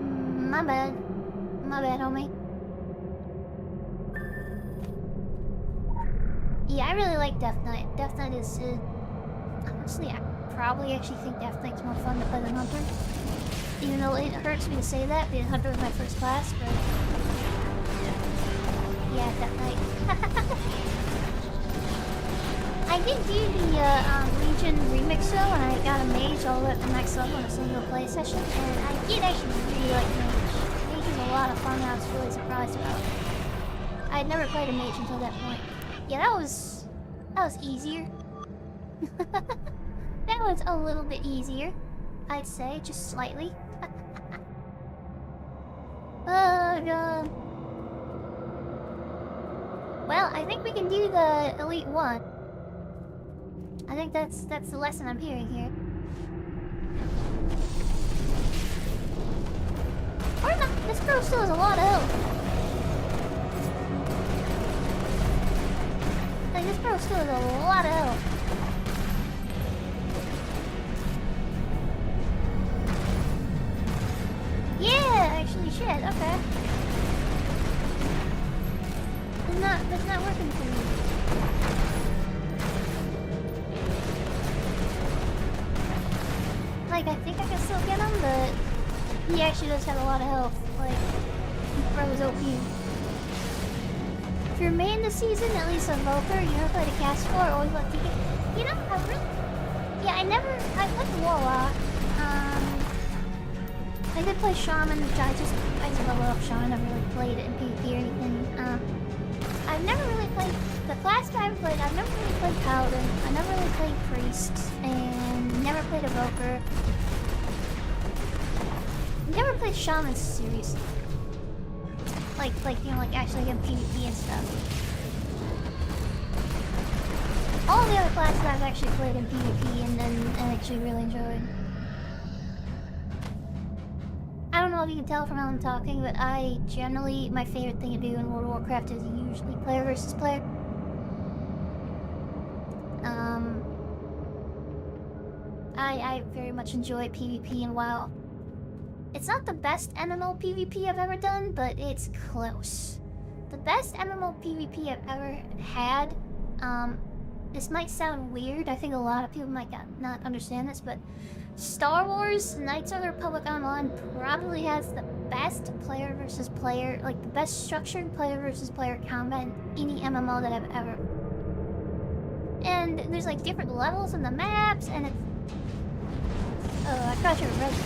My bad. My bad, homie. Yeah, I really like Death Knight. Death Knight is... honestly, I probably actually think Death Knight's more fun to play than Hunter. Even though it hurts me to say that, because Hunter was my first class, but... Yeah, Death Knight. I did do the Legion remix though, when I got a mage all the way up to max level in a single play session, and I did actually really like mage. Mage is a lot of fun, I was really surprised about. I had never played a mage until that point. Yeah, that was easier. That was a little bit easier, I'd say, just slightly. Oh god. Well, I think we can do the Elite 1. I think that's the lesson I'm hearing here. Or not, this girl still has a lot of health. Like, this girl still has a lot of health. Yeah, actually, shit, okay. That's not working for me. Like, I think I can still get him, but he actually does have a lot of health. Like, bro is OP. If you're main this season, at least a Volker, you never played a cast for, or always let TK. You know, I really... Yeah, I played Warlock. I did play Shaman, which I just leveled up Shaman. I never really played it in PvP or anything. I've never really played the class that I've played. I've never really played Paladin. I never really played Priest, and never played Evoker. Never played Shaman series. Like you know, like actually in PvP and stuff. All the other classes I've actually played in PvP and actually really enjoyed. I don't know if you can tell from how I'm talking, but I generally, my favorite thing to do in World of Warcraft is usually player versus player. I very much enjoy PvP and WoW. It's not the best MMO PvP I've ever done, but it's close. The best MMO PvP I've ever had, this might sound weird, I think a lot of people might not understand this, but Star Wars Knights of the Republic Online probably has the best player versus player, like the best structured player versus player combat in any MMO that I've ever. And there's like different levels in the maps, and it's... Oh, I probably should have read the,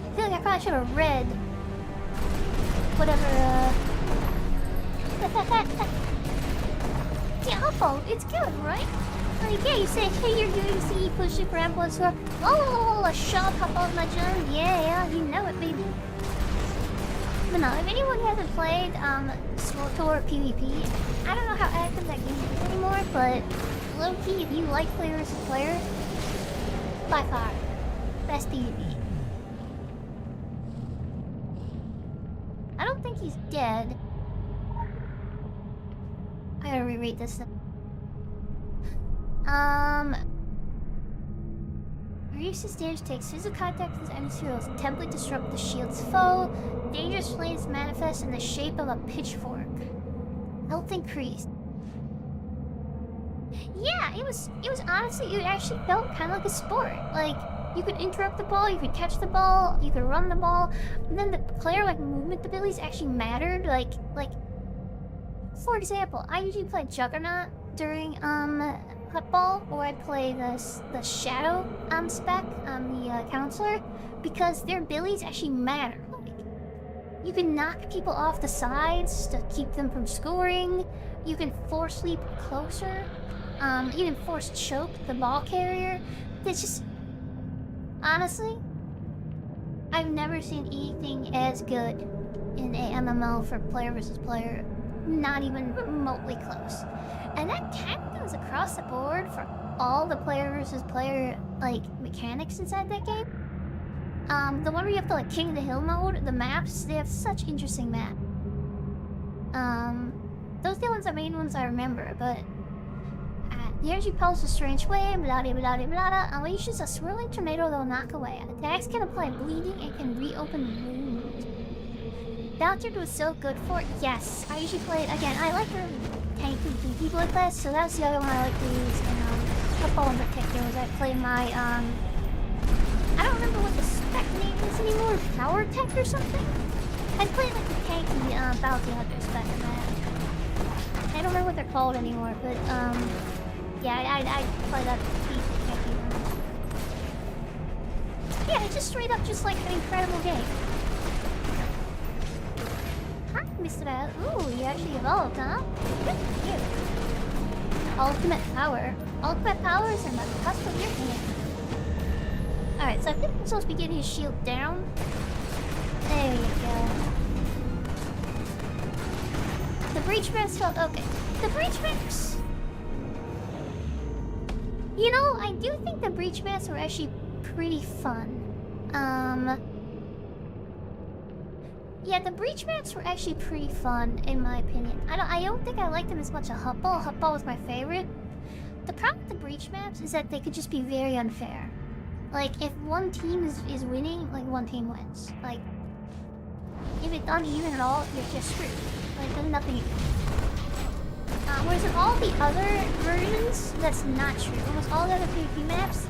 I feel like I probably should have read whatever, Diablo, it's good, right? Like, yeah, you say, hey, you're doing C, push super ample, so, oh, a shot, hop on my jump, yeah, you know it, baby. But no, if anyone hasn't played, SWTOR PvP, I don't know how active that game is anymore, but low-key, if you like player versus player, by far, best PvP. I don't think he's dead. I gotta reread this. Reduces damage takes physical contact with his enemy's heroes. Template disrupt the shield's foe. Dangerous flames manifest in the shape of a pitchfork. Health increased. Yeah, it was honestly, it actually felt kind of like a sport. Like, you could interrupt the ball, you could catch the ball, you could run the ball, and then the player, like, movement abilities actually mattered. Like, for example, I usually play Juggernaut during, football, or I play the Shadow, spec, the, Counselor, because their abilities actually matter. Like, you can knock people off the sides to keep them from scoring, you can force leap closer, you can force choke the ball carrier. It's just... Honestly, I've never seen anything as good in a MMO for player versus player, not even remotely close. And that kind of goes across the board for all the player versus player, like, mechanics inside that game. The one where you have to, like, King of the Hill mode, the maps, they have such interesting maps. Those are the ones, the main ones I remember, but... the energy pulse a strange way, blah blah blah blah. Unleashes a swirling tornado that will knock away. Attacks can apply bleeding and can reopen wounds. Bouncard was so good for it. Yes, I usually play it again. I like the tanky PvP blood class, so that's the other one I like to use. And football in particular was I play my I don't remember what the spec name is anymore. Power Tech or something. I played like the tanky bounty hunter spec in that. I don't remember what they're called anymore, but yeah, I play that tanky one. Yeah, it's just straight up just like an incredible game. Hi, Mr. Al. Ooh, you actually evolved, huh? Good for you. Ultimate power. Ultimate powers are the cusp of your hand. Alright, so I think I'm supposed to be getting his shield down. There you go. The breach maps felt okay. The breach maps... You know, I do think the breach maps were actually pretty fun. Yeah, the breach maps were actually pretty fun, in my opinion. I don't think I liked them as much as Huttball. Huttball was my favorite. The problem with the breach maps is that they could just be very unfair. Like, if one team is winning, like, one team wins. Like, if it's uneven at all, you're just screwed. Like, there's nothing you can do. Whereas in all the other versions, that's not true. Almost all the other PvP maps,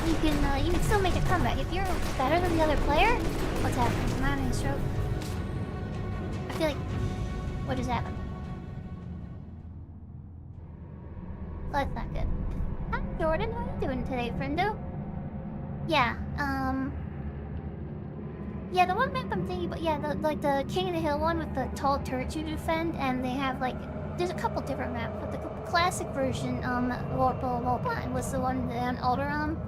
you can still make a comeback. If you're better than the other player, what's happening? Am I having a stroke? I feel like... What just happened? Well, that's not good. Hi, Jordan. How are you doing today, friendo? Yeah, yeah, the one map I'm thinking about, yeah, the King of the Hill one with the tall turrets you defend, and they have, like, there's a couple different maps, but the classic version, Warpline was the one on Alderaan.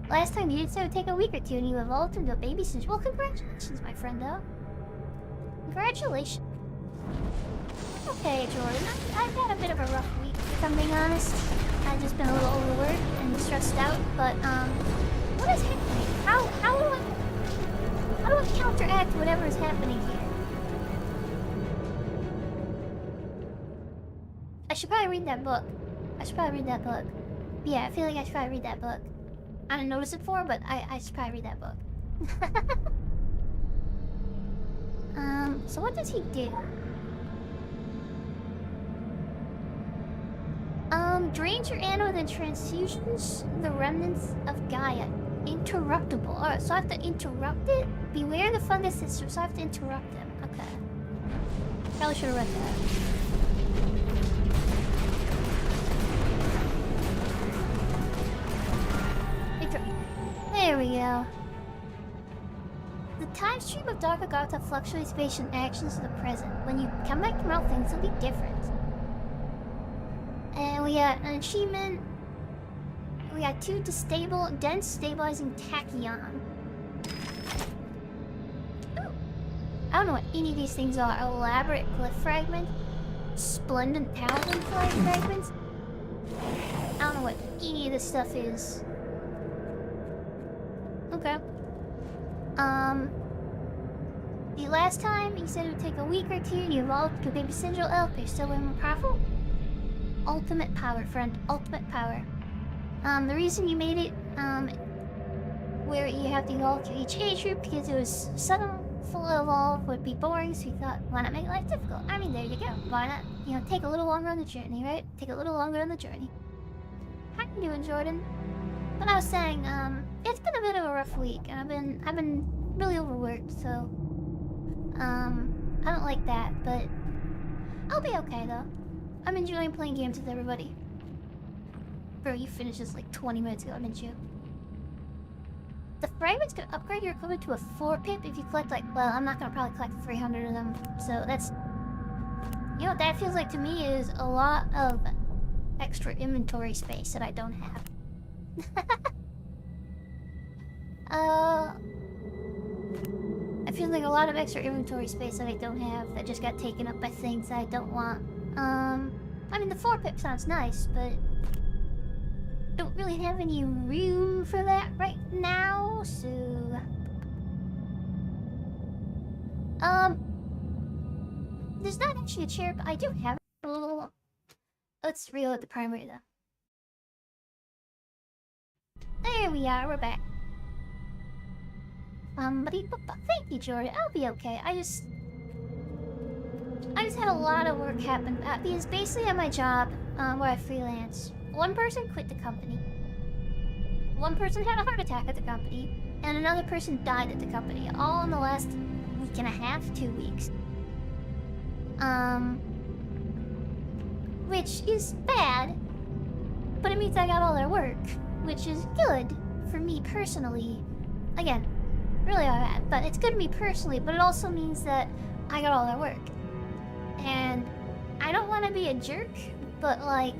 Last time you did so, it would take a week or two, and you evolved into a baby since. Well, congratulations, my friendo. Congratulations. Okay, Jordan, I've had a bit of a rough week, if I'm being honest. I've just been a little overworked and stressed out, but, what is happening? How do I counteract whatever is happening here? I should probably read that book. I I should probably read that book. Yeah, I feel like I should probably read that book. I didn't notice it before, but I should probably read that book. So what does he do? Drains your ammo, then transfusions the remnants of Gaia. Interruptible. Alright, so I have to interrupt it? Beware the fungus system, so I have to interrupt them. Okay. Probably should have read that. There we go. The time stream of Dark Agartha fluctuates based on actions of the present. When you come back tomorrow, things will be different. And we got an achievement. We got 2 dense stabilizing tachyon. Ooh. I don't know what any of these things are. Elaborate glyph fragment. Splendid paladin flag fragments. I don't know what any of this stuff is. Okay. The last time you said it would take a week or 2 and you evolved to a baby Sigil elf, but you're still way more powerful? Ultimate power, friend. Ultimate power. The reason you made it, where you have to evolve to each age group because it was sudden full evolve would be boring, so you thought, why not make life difficult? I mean, there you go. Why not, you know, take a little longer on the journey, right? Take a little longer on the journey. How you doing, Jordan? But I was saying, it's been a bit of a rough week, and I've been really overworked, so I don't like that, but I'll be okay though. I'm enjoying playing games with everybody. Bro, you finished this like 20 minutes ago, didn't you? The fragments can upgrade your equipment to a 4-pip if you collect like, well, I'm not gonna probably collect 300 of them, so that's... You know what that feels like to me is a lot of extra inventory space that I don't have. I feel like a lot of extra inventory space that I don't have that just got taken up by things that I don't want. I mean, the 4-pip sounds nice, but don't really have any room for that right now, so... There's not actually a chair, but I do have it. Let's reload the primary, though. There we are, we're back. Thank you, Jordan. I'll be okay. I just had a lot of work happen because basically at my job, where I freelance, one person quit the company. One person had a heart attack at the company, and another person died at the company, all in the last week and a half, 2 weeks. Which is bad, but it means I got all their work, which is good for me personally. Again, really all bad, but it's good to me personally, but it also means that I got all their work. And I don't want to be a jerk, but like...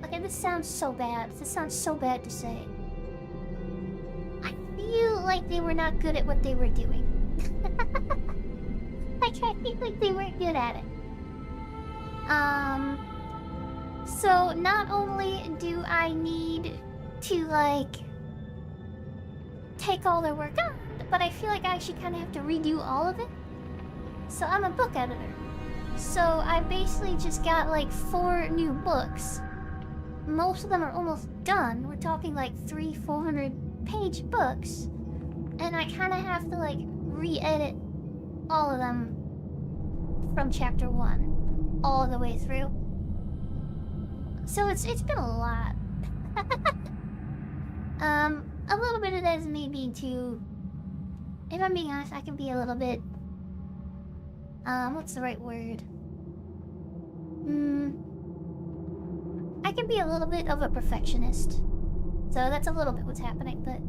Okay, this sounds so bad. This sounds so bad to say. I feel like they were not good at what they were doing. Like, I feel like they weren't good at it. So not only do I need to, like, take all their work on, but I feel like I actually kind of have to redo all of it. So I'm a book editor. So I basically just got, like, 4 new books. Most of them are almost done. We're talking, like, 300-400 page books. And I kind of have to, like, re-edit all of them from chapter 1 all the way through. So it's been a lot. A little bit of that is me being too... If I'm being honest, I can be a little bit... what's the right word? I can be a little bit of a perfectionist. So that's a little bit what's happening, but...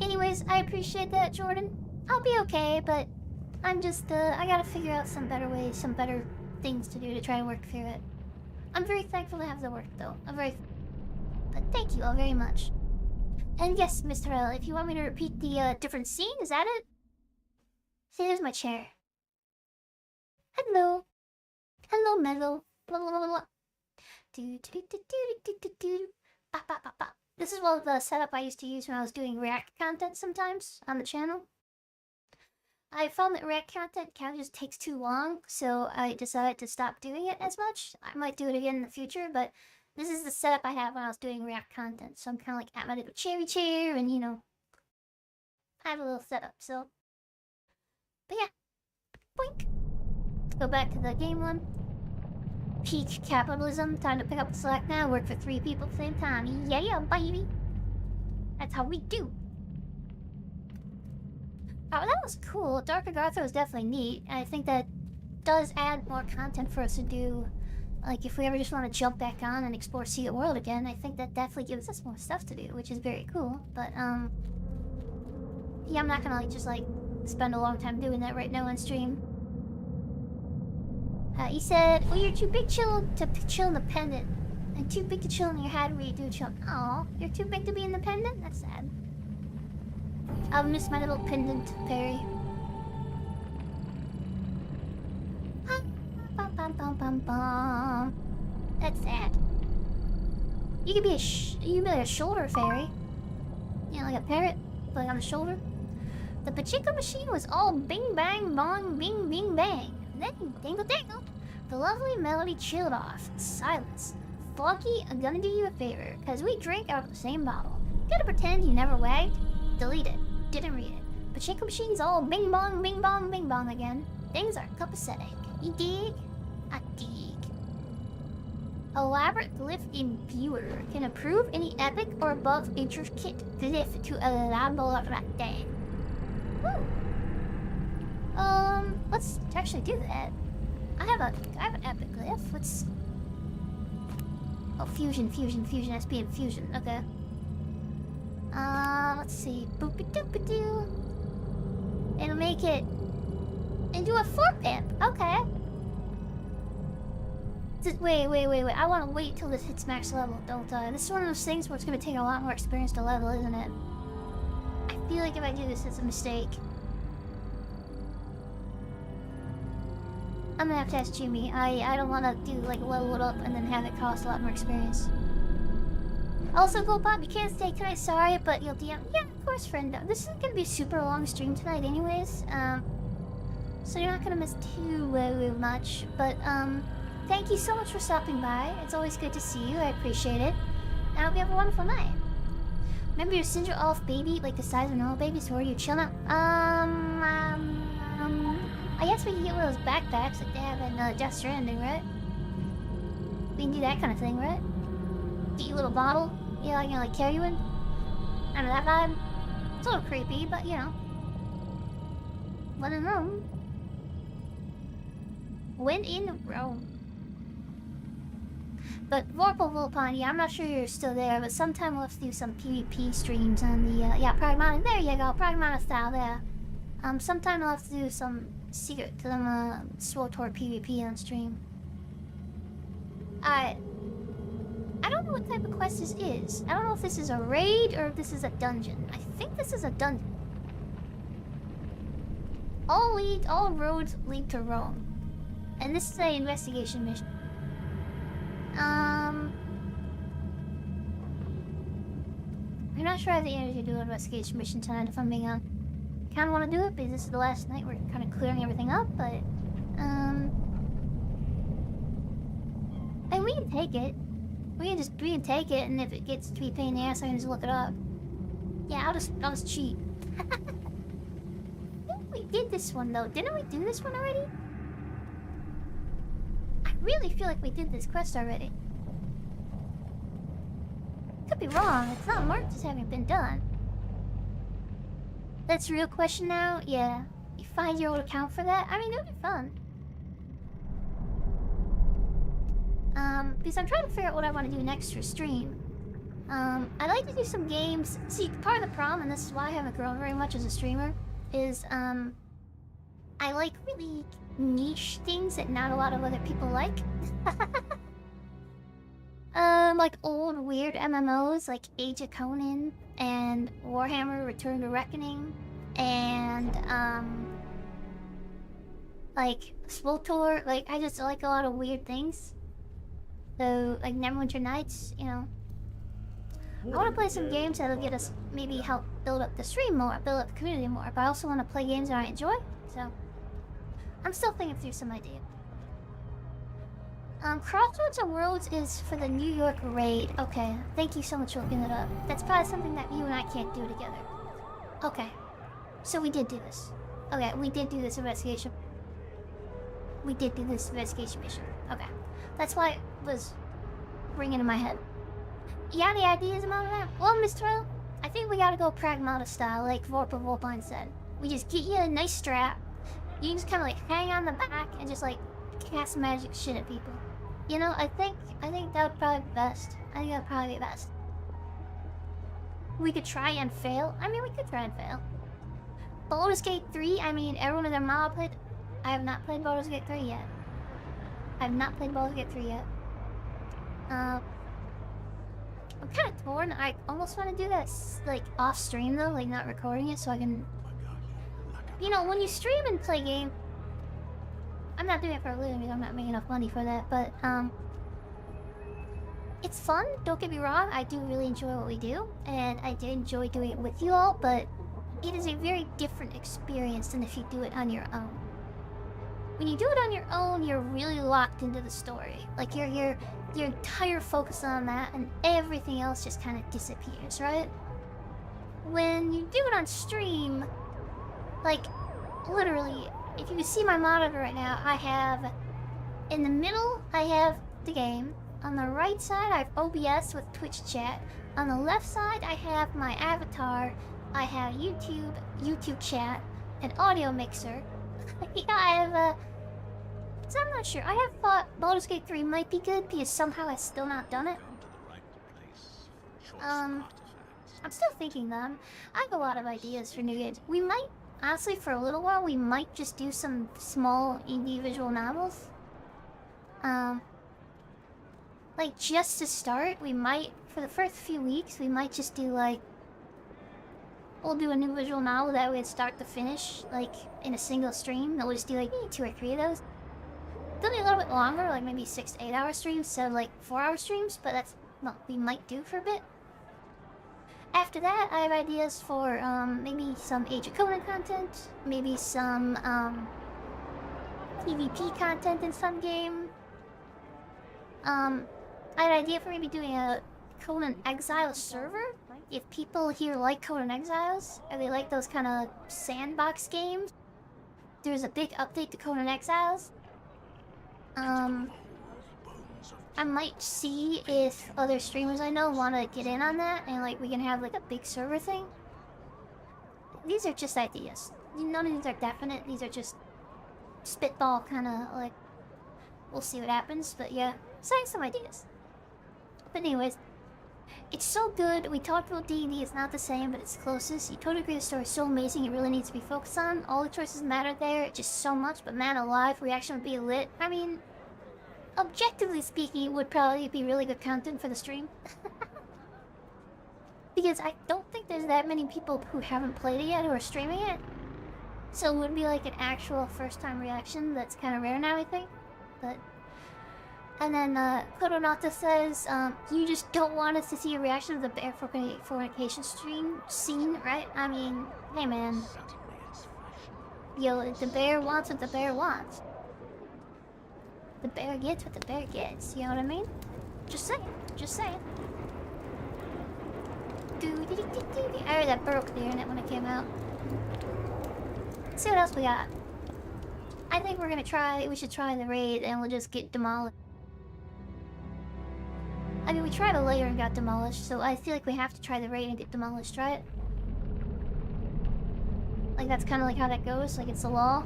Anyways, I appreciate that, Jordan. I'll be okay, but... I'm just, I gotta figure out some better ways, some better things to do to try and work through it. I'm very thankful to have the work, though. But thank you all very much. And yes, Mr. L, if you want me to repeat the, different scene, is that it? See, there's my chair. Hello. Hello, Meadow. Blah, blah, blah, blah. This is the setup I used to use when I was doing React content sometimes on the channel. I found that React content kind of just takes too long, so I decided to stop doing it as much. I might do it again in the future, but this is the setup I had when I was doing React content. So I'm kind of like at my little cherry chair and, you know, I have a little setup, so. But yeah. Boink. Let's go back to the game one. Peak capitalism. Time to pick up the slack now. Work for 3 people at the same time. Yeah, baby. That's how we do. Oh, that was cool. Dark Agartha was definitely neat. I think that does add more content for us to do. Like, if we ever just want to jump back on and explore Secret World again, I think that definitely gives us more stuff to do, which is very cool. But, yeah, I'm not gonna, like, just, like, spend a long time doing that right now on stream. He said, well, you're too big to chill independent, and too big to chill in your head where you do chill. Aw, you're too big to be independent? That's sad. I'll miss my little pendant, Perry. That's sad. You could be a shoulder fairy. You know, like a parrot, but like on the shoulder. The pachinko machine was all bing bang bong bing bing bang. Then dingle dangle. The lovely melody chilled off. Silence. Foggy, I'm gonna do you a favor, cause we drink out of the same bottle. Gotta pretend you never wagged. Delete it. Didn't read it. Pachinko machine's all bing bong bing bong bing bong again. Things are copacetic. You dig? I dig. Elaborate glyph in viewer can approve any epic or above intricate glyph to elaborate that. Let's actually do that. I have an epic glyph. Let's. Oh, fusion, SP and fusion. Okay. Let's see. Boopy doopy doo. It'll make it into a 4-pimp. Okay. Wait. I want to wait till this hits max level, don't I? This is one of those things where it's going to take a lot more experience to level, isn't it? I feel like if I do this, it's a mistake. I'm gonna have to ask Jimmy. I don't want to do, like, level it up and then have it cost a lot more experience. Also, Gold Pop, you can't stay tonight, sorry, but you'll DM. Yeah, of course, friend. This is gonna be a super long stream tonight anyways. So you're not gonna miss too much. But, thank you so much for stopping by. It's always good to see you. I appreciate it. And I hope you have a wonderful night. Remember your Syndra off baby, like the size of a normal baby, so where you chill now? I guess we can get one of those backpacks like they have in Death Stranding, right? We can do that kind of thing, right? Get you a little bottle. Yeah, you know, like carry you in. I know that vibe. It's a little creepy, but you know. When in Rome. When in Rome. But Vorpal Volpon, yeah, I'm not sure you're still there, but sometime we'll have to do some PvP streams on the, yeah, Pragmata. There you go, Pragmata style there. Sometime I'll have to do some secret to them, SWTOR PvP on stream. I don't know what type of quest this is. I don't know if this is a raid or if this is a dungeon. I think this is a dungeon. All roads lead to Rome. And this is an investigation mission. I'm not sure I have the energy to do an investigation mission tonight, if I'm being honest. I kind of want to do it because this is the last night we're kind of clearing everything up, but and we can take it. We can take it, and if it gets to be a pain in the ass, I can just look it up. Yeah, I'll just cheat. I think we did this one though. Didn't we do this one already? I really feel like we did this quest already. Could be wrong. It's not marked as having been done. That's a real question now? Yeah. You find your old account for that? I mean, it would be fun. Because I'm trying to figure out what I want to do next for stream. I'd like to do some games. See, part of the problem, and this is why I haven't grown very much as a streamer, is, I like really niche things that not a lot of other people like. Like old weird MMOs like Age of Conan and Warhammer Return to Reckoning and like SWTOR. Like I just like a lot of weird things. So like Neverwinter Nights, you know. I want to play some games that'll get us maybe help build up the stream more, build up the community more. But I also want to play games that I enjoy. So I'm still thinking through some ideas. Crossroads and Worlds is for the New York raid. Okay, thank you so much for looking it up. That's probably something that you and I can't do together. Okay, so we did do this. Okay, we did do this investigation. We did do this investigation mission. Okay, that's why it was ringing in my head. You got any ideas about that? Well, Mr. L, I think we gotta go Pragmata style, like Vorpa Volpine said. We just get you a nice strap. You can just kind of like hang on the back and just like cast magic shit at people. You know, I think that would probably be best. I think that would probably be best. We could try and fail. I mean, we could try and fail. Baldur's Gate 3, I mean, everyone in their mom played. I have not played Baldur's Gate 3 yet. I have not played Baldur's Gate 3 yet. I'm kind of torn. I almost want to do that, like, off stream though, like not recording it so I can... You know, when you stream and play game... I'm not doing it for a living because I'm not making enough money for that, but, it's fun, don't get me wrong. I do really enjoy what we do, and I do enjoy doing it with you all, but it is a very different experience than if you do it on your own. When you do it on your own, you're really locked into the story. Like, your entire focus on that, and everything else just kind of disappears, right? When you do it on stream, like, literally, if you can see my monitor right now, I have, in the middle, I have the game. On the right side, I have OBS with Twitch chat. On the left side, I have my avatar. I have YouTube chat, an audio mixer. Yeah, I have, so I'm not sure. I have thought Baldur's Gate 3 might be good because somehow I've still not done it. I'm still thinking them. I have a lot of ideas for new games. We might, honestly, for a little while, we might just do some small indie visual novels. Like, just to start, we might, for the first few weeks, we might just do, like... We'll do a new visual novel that way, start to finish, like, in a single stream. We'll just do, like, 2 or 3 of those. They'll be a little bit longer, like maybe 6 to 8 hour streams instead of, like, 4 hour streams, but that's what we might do for a bit. After that, I have ideas for, maybe some Age of Conan content, maybe some, PvP content in some game. I had an idea for maybe doing a Conan Exiles server. If people here like Conan Exiles, or they like those kind of sandbox games, there's a big update to Conan Exiles. I might see if other streamers I know want to get in on that, and like we can have like a big server thing. These are just ideas. None of these are definite. These are just spitball kind of like. We'll see what happens, but yeah, saying some ideas. But anyways, it's so good. We talked about D&D. It's not the same, but it's closest. You totally agree. The story is so amazing. It really needs to be focused on. All the choices matter there. Just so much. But man alive, reaction would be lit. I mean, objectively speaking, it would probably be really good content for the stream. Because I don't think there's that many people who haven't played it yet who are streaming it. So it would be like an actual first-time reaction. That's kind of rare now, I think. But... And then, Koronata says, you just don't want us to see a reaction of the bear fornication scene, right? I mean, hey man. Yo, the bear wants what the bear wants. The bear gets what the bear gets, you know what I mean? Just saying, just saying. I heard that broke the internet when it came out. Let's see what else we got. I think we're gonna we should try the raid and we'll just get demolished. I mean, we tried a layer and got demolished, so I feel like we have to try the raid and get demolished, right? Like, that's kind of like how that goes, like it's the law.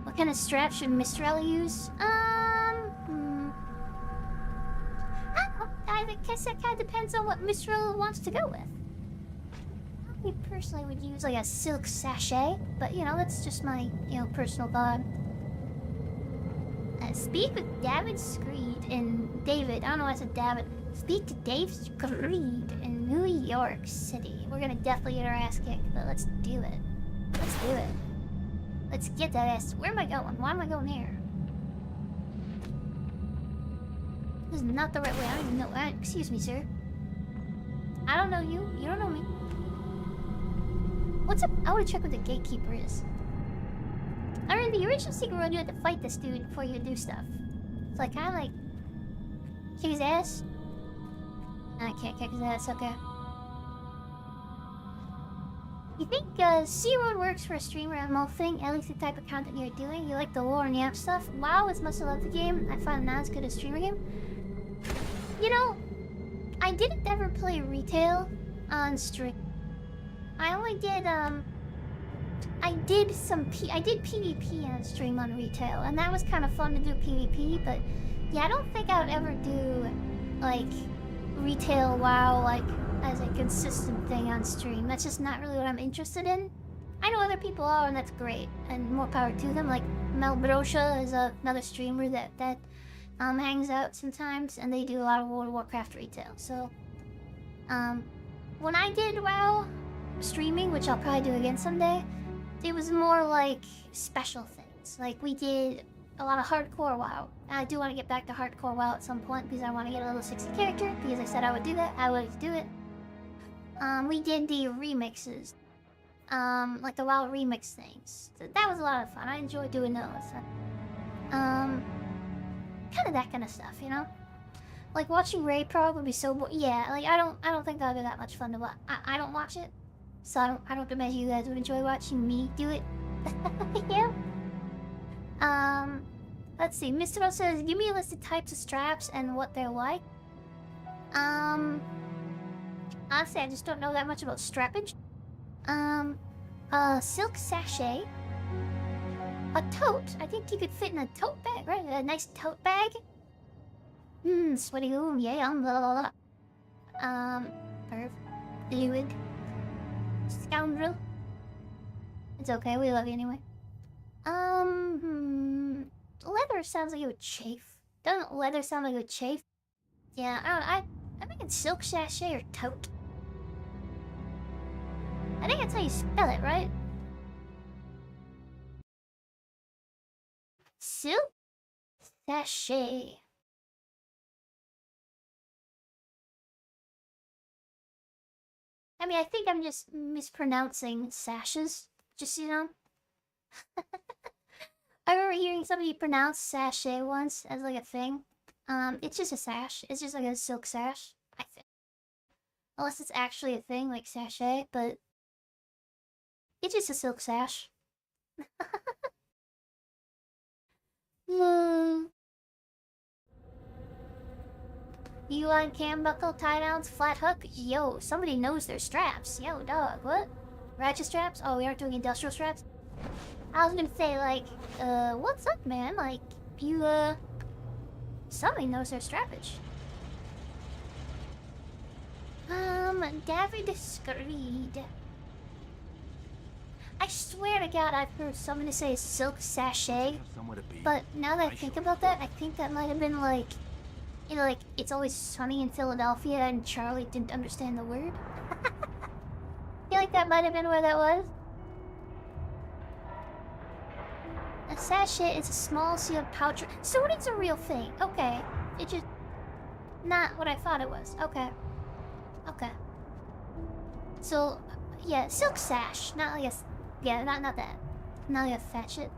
What kind of strap should Mistral use? I guess that kind of depends on what Mistral wants to go with. I personally would use like a silk sachet, but you know, that's just my, you know, personal thought. Speak with David Screed in David. I don't know why I said David. Speak to Dave Screed in New York City. We're gonna definitely get our ass kicked, but let's do it. Let's do it. Let's get that ass. Where am I going? Why am I going here? This is not the right way. I don't even know. Excuse me, sir. I don't know you. You don't know me. What's up? I want to check what the gatekeeper is. I mean, the original secret run, you had to fight this dude before you could do stuff. So I kind of like kick his ass. I can't kick his ass. Okay. You think C-Road works for a streamer MMO thing? At least the type of content you're doing. You like the lore and yap stuff. WoW is much love the game. I find it not as good as streamer game. You know, I didn't ever play retail on stream. I only did I did PvP on stream on retail, and that was kind of fun to do PvP. But yeah, I don't think I would ever do like retail WoW like as a consistent thing on stream. That's just not really what I'm interested in. I know other people are, and that's great, and more power to them. Like Mel Brosha is another streamer that hangs out sometimes, and they do a lot of World of Warcraft retail. So when I did WoW streaming, which I'll probably do again someday, it was more like special things. Like we did a lot of hardcore WoW. I do want to get back to hardcore WoW at some point because I want to get a level 60 character, because I said I would do that. I would do it. We did the remixes. Like the WoW remix things. So that was a lot of fun. I enjoyed doing those. Kind of that kind of stuff, you know? Like watching Ray Pro would be so yeah, like I don't think that would be that much fun to watch. I don't watch it. So I don't imagine you guys would enjoy watching me do it. Yeah. Let's see. Mr. O says, give me a list of types of straps and what they're like. Honestly, I just don't know that much about strappage. Silk sachet. A tote. I think you could fit in a tote bag, right? A nice tote bag. Sweaty room. Yeah, blah, blah, blah. Perv. Fluid. Scoundrel. It's okay, we love you anyway. Leather sounds like it would chafe. Doesn't leather sound like it would chafe? Yeah, I'm thinking silk sachet or tote. I think that's how you spell it, right? Silk sachet. I mean, I think I'm just mispronouncing sashes. Just, you know. I remember hearing somebody pronounce sachet once as like a thing. It's just a sash. It's just like a silk sash, I think. Unless it's actually a thing, like sachet, but it's just a silk sash. You on cam buckle, tie downs, flat hook? Yo, somebody knows their straps. Yo, dog, what? Ratchet straps? Oh, we aren't doing industrial straps? I was gonna say, like, what's up, man? Like, you, somebody knows their strappage. David Screed. I swear to God, I've heard someone say silk sachet. But now that I think about that, I think that might have been like, you know, like, It's Always Sunny in Philadelphia and Charlie didn't understand the word. I feel like that might have been where that was. A sachet is a small sealed pouch. Sorting's a real thing. Okay. It just... not what I thought it was. Okay. Okay. So, yeah, silk sash. Not like a... yeah, not that. Not like a fat shit.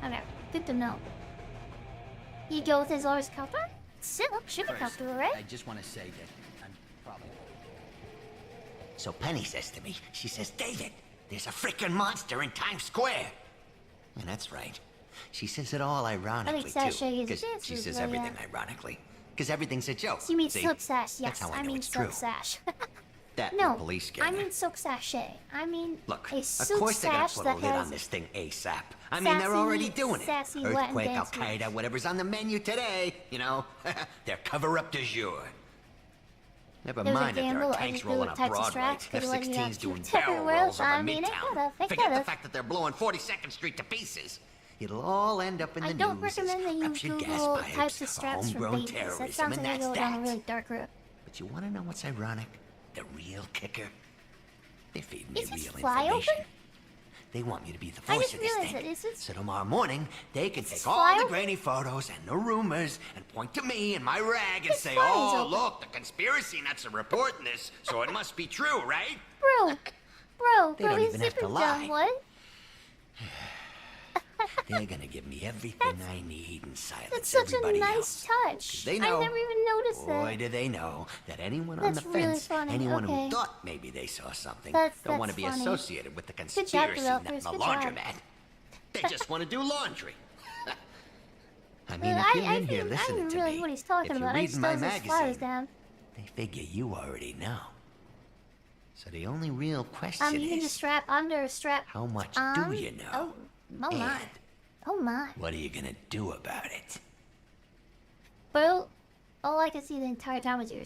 Okay. Good to know. You go with his always comfortable? Silk should be comfortable, right? I just want to say that I'm probably... So Penny says to me, she says, David, there's a freaking monster in Times Square. And that's right. She says it all ironically, too. Because she says everything ironically. Because everything's a joke. So you mean silk sash? Yes, I mean silk sash. That no, police gang. I mean silk sachet. I mean look, a of silk course they're gonna sash put that a lid has on this thing ASAP. I mean, they're already doing it. Earthquake, Al-Qaeda, whatever's on the menu today, you know. They're cover-up du jour. Never mind that there are tanks rolling up Broadway, F-16s doing barrel rolls over Midtown. Forget the fact that they're blowing 42nd Street to pieces. It'll all end up in the news. I don't recommend that you Google types of straps for babies. That sounds like they go down a really dark road. But you want to know what's ironic? The real kicker? They're feeding me real fly information. open? They want me to be the I voice just of this realized thing. that it's So tomorrow morning, they can this take all the file? grainy photos and the rumors and point to me and my rag and This say, file's oh, open. look, the conspiracy nuts are reporting this, so it must be true, right? Bro, They don't his even have to zipper's lie. done. What? They're gonna give me everything I need and silence That's such a everybody nice else. touch. They I know. never even noticed Boy, that. do they know that anyone on That's the really fence, funny. anyone Okay. who thought maybe they saw something, That's don't want to be funny. associated with the job, conspiracy nut in developers. the Good job. laundromat. They just want to do laundry. I mean, Well, if you're I in here think I listening don't to realize me, what he's talking if you're about. I just reading my throws his flowers magazine, down. they figure you already know. So the only real question You can is, just strap under a strap. how much do you know? Oh my. And Oh my. what are you gonna do about it? Bro, all I could see the entire time was your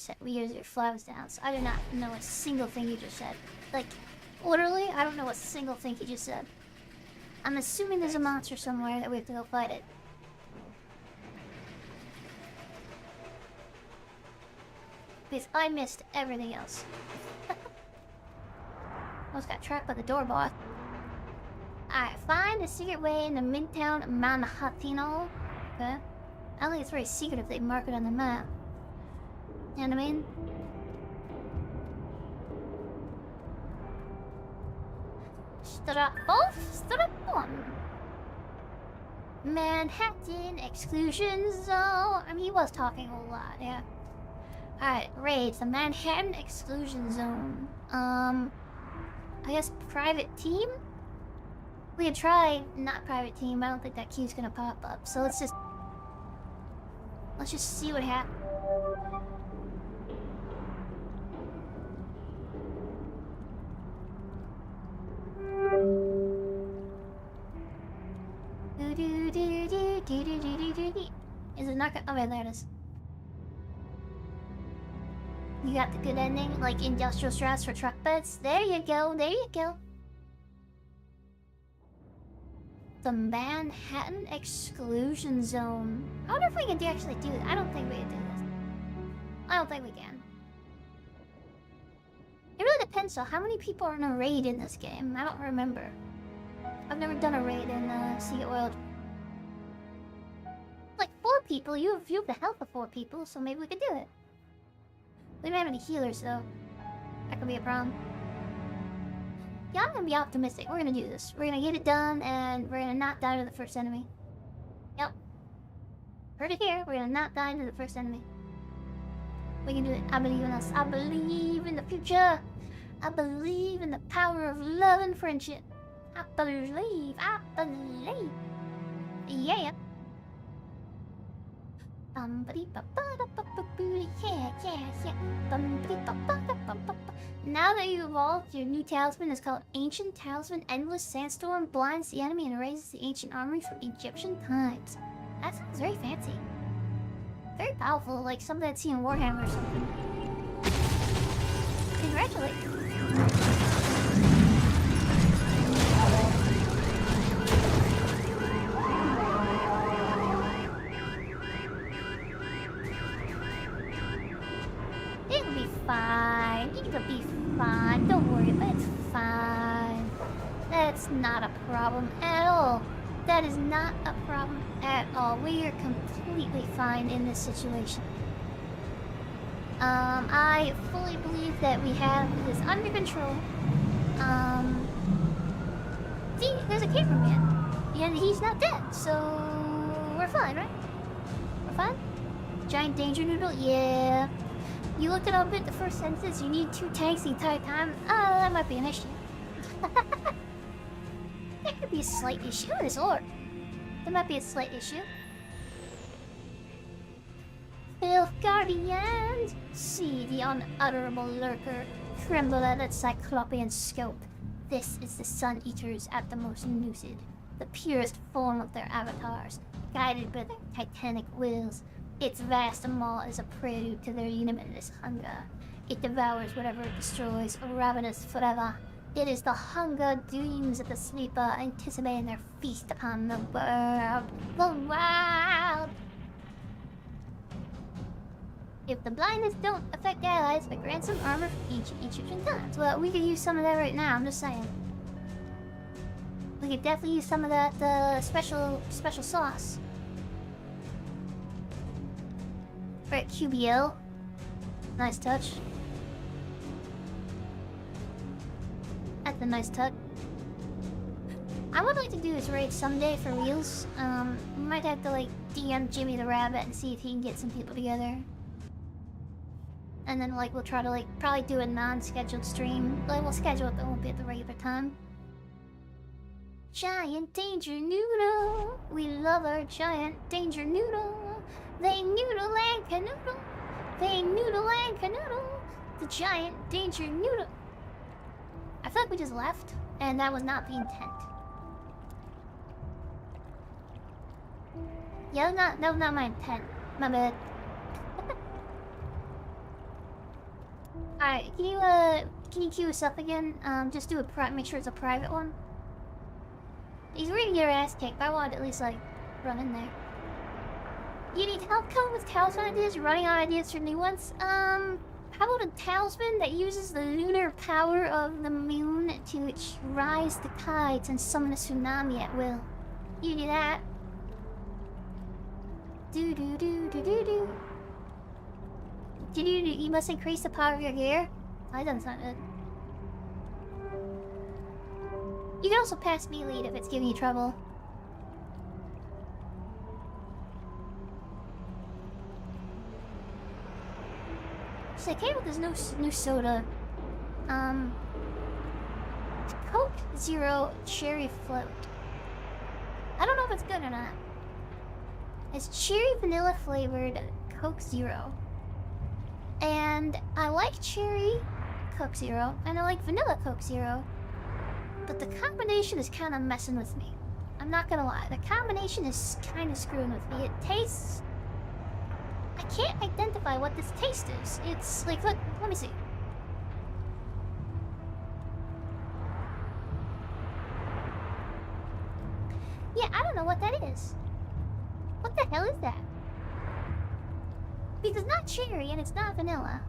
flowers down, so I do not know a single thing you just said. Like, literally, I don't know a single thing you just said. I'm assuming there's a monster somewhere that we have to go fight it. Because I missed everything else. Almost got trapped by the door boss. Alright, find a secret way into Midtown Manhattan. Okay. I don't think it's very secret if they mark it on the map. You know what I mean? Strap off, strap on. Manhattan exclusion zone. I mean, he was talking a lot, yeah. Alright, raids, the Manhattan exclusion zone. I guess private team? We could try not private team, but I don't think that queue's gonna pop up. So let's just see what happens. Is it not gonna? Oh, wait, there it is. You got the good ending, like industrial strats for truck beds. There you go, there you go. The Manhattan Exclusion Zone. I wonder if we can actually do it. I don't think we can do this. I don't think we can. It really depends on how many people are in a raid in this game. I don't remember. I've never done a raid in Secret World. Like 4 people. You have the health of 4 people, so maybe we could do it. We don't have any healers, though. That could be a problem. Yeah, I'm gonna be optimistic. We're gonna do this. We're gonna get it done, and we're gonna not die to the first enemy. Yep. Heard it here. We're gonna not die to the first enemy. We can do it. I believe in us. I believe in the future. I believe in the power of love and friendship. I believe. I believe. Yeah. Now that you evolved, your new talisman is called Ancient Talisman. Endless Sandstorm blinds the enemy and raises the ancient armory from Egyptian times. That sounds very fancy. Very powerful, like something I'd seen in Warhammer or something. Congratulations. It'll be fine. It'll be fine. Don't worry about it. It's fine. That's not a problem at all. That is not a problem at all. We are completely fine in this situation. I fully believe that we have this under control. See, there's a cameraman. And he's not dead, so we're fine, right? We're fine? Giant danger noodle? Yeah. You looked it up at the first sentence, you need 2 tanks the entire time? That might be an issue. There could be a slight issue in this org. There might be a slight issue. Filth Guardians! See the unutterable lurker. Tremble at its cyclopean scope. This is the Sun Eaters at the most lucid. The purest form of their avatars, guided by their titanic wills. Its vast maw is a prelude to their limitless hunger. It devours whatever it destroys, ravenous forever. It is the hunger dreams of the sleeper, anticipating their feast upon the world. The world! If the blindness don't affect allies, but grant some armor for each Egyptian times. Well, we could use some of that right now, I'm just saying. We could definitely use some of that special sauce. Right, QBL. Nice touch. That's a nice touch. I would like to do this raid someday for reals. We might have to like DM Jimmy the Rabbit and see if he can get some people together. And then like we'll try to like probably do a non-scheduled stream. Like we'll schedule it, but it won't be at the regular time. Giant danger noodle. We love our giant danger noodle. They noodle and canoodle. They noodle and canoodle. The giant danger noodle. I feel like we just left, and that was not the intent. Yeah, that was not my intent. My bad. Alright, can you queue us up again? Just do a make sure it's a private one. He's ready to get your ass kicked, but I wanted to at least like run in there. You need help coming with talisman ideas? You're running out of ideas for new ones? How about a talisman that uses the lunar power of the moon to rise the tides and summon a tsunami at will? You do that. Do do do do do do. You must increase the power of your gear? That doesn't sound good. You can also pass me lead if it's giving you trouble. So I came with this new soda. Coke Zero Cherry Float. I don't know if it's good or not. It's cherry vanilla flavored Coke Zero. And I like cherry Coke Zero, and I like vanilla Coke Zero. But the combination is kind of messing with me. I'm not gonna lie, the combination is kind of screwing with me. It tastes... I can't identify what this taste is. It's like, look, let me see. Yeah, I don't know what that is. What the hell is that? Because it's not cherry and it's not vanilla.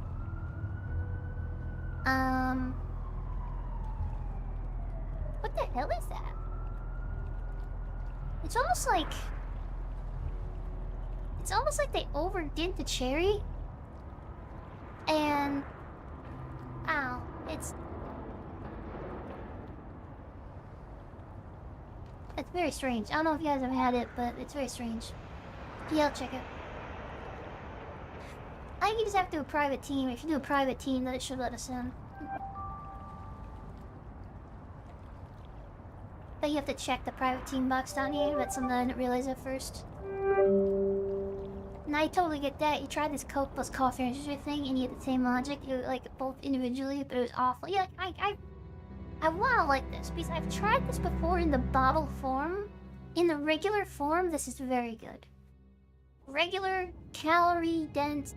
What the hell is that? It's almost like they overdid the cherry. And ow, it's very strange. I don't know if you guys have had it, but it's very strange. Yeah, I'll check it. I think you just have to do a private team. If you do a private team, then it should let us in. But you have to check the private team box down here. That's something I didn't realize at first. And I totally get that. You tried this Coke plus coffee and sugar thing, and you had the same logic. You like both individually, but it was awful. Yeah, I wanna like this because I've tried this before in the bottle form. In the regular form, this is very good. Regular, calorie-dense,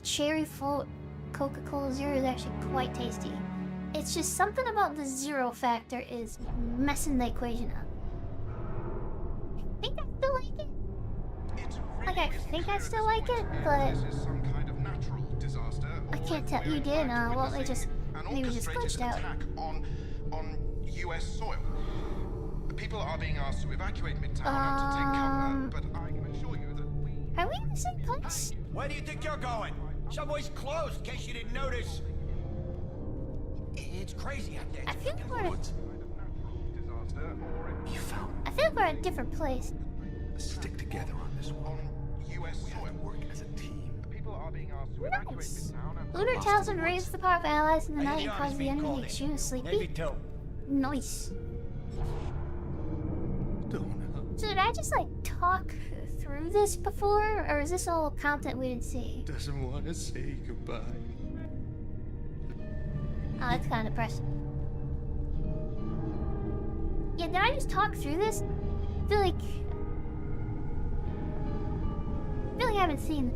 cherry-float Coca-Cola Zero is actually quite tasty. It's just something about the zero factor is messing the equation up. I think I still like it. Like, I think I still like it, but I can't tell. You did, well, they just maybe just glitched out. On U.S. soil. People are being asked to evacuate Midtown and to take cover, but I can assure you that we... Are we in the same place? Where do you think you're going? Subway's closed, in case you didn't notice. It's crazy out there. I feel like You we're at a different place. Let's stick together on this one. U.S. soil. Work as a team. People are being asked to evacuate Midtown and... Lunar Talisman raised the power of allies in the night and caused the enemy to chew sleepy. Maybe two. Nice. So did I just like talk through this before, or is this all content we didn't see? Doesn't want to say goodbye. Oh, that's kind of depressing. Yeah, did I just talk through this? I feel like I haven't seen.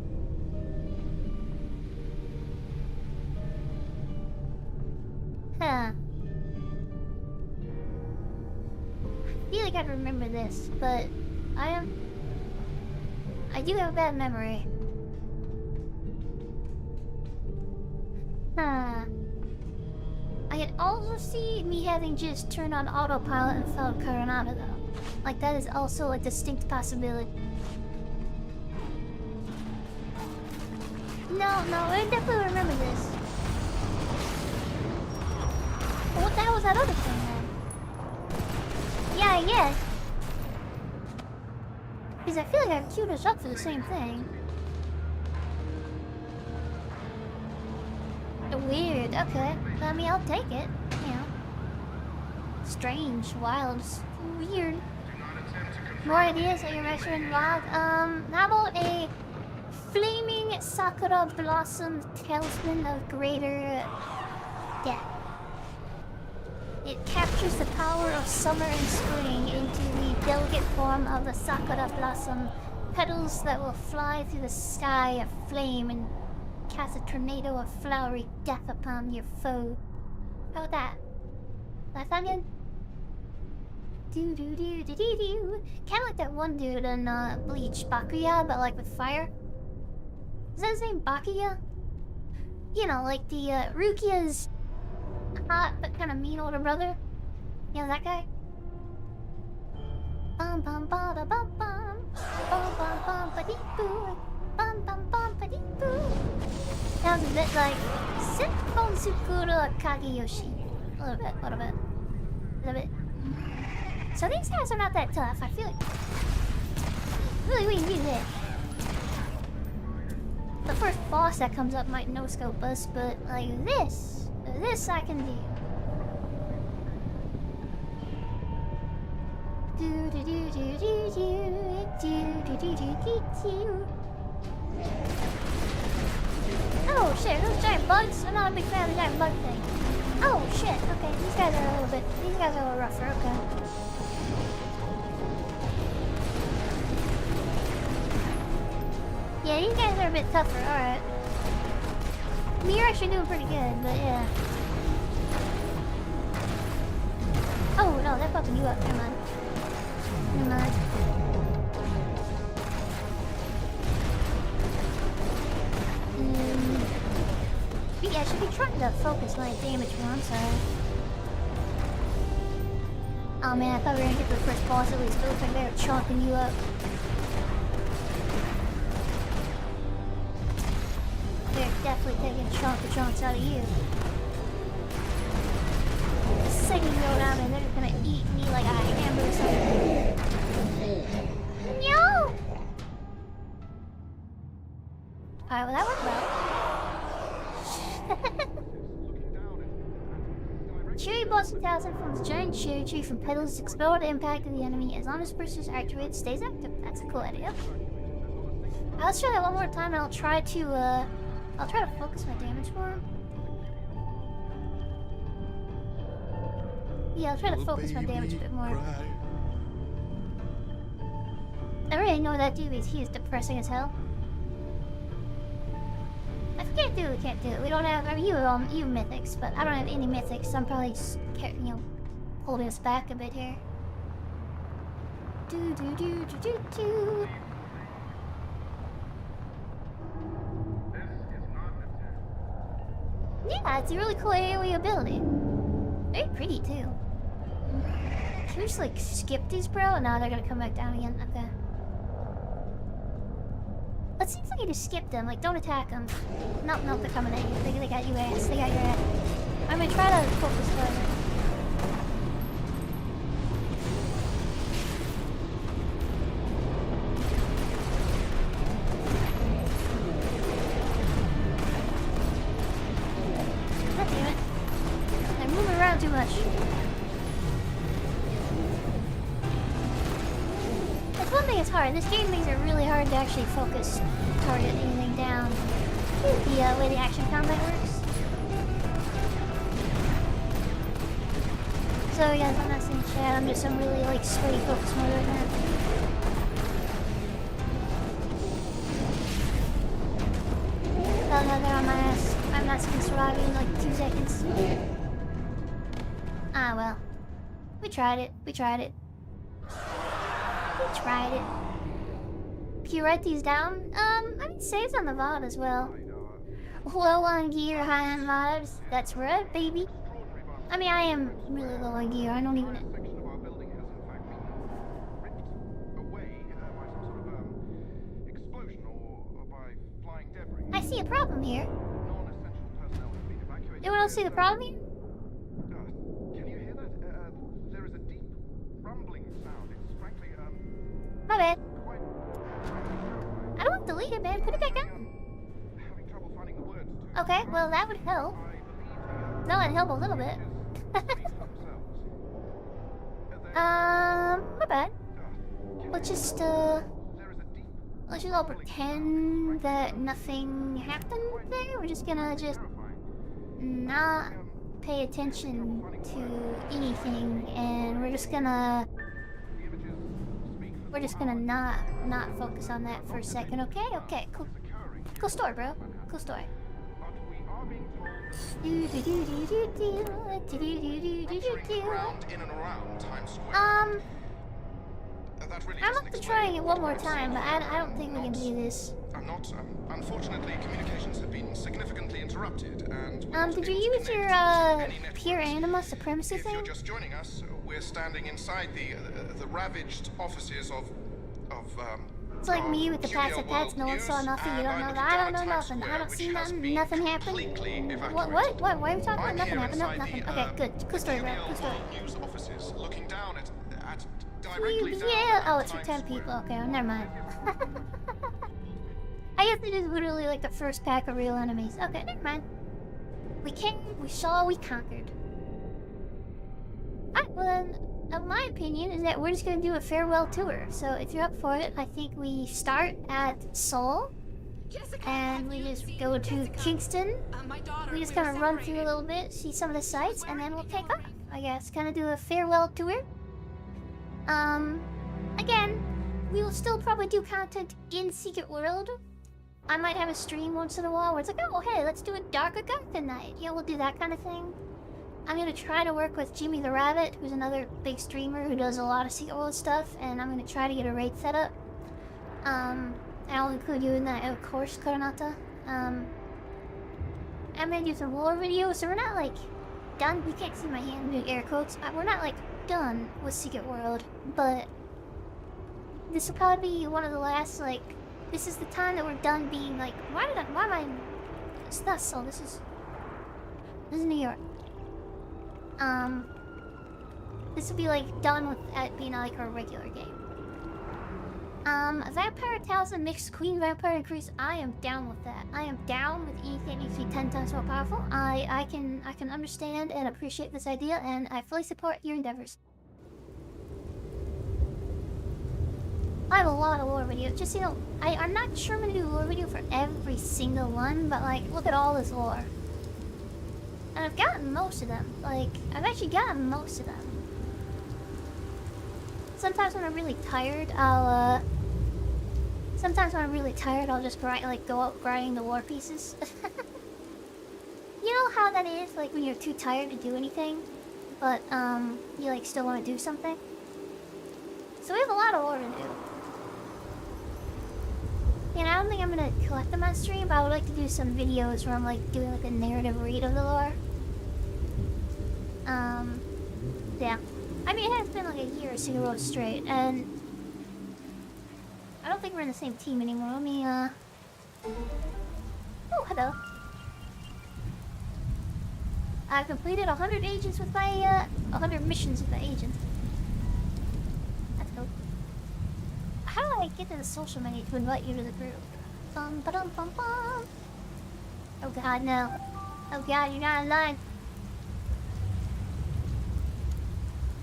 Huh. I feel like I remember this, but I do have a bad memory. Huh. I can also see me having just turned on autopilot and followed Coronado though. Like that is also a distinct possibility. No, I definitely remember this. Well, what the hell was that other thing then? Yeah, I guess. Because I feel like I've queued us up for the same thing. Weird, okay. I mean, I'll take it. You know. Strange, wild, weird. More ideas at your restaurant vlog? How about a flaming sakura blossom talisman of greater death? It captures the power of summer and spring into the delicate form of the sakura blossom, petals that will fly through the sky of flame and cast a tornado of flowery death upon your foe. How about that? That sound good? Do do do do do do. Kind of like that one dude in Bleach, Bakuya, but like with fire. Is that his name, Bakuya? You know, like the Rukia's hot but kind of mean older brother. You know that guy? Bum bum ba da bum bum. Bum bum bum ba dee boo. Bum bum bum ba dee boo. Sounds a bit like Senpon Tsukuro Kageyoshi. A little bit, a little bit. A little bit. So these guys are not that tough, I feel like. Really, we can do this. The first boss that comes up might no-scope us, but like this I can do. Do do do do do do do do do do do. Oh shit, those giant bugs? I'm not a big fan of the giant bug thing. Oh shit, okay, these guys are a little rougher, okay. Yeah, these guys are a bit tougher, alright. I mean, you're actually doing pretty good, but yeah. Oh no, they're fucking you up, never mind. Never mind. Yeah, I should be trying to focus my damage more, I'm sorry. Oh man, I thought we were gonna get to the first boss at least, but it looks like they were chomping you up. They're definitely taking chunks out of you. The second you go down there, they're just gonna eat me like a hamburger or something. No! Alright, well that worked well. Cherry blossom talisman from the giant cherry tree from petals expel the impact of the enemy as long as the person's activated stays active. That's a cool idea. Let's try that one more time and I'll try to focus my damage more. Yeah, I'll try to focus my damage a bit more. I already know that dude is depressing as hell. If we can't do it, we can't do it. We don't have, I mean, you have mythics, but I don't have any mythics, so I'm probably just, you know, holding us back a bit here. Do do do do do do. Yeah, it's a really cool AoE ability. Very pretty too. Can we just like skip these, bro? No, they're gonna come back down again. Okay. It seems like you just skip them. Like, don't attack them. Nope, they're coming at you. They got you ass. They got your ass. I'm gonna try to focus further. God damn it. I'm moving around too much. That's one thing that's hard. This game makes it really hard to actually focus, target anything down. The way the action combat works. So guys, I'm not seeing chat. I'm just really like sweaty focus mode right now. Oh no, they're on my ass. I'm not gonna survive in like 2 seconds. Ah well. We tried it. We tried it. Can you write these down? I mean, saves on the VOD as well. Low on gear, high on vibes. That's right, baby. I mean, I am really low on gear. I don't even. Section of our building has in fact been ripped away by some sort of explosion or by flying debris. I see a problem here. Non-essential personnel have been evacuated. Anyone else see the problem here? Can you hear that? There is a deep rumbling sound. It's frankly My bad. quite I don't want to delete it, man. Put it back on. having trouble finding the words to. Okay, well, that would help. That would help a little bit. My bad. Let's just all pretend that nothing happened there. We're just gonna not pay attention to anything, and we're just gonna not focus on that for a second. Okay, okay, cool. Cool story, bro. Cool story. I'm up to trying it one more time, but I don't think we can do this. I'm not. Unfortunately, communications have been significantly interrupted, and did you use your pure anima supremacy if you're thing? just joining us, we're standing inside the ravaged offices of It's like me with the passive pets. No one saw nothing. You don't know that. I don't know nothing. I don't see nothing. Nothing happened. What? Why are we talking about nothing happened? No, nothing. Okay, good. Cool story, bro. Cool story. News offices, looking down at directly down Yeah. Oh, it's for 10 people. Okay, well, never mind. I guess it is literally like the first pack of real enemies. Okay, never mind. We came, we saw, we conquered. Alright, well then, my opinion is that we're just gonna do a farewell tour. So if you're up for it, I think we start at Seoul. And we just go to Kingston. We just kind of run through a little bit, see some of the sights, and then we'll take off, I guess. Kind of do a farewell tour. Again, we will still probably do content in Secret World. I might have a stream once in a while where it's like, oh, hey, let's do a Dark Agatha night. Yeah, we'll do that kind of thing. I'm gonna try to work with Jimmy the Rabbit, who's another big streamer who does a lot of Secret World stuff, and I'm gonna try to get a raid set up. I'll include you in that, of course, Coronata. I'm gonna do some lore videos, so we're not, like, done. You can't see my hand doing air quotes. We're not, like, done with Secret World, but this will probably be one of the last, like, this is the time that we're done being, like, why am I, it's not so, this is New York. This will be, like, done with it being, like, a regular game. Vampire Talisman mixed Queen Vampire increase. I am down with that. I am down with anything that needs to be 10 times more powerful. I can understand and appreciate this idea, and I fully support your endeavors. I have a lot of lore videos. Just, you know, I'm not sure I'm gonna do a lore video for every single one, but, like, look at all this lore. And I've gotten most of them. Like, I've actually gotten most of them. Sometimes when I'm really tired, I'll just grind, like, go out grinding the war pieces. You know how that is, like, when you're too tired to do anything, but, you, like, still want to do something? So we have a lot of lore to do. And I don't think I'm gonna collect them on stream, but I would like to do some videos where I'm, like, doing, like, a narrative read of the lore. Yeah. I mean, it has been like a year single road straight, and I don't think we're in the same team anymore. Let me, oh, hello. I've completed 100 agents with my, 100 missions with my agent. That's cool. How do I get to the social menu to invite you to the group? Bum, ba-dum, bum, bum. Oh god, no. Oh god, you're not online.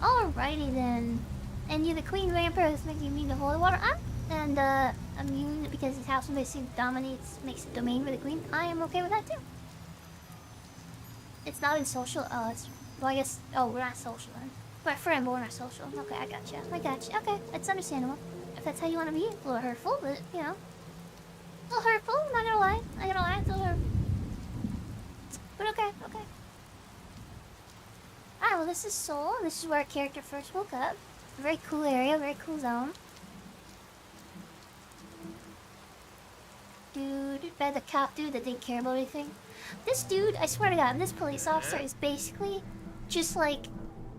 Alrighty then. And you're the Queen Vampire that's making immune to holy water. And immune because his house basically dominates, makes a domain for the Queen. I am okay with that too. It's not in social. Oh, it's, well, I guess. Oh, we're not social then. We're friend, but we're not social. Okay, I gotcha. Okay, that's understandable. If that's how you want to be, a little hurtful, but you know, a little hurtful. Not gonna lie. It's a little hurtful. But okay. Alright, well, this is Seoul. This is where our character first woke up. Very cool area, very cool zone. Dude, by the cop dude that didn't care about anything. This dude, I swear to God, this police officer is basically just like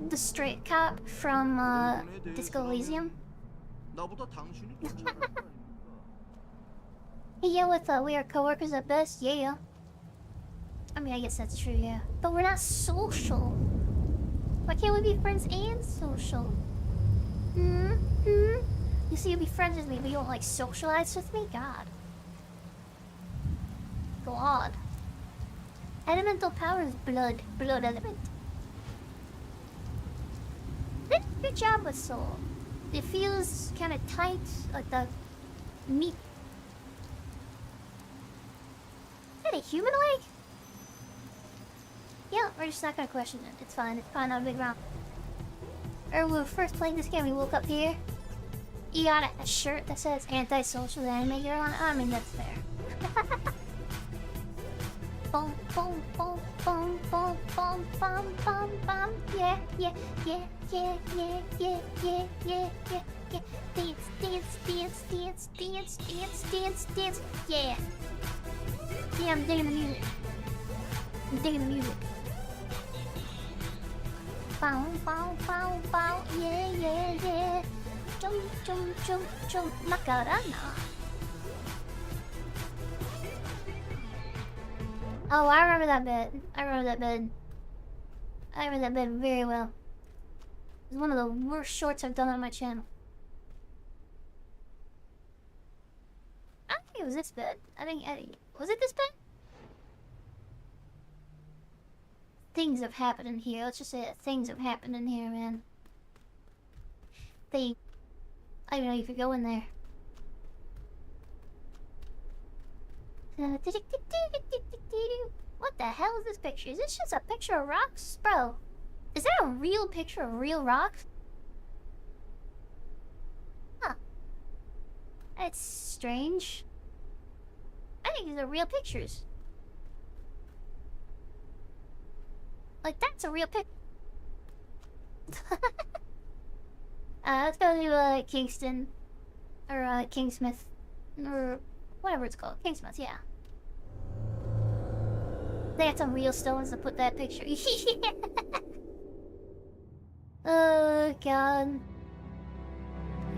the straight cop from Disco Elysium. Yeah, with we are coworkers at best. Yeah. I mean, I guess that's true. Yeah, but we're not social. Why can't we be friends and social? Hmm. You see, you'll be friends with me, but you don't like socialize with me. God. Elemental power is blood element. Good job with soul. It feels kind of tight, like the meat. Is that a human leg? Yeah, we're just not gonna question it. It's fine. It's probably not a big round. Or when we were first playing this game, we woke up here. You got a shirt that says anti-social anime girl on it. I mean, that's fair. Boom, boom, boom, boom, boom, boom, boom, boom, boom. Yeah. Dance. Yeah. Yeah, I'm digging the music. Bow. Yeah. Jump. Macarena. Oh, I remember that bit. I remember that bit very well. It's one of the worst shorts I've done on my channel. I don't think it was this bit. Was it this bit? Things have happened in here. Let's just say that things have happened in here, man. I don't know if you go in there. What the hell is this picture? Is this just a picture of rocks? Bro, is that a real picture of real rocks? Huh. That's strange. I think these are real pictures. Like, that's a real pic. Let's go to Kingston. Or Kingsmith. Or whatever it's called. Kingsmith, yeah. They got some real stones to put that picture. Oh god.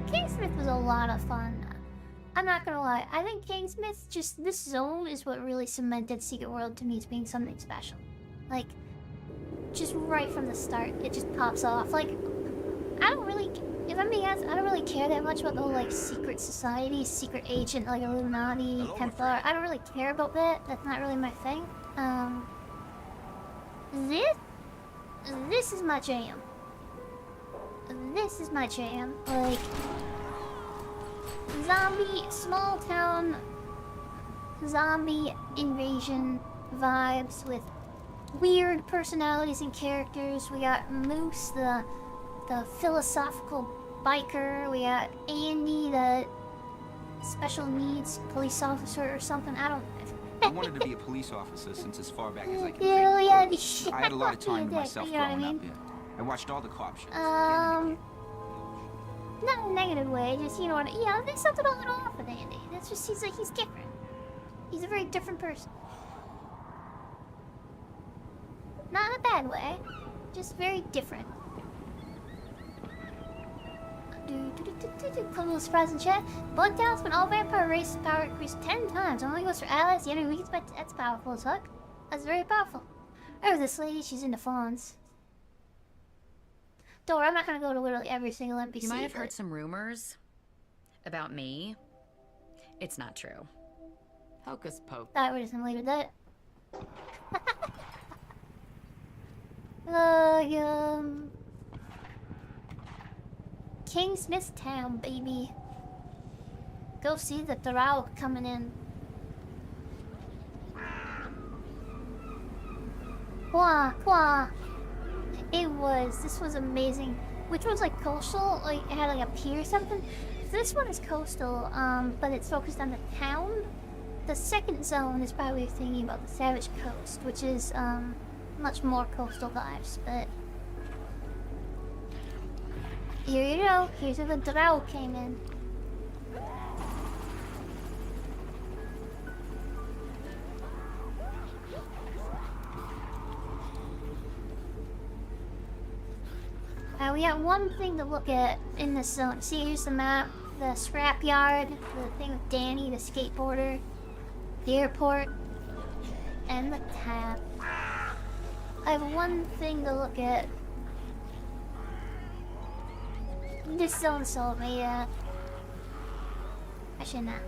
Kingsmith was a lot of fun. I'm not gonna lie. I think Kingsmith, just this zone is what really cemented Secret World to me as being something special. Like, just right from the start, it just pops off. Like, I don't really, if I'm being honest, I don't really care that much about the whole, like, secret society, secret agent, like Illuminati, Templar. I don't really care about that. That's not really my thing. This is my jam. This is my jam. Like, zombie, small town, zombie invasion vibes with weird personalities and characters. We got Moose, the philosophical biker. We got Andy, the special needs police officer or something. I wanted to be a police officer since as far back as I can think. Yeah, I had a lot of time to myself you know growing what I mean? up. I watched all the cop shows. Not in a negative way, just, you know what, yeah, there's something a little off with Andy. That's just, he's different. He's a very different person. Not in a bad way, just very different. Put a little surprise in chat. Blood talents when all vampire races power increased 10 times. Only goes for allies, the enemy weakens, but that's powerful as fuck. That's very powerful. Oh, this lady, she's into fawns. Don't worry, I'm not gonna go to literally every single NPC. You might have heard some rumors about me. It's not true. Hocus pocus. We're just gonna leave it at that. Kingsmith Town, baby. Go see the Drow coming in. Qua. This was amazing. Which one's like coastal? Like, it had like a pier or something? This one is coastal, but it's focused on the town. The second zone is probably thinking about the Savage Coast, which is, much more coastal vibes, but... Here you go. Here's where the Drow came in. we got one thing to look at in this zone. See, here's the map, the scrapyard, the thing with Danny, the skateboarder, the airport, and the tap. I have one thing to look at. This zone sold me, yeah. Actually, not.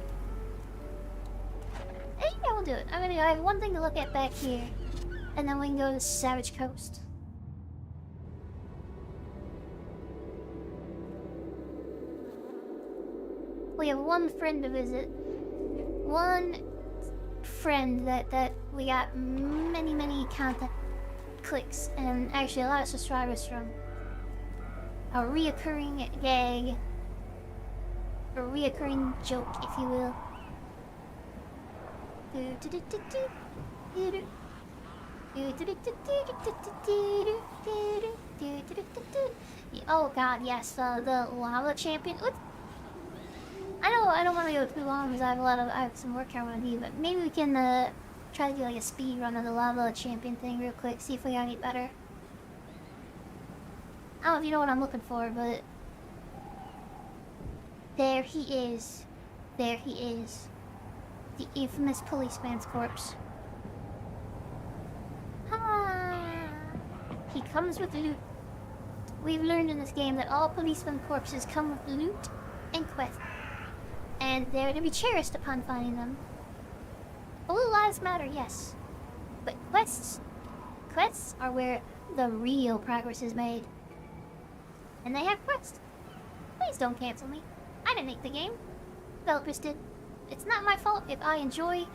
Yeah, we'll do it. I have one thing to look at back here, and then we can go to Savage Coast. We have one friend to visit. One friend that we got many content clicks and actually a lot of subscribers from. A reoccurring gag. A reoccurring joke, if you will. Oh god, yes, the lava champion. Oops. I don't want to go too long because I have some work I want to do, but maybe we can try to do like a speed run of the lava champion thing real quick, see if we got any better. I don't know if you know what I'm looking for, but there he is. There he is. The infamous policeman's corpse. He comes with loot. We've learned in this game that all policeman corpses come with loot and quests. And they're to be cherished upon finding them. Blue lives matter, yes. But quests are where the real progress is made. And they have quests. Please don't cancel me. I didn't make the game. Developers did. It's not my fault if I enjoy...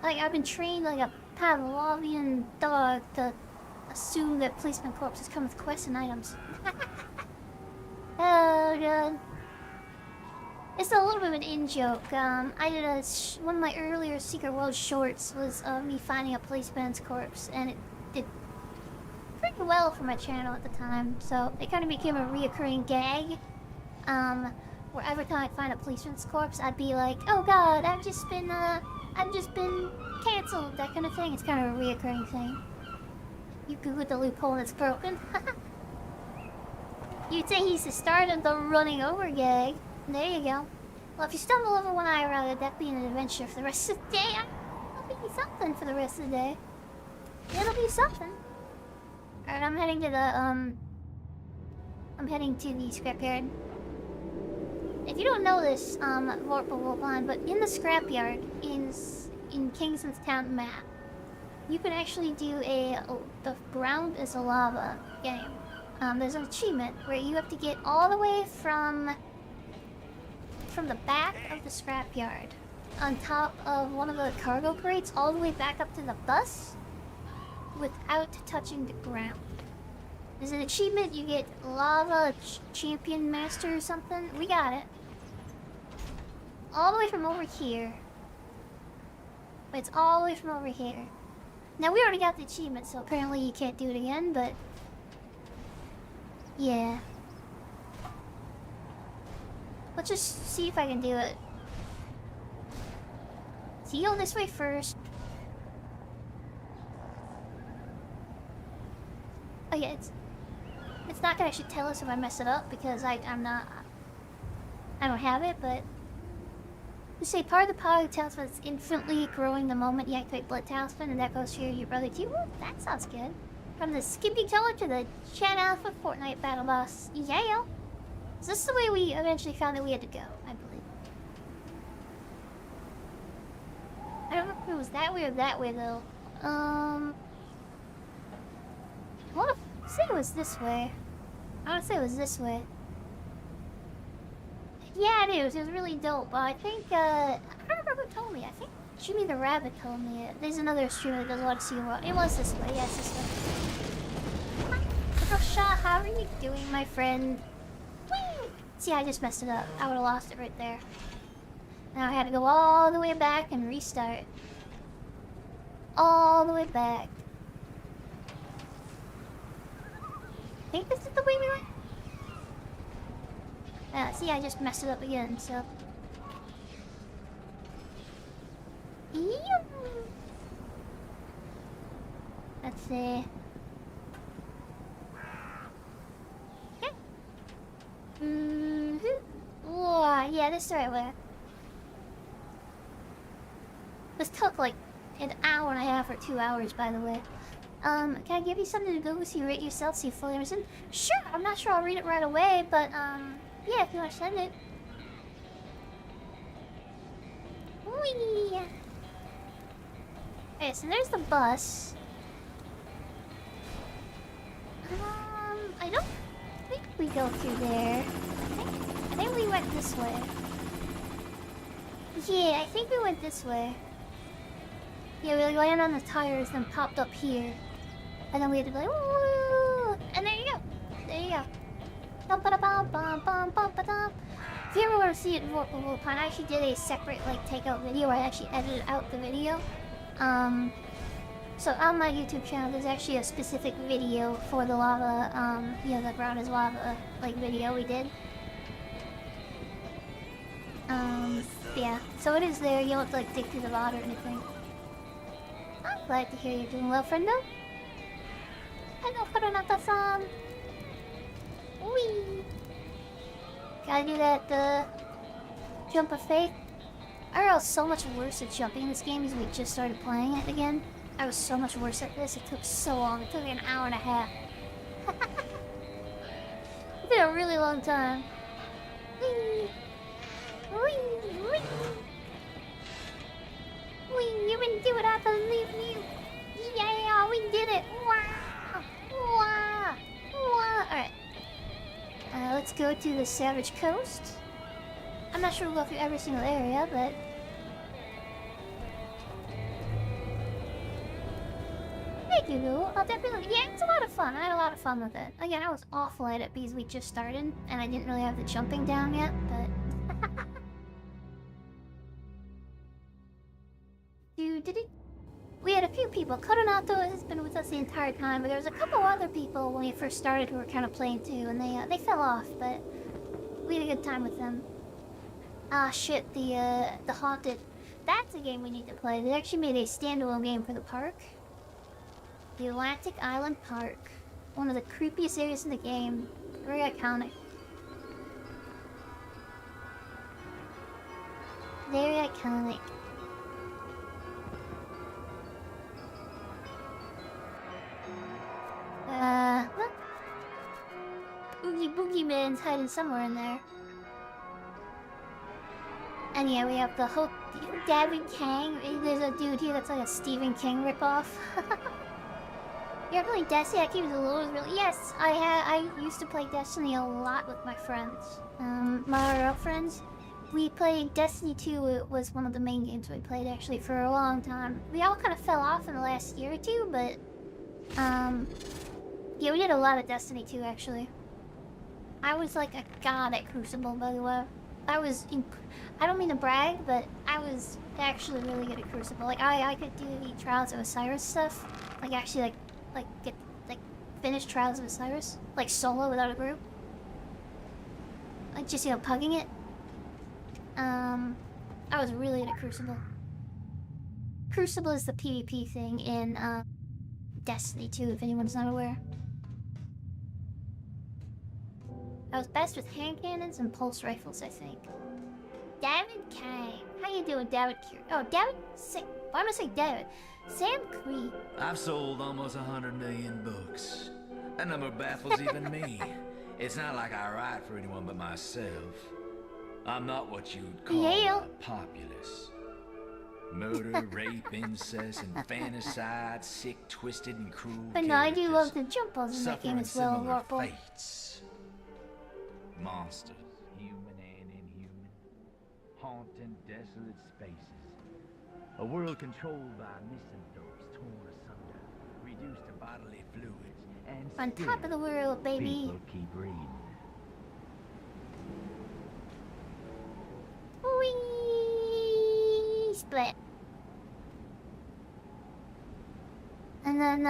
Like, I've been trained like a Pavlovian dog to assume that policeman corpses come with quests and items. Oh, God. It's a little bit of an in-joke. I did one of my earlier Secret World shorts was me finding a policeman's corpse, and it did pretty well for my channel at the time, so it kind of became a reoccurring gag. Where every time I'd find a policeman's corpse, I'd be like, oh god, I've just been cancelled, that kind of thing. It's kind of a reoccurring thing. You googled the loophole and it's broken. You'd say he's the start of the running over gag. There you go. Well, if you stumble over one IRL, that'd be an adventure for the rest of the day. It'll be something for the rest of the day. It'll be something. Alright, I'm heading to the, scrapyard. If you don't know this, Vorpal, but in the scrapyard, in Kingston's Town map, you can actually do the ground is a lava game. There's an achievement where you have to get all the way from the back of the scrapyard on top of one of the cargo crates all the way back up to the bus without touching the ground. There's an achievement, you get lava champion master or something. We got it. All the way from over here. It's all the way from over here. Now we already got the achievement, so apparently you can't do it again, but yeah. Let's just see if I can do it. So you go this way first. Oh yeah, it's not gonna actually tell us if I mess it up because I don't have it, but you say part of the power of the talisman is infinitely growing the moment you activate Blood Talisman, and that goes to your brother too. Ooh, that sounds good. From the Skippy Color to the Chat Alpha Fortnite Battle Boss. Yeah. Is this the way we eventually found that we had to go, I believe? I don't know if it was that way or that way, though. I want to say it was this way. I want to say it was this way. Yeah, it is. It was really dope. I think, I don't remember who told me. I think Jimmy the Rabbit told me it. There's another streamer that does a lot of Secret World. It was this way. Yes, this way. Russia, how are you doing, my friend? Whee! See, I just messed it up. I would have lost it right there. Now I had to go all the way back and restart. All the way back. I think this is the way we went. See, I just messed it up again, so. Let's see. Yeah, this is the right way. This took like an hour and a half or 2 hours, by the way. Can I give you something to go so you rate yourself so you fully understand? Sure, I'm not sure I'll read it right away, but, yeah, if you want to send it. Whee! Okay, so there's the bus. I don't think we go through there. I think we went this way. Yeah, I think we went this way. Yeah, we landed on the tires, then popped up here. And then we had to be like, woo! And there you go. There you go. If you ever want to see it more, I actually did a separate, like, takeout video where I actually edited out the video. So on my YouTube channel, there's actually a specific video for the lava, you know, the ground is lava, like, video we did. Yeah, so it is there. You don't have to, like, dig through the water or anything. I'm glad to hear you're doing well, friendo. Hello, Koronata-san. Wee. Gotta do that, jump of faith. I was so much worse at jumping in this game as we just started playing it again. I was so much worse at this. It took so long. It took me an hour and a half. It's been a really long time. Wee. Wee. Wee. Wee. You can do it. I believe in you. Yeah, we did it. Wow. Wow. Wow. Alright. Let's go to the Savage Coast. I'm not sure we'll go through every single area, but... Thank you, Lou. Oh, definitely. Yeah, it's a lot of fun. I had a lot of fun with it. Again, I was awful at it because we just started, and I didn't really have the jumping down yet, but... We had a few people. Coronato has been with us the entire time, but there was a couple other people when we first started who were kind of playing too, and they fell off, but we had a good time with them. Ah, shit, the Haunted. That's a game we need to play. They actually made a standalone game for the park. The Atlantic Island Park. One of the creepiest areas in the game. Very iconic. Very iconic. What? Boogie Man's hiding somewhere in there. And yeah, we have the whole David Kang. There's a dude here that's like a Stephen King ripoff. You're playing Destiny? That game is a little really. Yes, I used to play Destiny a lot with my friends. My real friends. We played Destiny 2. It was one of the main games we played actually for a long time. We all kind of fell off in the last year or two, but yeah, we did a lot of Destiny 2 actually. I was like a god at Crucible, by the way. I don't mean to brag, but I was actually really good at Crucible. Like I could do the Trials of Osiris stuff. Like actually finish Trials of Osiris. Like solo without a group. Like just, you know, pugging it. I was really good at Crucible. Crucible is the PvP thing in Destiny 2, if anyone's not aware. I was best with hand cannons and pulse rifles, I think. David Kang. How you doing, David? Oh, David? Why am I saying David? Sam Creed. I've sold almost 100 million books. That number baffles even me. It's not like I write for anyone but myself. I'm not what you'd call a populace. Murder, rape, incest, and fanticide, sick, twisted, and cruel. But no, I do love the jump balls in that game as well, Warple. Fates. Monsters, human and inhuman, haunting desolate spaces. A world controlled by misanthropes, torn asunder, reduced to bodily fluids, and on top of the world, baby. People keep reading. Whee! Split. And then,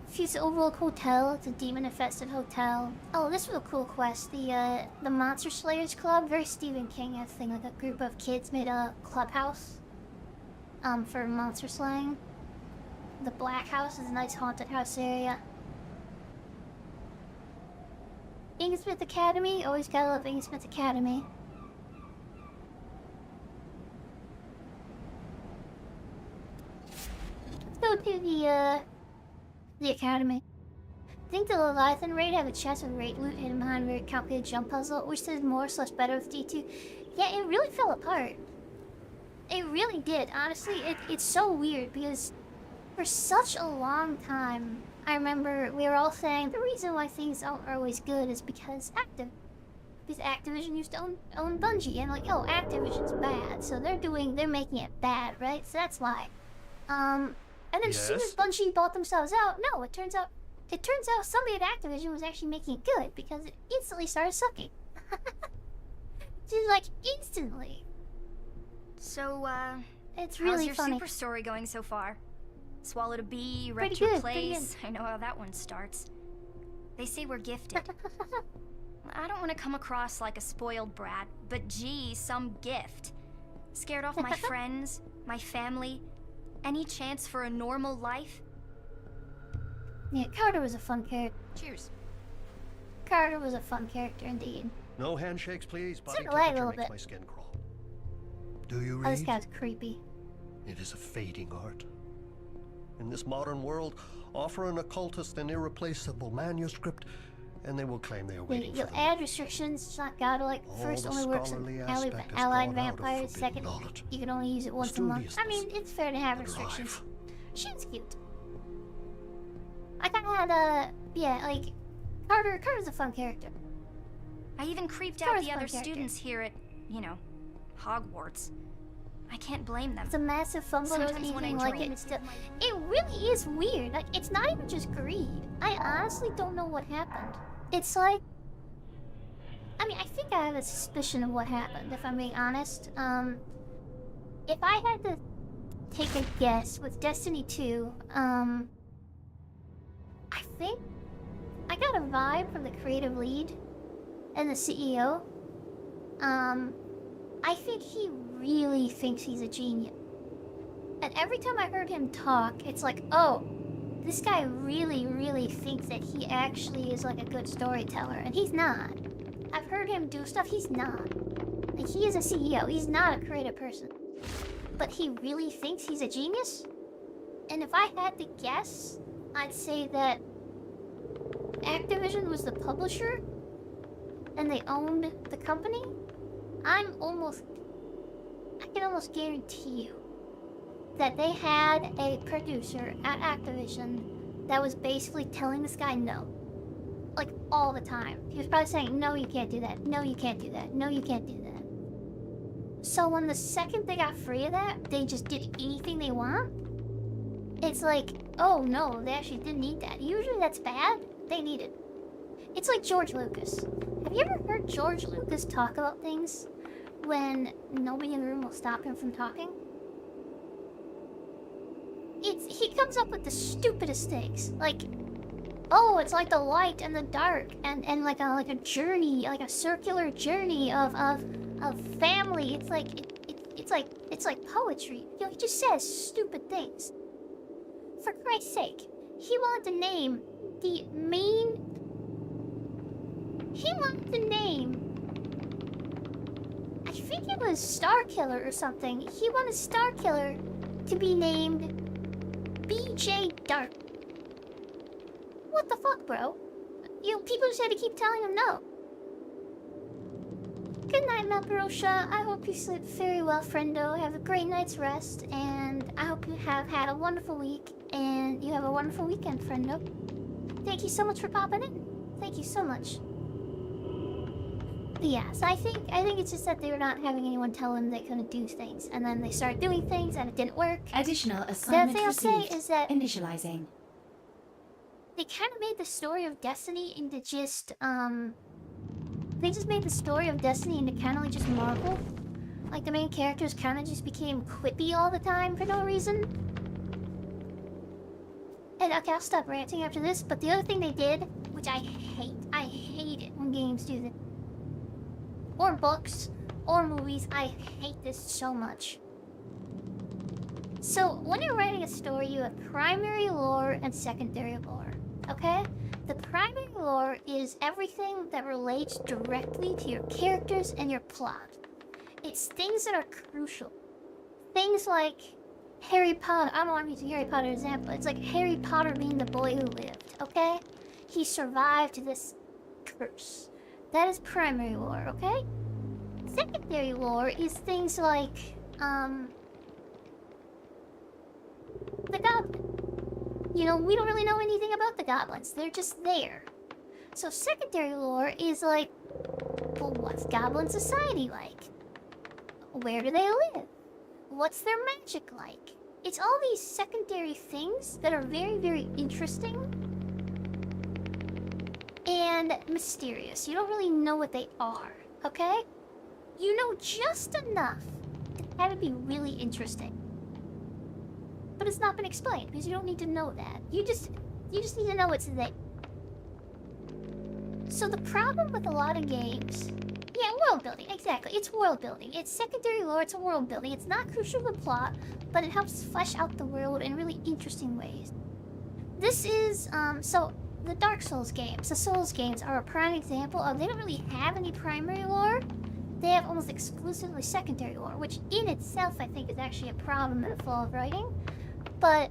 Fuse Overlook Hotel. It's a demon-infested hotel. Oh, this was a cool quest. The Monster Slayers Club. Very Stephen King-esque thing. Like a group of kids made a clubhouse. For monster slaying. The Black House is a nice haunted house area. Ingesmith Academy. Always gotta love Ingesmith Academy. to the academy. I think the Leviathan raid have a chest with great loot hidden behind a very complicated jump puzzle, which says more/better with D2. Yeah, it really fell apart. It really did. Honestly, it's so weird because for such a long time, I remember we were all saying the reason why things aren't always good is because Activision used to own Bungie, and like, oh, Activision's bad, so they're making it bad, right? So that's why. And then as soon as Bungie bought themselves out, no, it turns out somebody at Activision was actually making it good because it instantly started sucking. Just like instantly. So, it's really how's your funny. super story going so far? Swallowed a bee, wrecked Pretty your good, pretty place. I know how that one starts. They say we're gifted. I don't want to come across like a spoiled brat, but gee, some gift. Scared off my friends, my family, any chance for a normal life? Yeah, Carter was a fun character. Cheers. Carter was a fun character indeed. No handshakes, please. Body Sort of lag a temperature little makes bit. my skin crawl. Do you Oh, this read? guy's creepy. It is a fading art. In this modern world, offer an occultist an irreplaceable manuscript, and they will claim they are waiting You'll for them. add restrictions. It's not godlike. First, the only works on scholarly aspect has allied gone out of vampires. forbidden Second, knowledge. you can only use it once a month. I Studiousness, mean, it's fair to have the restrictions. drive. She's cute. I kind of had yeah, like Carter's a fun character. I even creeped out Carter's the a fun other character. students here at, Hogwarts. I can't blame them. It's a massive fumble. There wasn't Sometimes when I anything like drink- it. It's still, it really is weird. Like, it's not even just greed. I honestly don't know what happened. It's like, I mean, I think I have a suspicion of what happened, if I'm being honest. If I had to take a guess with Destiny 2, I think I got a vibe from the creative lead and the CEO. I think he really thinks he's a genius. And every time I heard him talk, it's like, oh, this guy really, really thinks that he actually is like a good storyteller. And he's not. I've heard him do stuff, he's not. Like, he is a CEO, he's not a creative person. But he really thinks he's a genius? And if I had to guess, I'd say that Activision was the publisher and they owned the company. I can almost guarantee you that they had a producer at Activision that was basically telling this guy no. Like, all the time. He was probably saying, no, you can't do that. No, you can't do that. No, you can't do that. So when the second they got free of that, they just did anything they want. It's like, oh no, they actually didn't need that. Usually that's bad. They need it. It's like George Lucas. Have you ever heard George Lucas talk about things when nobody in the room will stop him from talking? He comes up with the stupidest things. Like, oh, it's like the light and the dark, and like a journey, like a circular journey of family. It's like poetry. You know, he just says stupid things. For Christ's sake, he wanted to name the main. He wanted to name. I think it was Starkiller or something. He wanted Starkiller to be named BJ Dark. What the fuck, bro? You know, people just had to keep telling him no. Good night, Melperosha. I hope you sleep very well, friendo. Have a great night's rest, and I hope you have had a wonderful week, and you have a wonderful weekend, friendo. Thank you so much for popping in. Thank you so much. But yeah, so I think it's just that they were not having anyone tell them they couldn't do things, and then they started doing things, and it didn't work. Additional assignment The other thing I'll received. say is that Initializing. they kind of made the story of Destiny into just, they just made the story of Destiny into kind of like just Marvel. Like, the main characters kind of just became quippy all the time for no reason. And, okay, I'll stop ranting after this, but the other thing they did, which I hate it when games do this, or books, or movies, I hate this so much. So, when you're writing a story, you have primary lore and secondary lore, okay? The primary lore is everything that relates directly to your characters and your plot. It's things that are crucial. Things like Harry Potter. I don't want to use a Harry Potter example. It's like Harry Potter being the boy who lived, okay? He survived this curse. That is primary lore, okay? Secondary lore is things like, the goblin. You know, we don't really know anything about the goblins. They're just there. So secondary lore is like, well, what's goblin society like? Where do they live? What's their magic like? It's all these secondary things that are very, very interesting and mysterious. You don't really know what they are, okay? You know just enough to have it be really interesting. But it's not been explained because you don't need to know that. You just need to know it's there. So the problem with a lot of games, yeah, world building, exactly. It's world building. It's secondary lore, it's a world building. It's not crucial to the plot, but it helps flesh out the world in really interesting ways. This is, so the Dark Souls games, the Souls games are a prime example of they don't really have any primary lore. They have almost exclusively secondary lore, which in itself I think is actually a problem in the flow of writing. But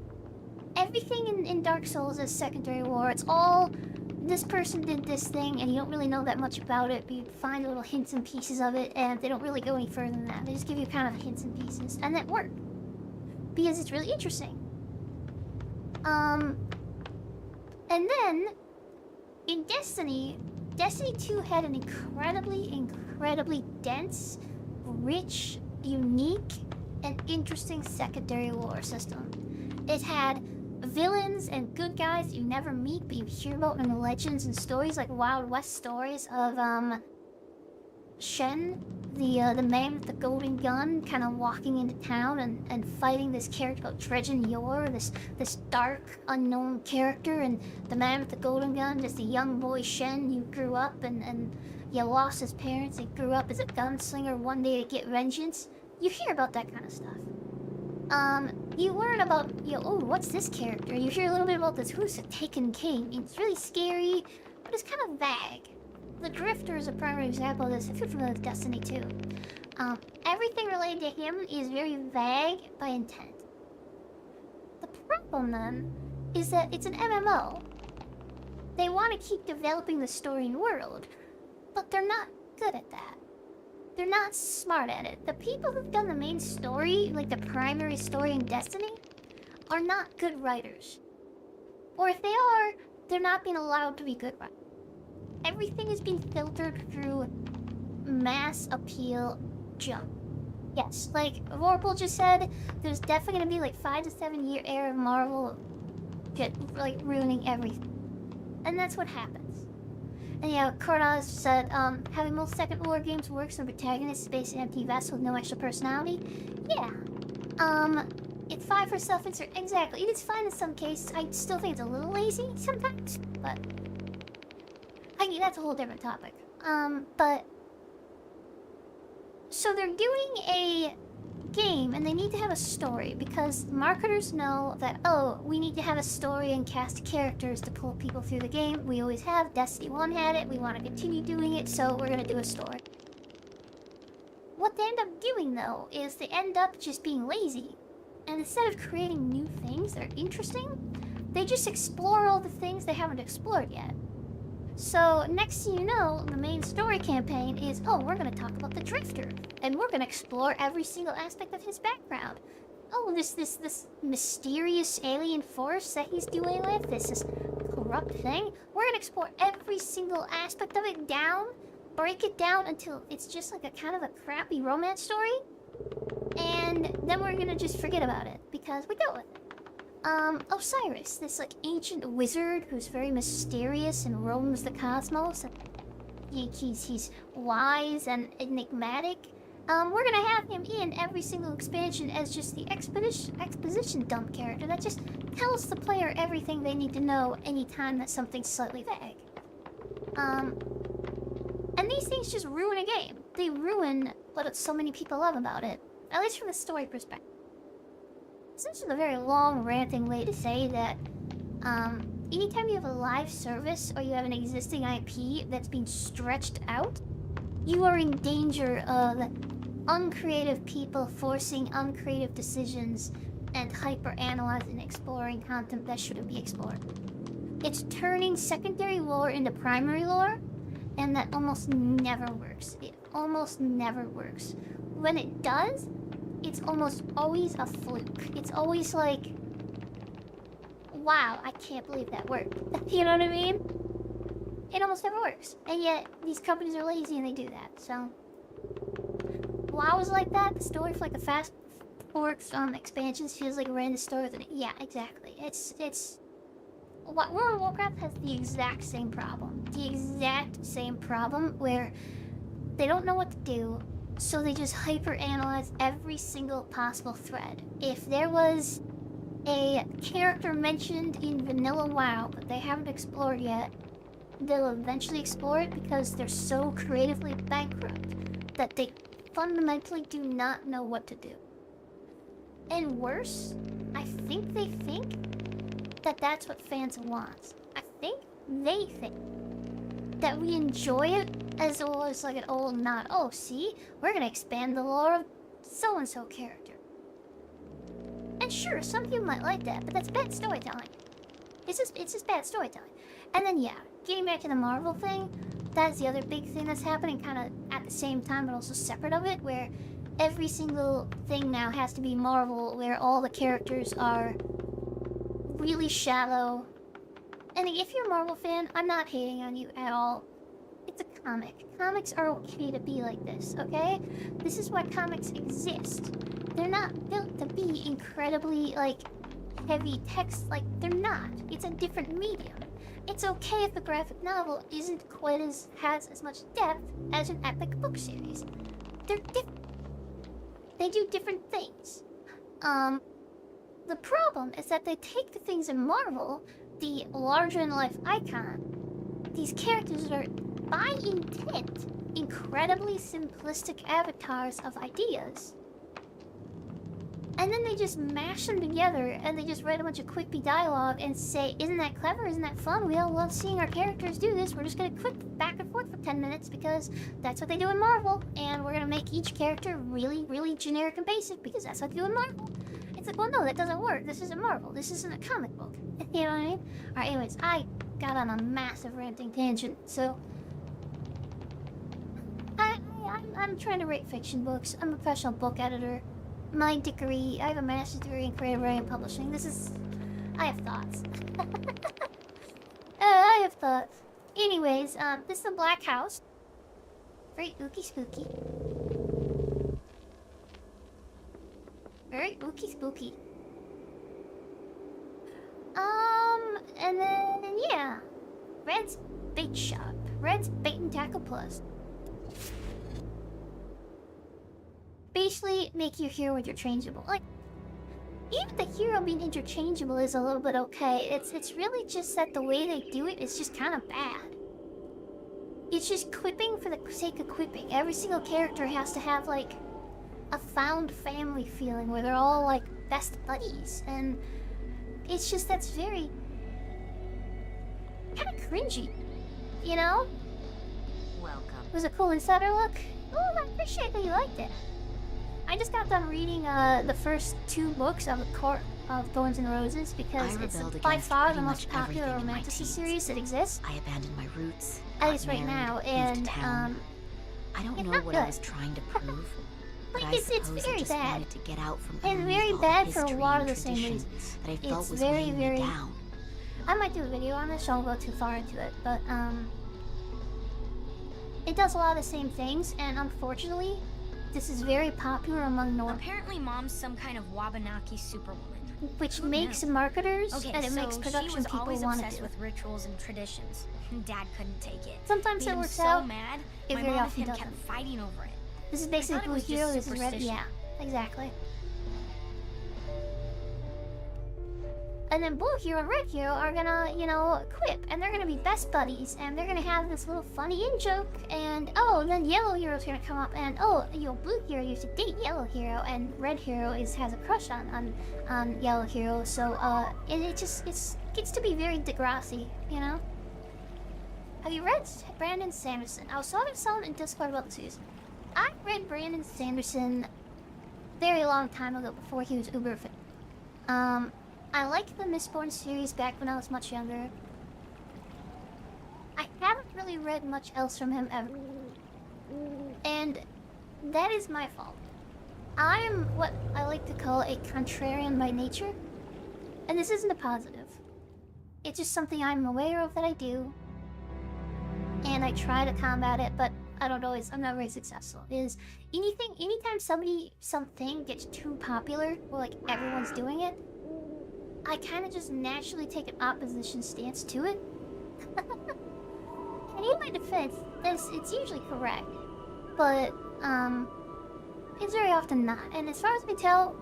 everything in Dark Souls is secondary lore. It's all, this person did this thing, and you don't really know that much about it, but you find little hints and pieces of it, and they don't really go any further than that. They just give you kind of hints and pieces, and that work. Because it's really interesting. And then, in Destiny 2 had an incredibly dense, rich, unique, and interesting secondary lore system. It had villains and good guys you never meet, but you hear about in the legends and stories, like Wild West stories of Shen, the man with the golden gun, kind of walking into town and fighting this character called Dredgen Yor, this dark, unknown character, and the man with the golden gun, just a young boy Shen who grew up and you lost his parents and grew up as a gunslinger one day to get vengeance. You hear about that kind of stuff. You learn about, oh, what's this character? You hear a little bit about this, who's the Taken King. It's really scary, but it's kind of vague. The Drifter is a primary example of this, if you're familiar with Destiny 2. Everything related to him is very vague by intent. The problem, then, is that it's an MMO. They want to keep developing the story and world, but they're not good at that. They're not smart at it. The people who've done the main story, like the primary story in Destiny, are not good writers. Or if they are, they're not being allowed to be good writers. Everything is being filtered through mass appeal junk. Yes, like Vorpal just said, there's definitely gonna be like 5 to 7 year era of Marvel like ruining everything. And that's what happens. And yeah, Kornaz said, having most second lore games works when protagonist is based an empty vessel with no extra personality. Yeah. It's fine for self-insert. Exactly. It is fine in some cases. I still think it's a little lazy sometimes, but that's a whole different topic. But so they're doing a game and they need to have a story because marketers know that, oh, we need to have a story and cast characters to pull people through the game. We always have. Destiny 1 had it. We want to continue doing it, so we're going to do a story. What they end up doing, though, is they end up just being lazy. And instead of creating new things that are interesting, they just explore all the things they haven't explored yet. So, next thing you know, the main story campaign is, oh, we're going to talk about the Drifter. And we're going to explore every single aspect of his background. Oh, this mysterious alien force that he's dealing with, this corrupt thing. We're going to explore every single aspect of it down, break it down until it's just like a kind of a crappy romance story. And then we're going to just forget about it, because we dealt with it. Osiris, this like ancient wizard who's very mysterious and roams the cosmos. He's wise and enigmatic. We're gonna have him in every single expansion as just the exposition dump character that just tells the player everything they need to know anytime that something's slightly vague. And these things just ruin a game. They ruin what so many people love about it, at least from a story perspective. This is a very long, ranting way to say that, anytime you have a live service or you have an existing IP that's being stretched out, you are in danger of uncreative people forcing uncreative decisions and hyper-analyzing and exploring content that shouldn't be explored. It's turning secondary lore into primary lore, and that almost never works. It almost never works. When it does, it's almost always a fluke. It's always like, wow, I can't believe that worked. You know what I mean? It almost never works. And yet, these companies are lazy and they do that, so... WoW is like that. The story for like the Fast Forks expansions feels like a random story. Yeah, exactly. It's... World of Warcraft has the exact same problem. The exact same problem where they don't know what to do, so they just hyper-analyze every single possible thread. If there was a character mentioned in vanilla WoW, but they haven't explored yet, they'll eventually explore it because they're so creatively bankrupt that they fundamentally do not know what to do. And worse, I think they think that that's what fans want. I think they think that we enjoy it as though it's like an old nod. Oh, see? We're gonna expand the lore of so-and-so character. And sure, some people might like that, but that's bad storytelling. It's just bad storytelling. And then yeah, getting back to the Marvel thing, that's the other big thing that's happening kind of at the same time but also separate of it, where every single thing now has to be Marvel, where all the characters are really shallow. And if you're a Marvel fan, I'm not hating on you at all. It's a comic. Comics are okay to be like this, okay? This is why comics exist. They're not built to be incredibly, like, heavy text. Like, they're not. It's a different medium. It's okay if a graphic novel isn't quite has as much depth as an epic book series. They're different. They do different things. The problem is that they take the things in Marvel, the larger-than-life icon, these characters that are, by intent, incredibly simplistic avatars of ideas, and then they just mash them together and they just write a bunch of quippy dialogue and say, isn't that clever, isn't that fun, we all love seeing our characters do this, we're just gonna quip back and forth for 10 minutes because that's what they do in Marvel, and we're gonna make each character really, really generic and basic because that's what they do in Marvel. It's like, well, no, that doesn't work. This isn't Marvel. This isn't a comic book. You know what I mean? Alright, anyways, I got on a massive ranting tangent, so... I'm trying to write fiction books. I'm a professional book editor. My degree, I have a master's degree in creative writing and publishing. This is... I have thoughts. I have thoughts. Anyways, this is the Black House. Very ooky spooky. Very ooky spooky. And then, yeah. Red's Bait Shop. Red's Bait and Tackle Plus. Basically, make your hero interchangeable. Like, even the hero being interchangeable is a little bit okay. It's really just that the way they do it is just kind of bad. It's just quipping for the sake of quipping. Every single character has to have, like, a found family feeling where they're all, like, best buddies. And it's just, that's very... kind of cringy. You know? Welcome. Was it cool insider look? Oh, I appreciate that you liked it. I just got done reading the first 2 books of The Court of Thorns and Roses because it's by far the most popular romanticy series that exists. I abandoned my roots. At least right now, and I don't know what I was trying to prove. Like, it's very bad. To get out from and very bad for a lot of the same reasons. That I felt it's was very, very... down. I might do a video on this, so I won't go too far into it, but, it does a lot of the same things, and unfortunately, this is very popular among North. Apparently Mom's some kind of Wabanaki superwoman. Which makes marketers, and it makes so production people want to do. she was always obsessed with rituals and traditions. Dad couldn't take it. Sometimes it works so out. Mad, It my very mom often and him doesn't. kept fighting over it. This is basically Blue Hero, this is Red. superstition. Yeah, exactly. And then Blue Hero and Red Hero are gonna, you know, quip, and they're gonna be best buddies, and they're gonna have this little funny in-joke, and oh, and then Yellow Hero's gonna come up, and oh, you know, Blue Hero used to date Yellow Hero, and Red Hero has a crush on Yellow Hero, so, and it gets to be very Degrassi, you know? Have you read Brandon Sanderson? I was talking to someone in Discord about this. I read Brandon Sanderson very long time ago before he was uber I liked the Mistborn series back when I was much younger. I haven't really read much else from him ever. And that is my fault. I'm what I like to call a contrarian by nature. And this isn't a positive. It's just something I'm aware of that I do. And I try to combat it, but I'm not very successful. Anytime something gets too popular, or like everyone's doing it, I kind of just naturally take an opposition stance to it. And in my defense, it's usually correct, but it's very often not. And as far as I can tell,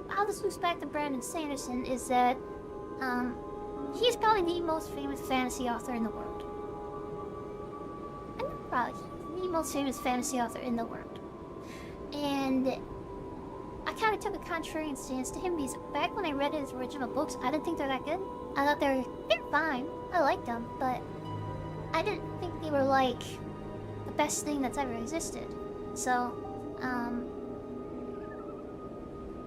how this loops back to Brandon Sanderson is that he's probably the most famous fantasy author in the world. The most famous fantasy author in the world. And I kind of took a contrarian stance to him because back when I read his original books, I didn't think they're that good. I thought they're fine. I liked them, but I didn't think they were like the best thing that's ever existed. So,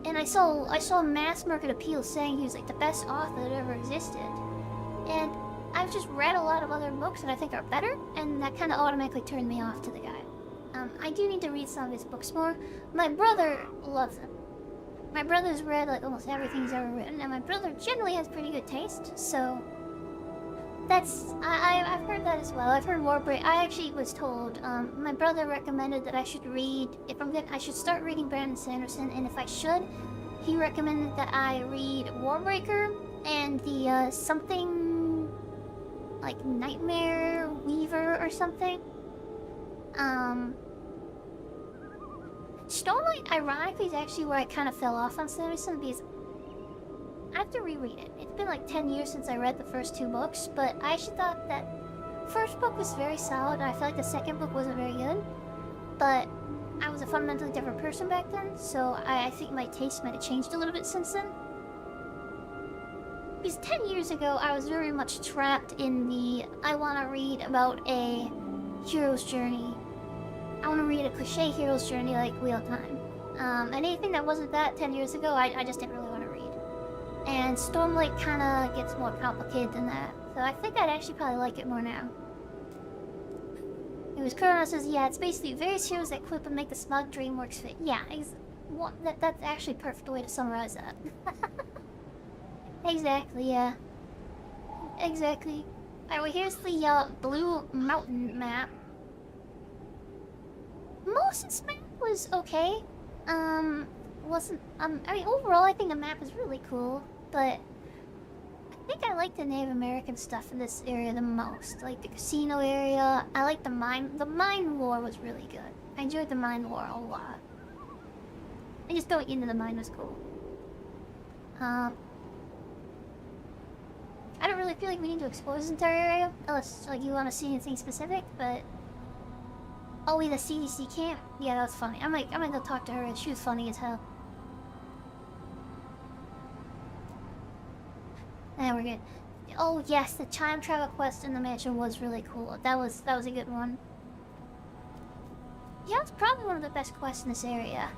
and I saw mass market appeal saying he was like the best author that ever existed. And I've just read a lot of other books that I think are better, and that kind of automatically turned me off to the guy. I do need to read some of his books more. My brother loves them. My brother's read like almost everything he's ever written, and my brother generally has pretty good taste, so I've heard that as well. I've heard Warbreak. I actually was told, my brother recommended that I should read, I should start reading Brandon Sanderson, and if I should, he recommended that I read Warbreaker and the, something like Nightmare Weaver or something. Stormlight, ironically, is actually where I kind of fell off on Sanderson because I have to reread it. It's been like 10 years since I read the first 2 books, but I actually thought that first book was very solid, and I felt like the second book wasn't very good. But I was a fundamentally different person back then, so I think my taste might have changed a little bit since then. Because 10 years ago, I was very much trapped in the I want to read about a hero's journey. I want to read a cliche hero's journey like Wheel of Time. And anything that wasn't that 10 years ago, I just didn't really want to read. And Stormlight kind of gets more complicated than that. So I think I'd actually probably like it more now. It was Kronos says, yeah, it's basically various heroes that equip and make the smug DreamWorks fit. Yeah, that's actually a perfect way to summarize that. Exactly, yeah. Exactly. Alright, well here's the Blue Mountain map. Moses' map was okay. I mean, overall, I think the map is really cool, but I think I like the Native American stuff in this area the most. Like the casino area, I like the mine war was really good. I enjoyed the mine war a lot. And just going into the mine was cool. I don't really feel like we need to explore this entire area, unless like you want to see anything specific, but... Oh, wait, the CDC camp? Yeah, that's funny. I might go talk to her, and she was funny as hell. Yeah, we're good. Oh, yes, the time travel quest in the mansion was really cool. That was a good one. Yeah, it's probably one of the best quests in this area.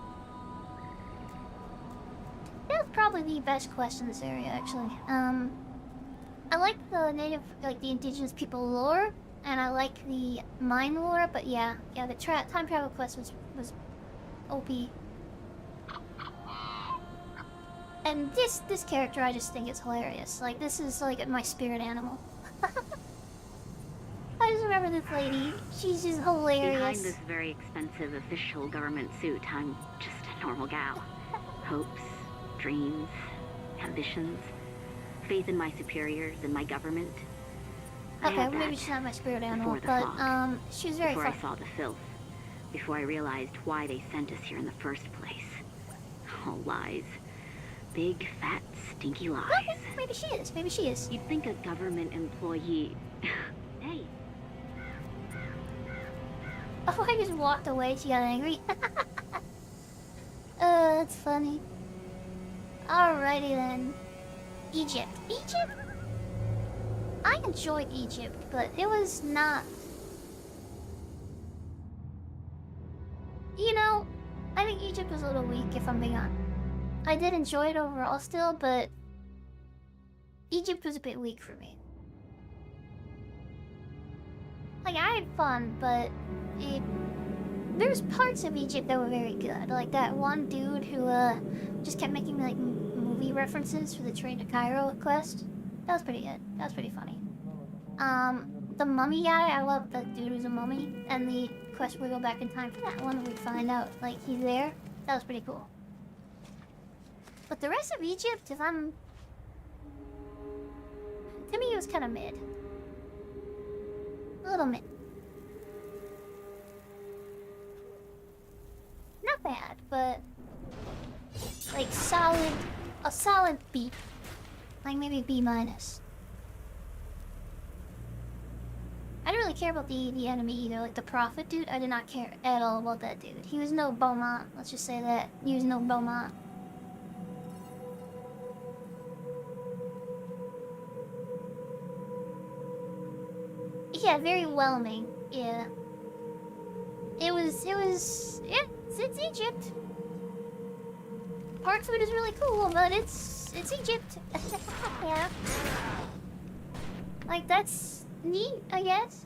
Yeah, it's probably the best quest in this area, actually. I like the the indigenous people lore. And I like the mine lore, but yeah, the time travel quest was OP. And this character, I just think is hilarious. Like, this is like my spirit animal. I just remember this lady. She's just hilarious. Behind this very expensive official government suit, I'm just a normal gal. Hopes, dreams, ambitions, faith in my superiors and my government. Okay, well, maybe she's not my spirit animal, but she was very fun. Before I saw the filth, before I realized why they sent us here in the first place. All lies. Big, fat, stinky lies. Okay, maybe she is. Maybe she is. You'd think a government employee... Hey. Oh, I just walked away. She got angry. That's funny. Alrighty then. Egypt. Egypt? I enjoyed Egypt, but it was not... You know, I think Egypt was a little weak, if I'm being honest. I did enjoy it overall still, but Egypt was a bit weak for me. Like, I had fun, but there's parts of Egypt that were very good. Like that one dude who just kept making like movie references for the Train to Cairo quest. That was pretty good. That was pretty funny. The mummy guy, I love the dude who's a mummy, and the quest where we go back in time for that one, we find out like he's there. That was pretty cool. But the rest of Egypt, to me, it was kind of mid. A little mid. Not bad, but like a solid B. Like maybe B minus. I didn't really care about the enemy either, like the prophet dude. I did not care at all about that dude. He was no Beaumont, let's just say that. He was no Beaumont. Yeah, very whelming. Yeah. Yeah, it's Egypt. Parts of it is really cool, but it's Egypt. Yeah. Like, that's neat, I guess.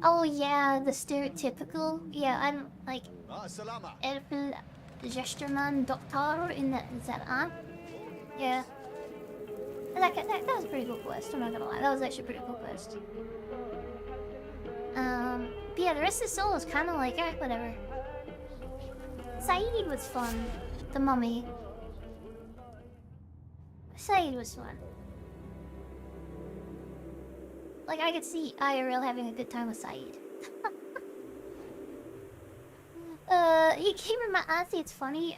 Oh yeah, the stereotypical. Yeah, I'm like Elfel Gesterman Doctor in that on. Yeah. That was a pretty cool quest, I'm not gonna lie. That was actually a pretty cool quest. But yeah, the rest of the soul is kinda like, whatever. Saeed was fun. The mummy. Saeed was fun. Like, I could see IRL having a good time with Saeed. He came in my auntie, it's funny,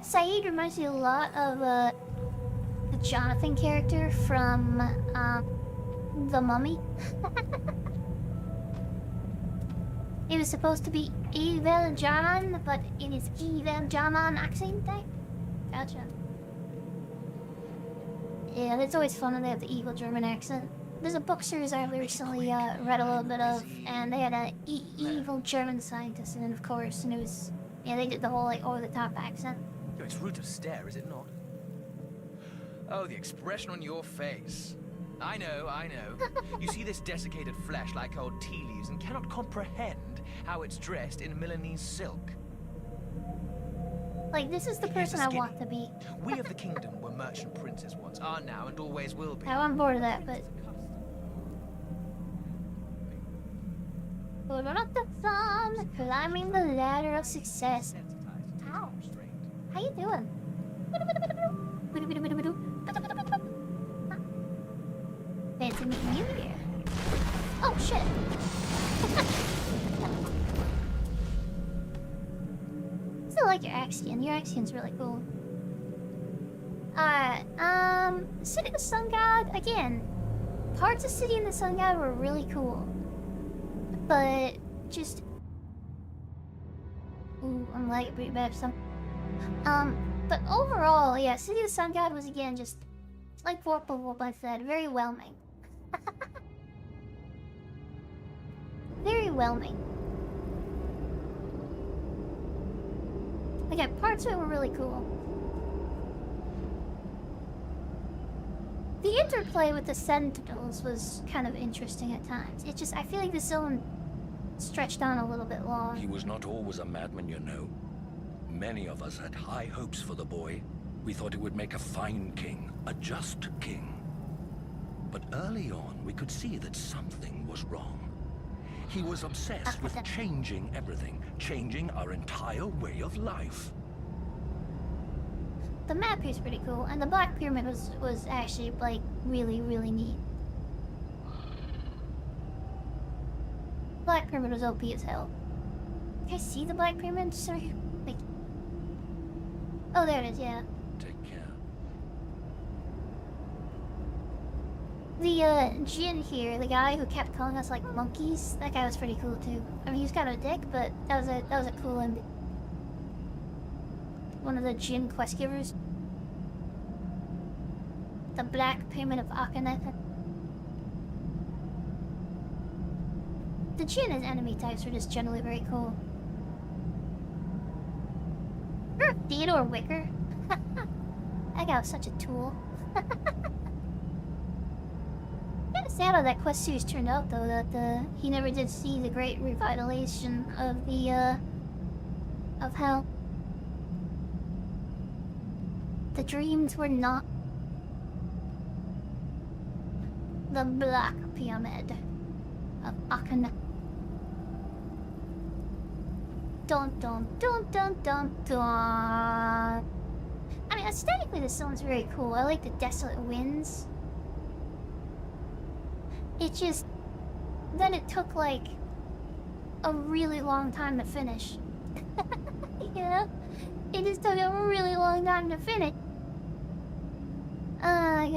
Saeed reminds me a lot of, the Jonathan character from, The Mummy. It was supposed to be Evil John, but it is Evil John accent type. Gotcha. Yeah, it's always fun when they have the evil German accent. There's a book series I recently read a little bit of, and they had a evil German scientist in it, of course, and it was, yeah, they did the whole like over-the-top accent. Yo, it's rude to stare, is it not? Oh, the expression on your face. I know. You see this desiccated flesh like old tea leaves and cannot comprehend how it's dressed in Milanese silk. Like, this is the person I want to be. We of the kingdom were merchant princes once, are now, and always will be. I'm bored of that, but... Put on the thumb, climbing the ladder of success. Ow. How you doing? Fancy meeting you here. Oh, shit. I like your Axion. Your Axion's really cool. Alright, City of the Sun God, again, parts of City of the Sun God were really cool. But, just... Ooh, I'm lagging pretty bad for some... but overall, yeah, City of the Sun God was, again, just... Like Vorpal I said, very whelming. Very whelming. Again, parts of it were really cool. The interplay with the Sentinels was kind of interesting at times. It just, I feel like the zone stretched on a little bit long. He was not always a madman, you know. Many of us had high hopes for the boy. We thought he would make a fine king, a just king. But early on, we could see that something was wrong. He was obsessed with changing everything, changing our entire way of life. The map here is pretty cool, and the Black Pyramid was actually, like, really, really neat. Black Pyramid was OP as hell. Can I see the Black Pyramid? Sorry. Like... Oh, there it is, yeah. Take care. The, Jin here, the guy who kept calling us, like, monkeys, that guy was pretty cool, too. I mean, he was kind of a dick, but that was a cool ending. One of the Jin quest givers. The Black Pyramid of Akhenaten. The Jin as enemy types are just generally very cool. Theodore Wicker? That guy was such a tool. Kinda sad how that quest series turned out, though, that he never did see the great revitalization of the, of how the dreams were not the Black Pyramid of Akhenaten. Dun dun dun dun dun dun. I mean, aesthetically, this sounds very cool. I like the desolate winds. It just... Then it took, like, a really long time to finish. You know? It just took a really long time to finish. Alright,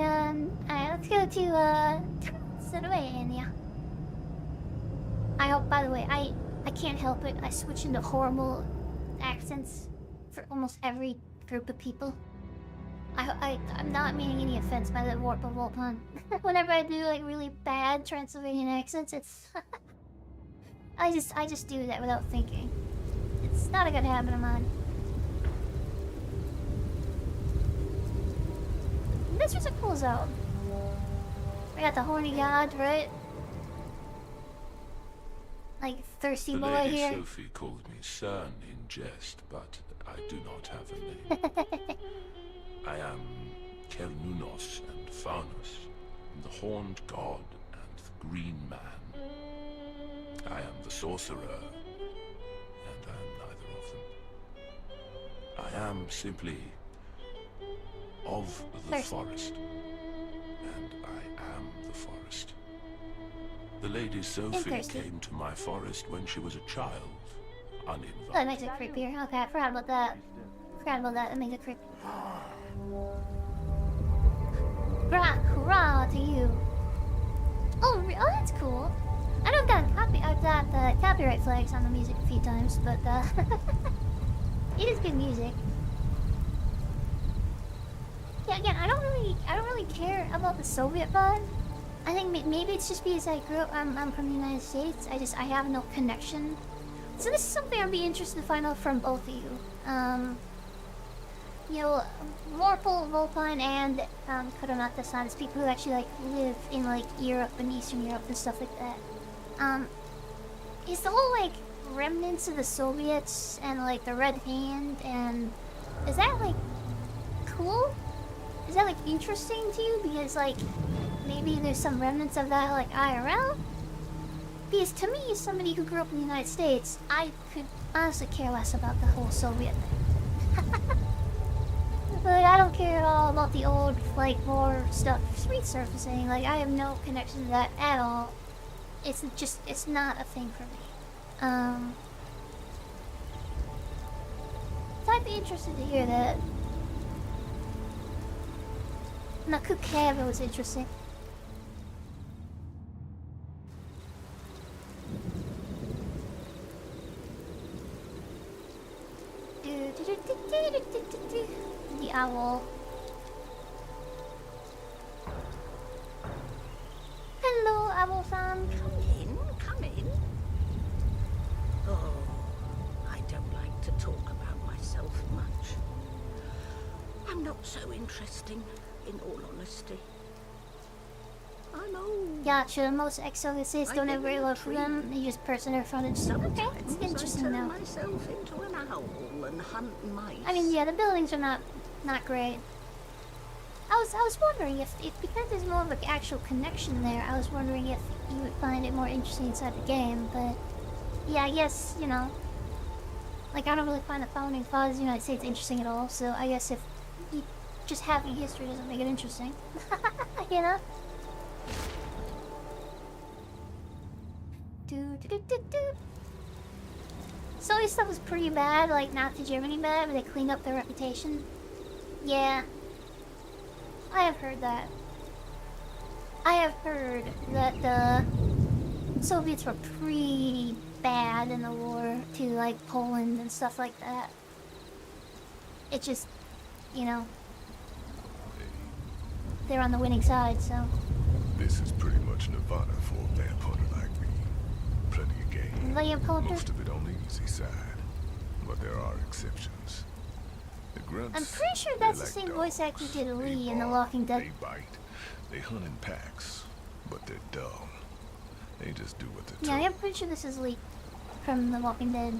let's go to, Slovenia. I hope, by the way, I can't help it. I switch into horrible accents for almost every group of people. I'm not meaning any offense by the warp of Volpon. Whenever I do like really bad Transylvanian accents, it's I just do that without thinking. It's not a good habit of mine. This was a cool zone. We got the horny god, right? Like thirsty boy Lady here. Sophie calls me Cern in jest, but I do not have a name. I am Kelnunos and Faunus, the Horned God and the Green Man. I am the Sorcerer, and I am neither of them. I am simply of the forest, and I am the forest. The Lady Sophie came to my forest when she was a child, uninvited. Oh, that makes it creepier. Okay, I forgot about that. That makes it creepy. Hurrah to you. Oh, that's cool. I know I've got the copyright flags on the music a few times, but it is good music. Yeah, again, I don't really care about the Soviet vibe. I think maybe it's just because I grew up. I'm from the United States. I have no connection. So this is something I'd be interested to find out from both of you. You know, Morphle, Volpine, and Koronata-sans, people who actually like live in like Europe and Eastern Europe and stuff like that. Is the whole like remnants of the Soviets and like the Red Hand, and is that like cool? Is that like interesting to you? Because like maybe there's some remnants of that like IRL? Because to me, as somebody who grew up in the United States, I could honestly care less about the whole Soviet thing. But I don't care at all about the old, like, war stuff resurfacing. Like, I have no connection to that at all. It's just, it's not a thing for me. So I'd be interested to hear that. Nakukava was interesting. The owl. Hello, owl-san. Come in. Oh, I don't like to talk about myself much. I'm not so interesting, in all honesty. I'm old. Gotcha, most ex-Soviets don't have very low for them. They use personal frontage. Okay, it's interesting now. I myself into an owl and hunt mice. I mean, yeah, the buildings are not great. I was wondering if because there's more of an actual connection there, I was wondering if you would find it more interesting inside the game, but yeah, I guess, you know, like I don't really find the founding fathers of the United States interesting at all, so I guess if just having history doesn't make it interesting. You know? Soviet stuff was pretty bad, like Nazi Germany bad, but they cleaned up their reputation. Yeah. I have heard that. I have heard that the Soviets were pretty bad in the war to like Poland and stuff like that. It just, you know, they're on the winning side, so. This is pretty much Nirvana for a vamp hunter like me. Plenty of game. Vamp hunter? Most of it on the easy side, but there are exceptions. The grunts, I'm pretty sure they're that's the like same dogs. voice actor did They Lee in The bark, Walking Dead. They bite. They hunt in packs, but they're dumb. They just do what they're Yeah, told. I'm pretty sure this is Lee from The Walking Dead,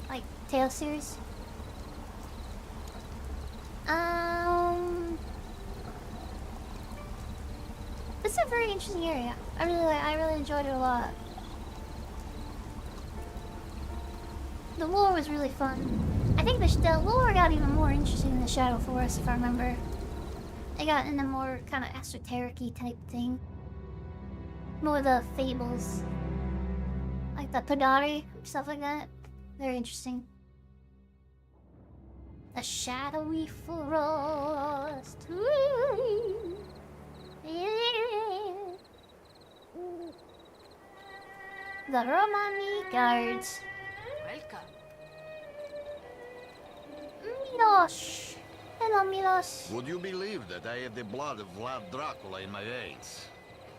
like, Tale series. This is a very interesting area. I really enjoyed it a lot. The lore was really fun. I think the lore got even more interesting in the Shadow Forest, if I remember. It got into more kind of esoteric-y type thing. More of the fables. Like the Padari, stuff like that. Very interesting. The shadowy forest. The Romani guards. Welcome. Milos. Hello, Milos. Would you believe that I have the blood of Vlad Dracula in my veins?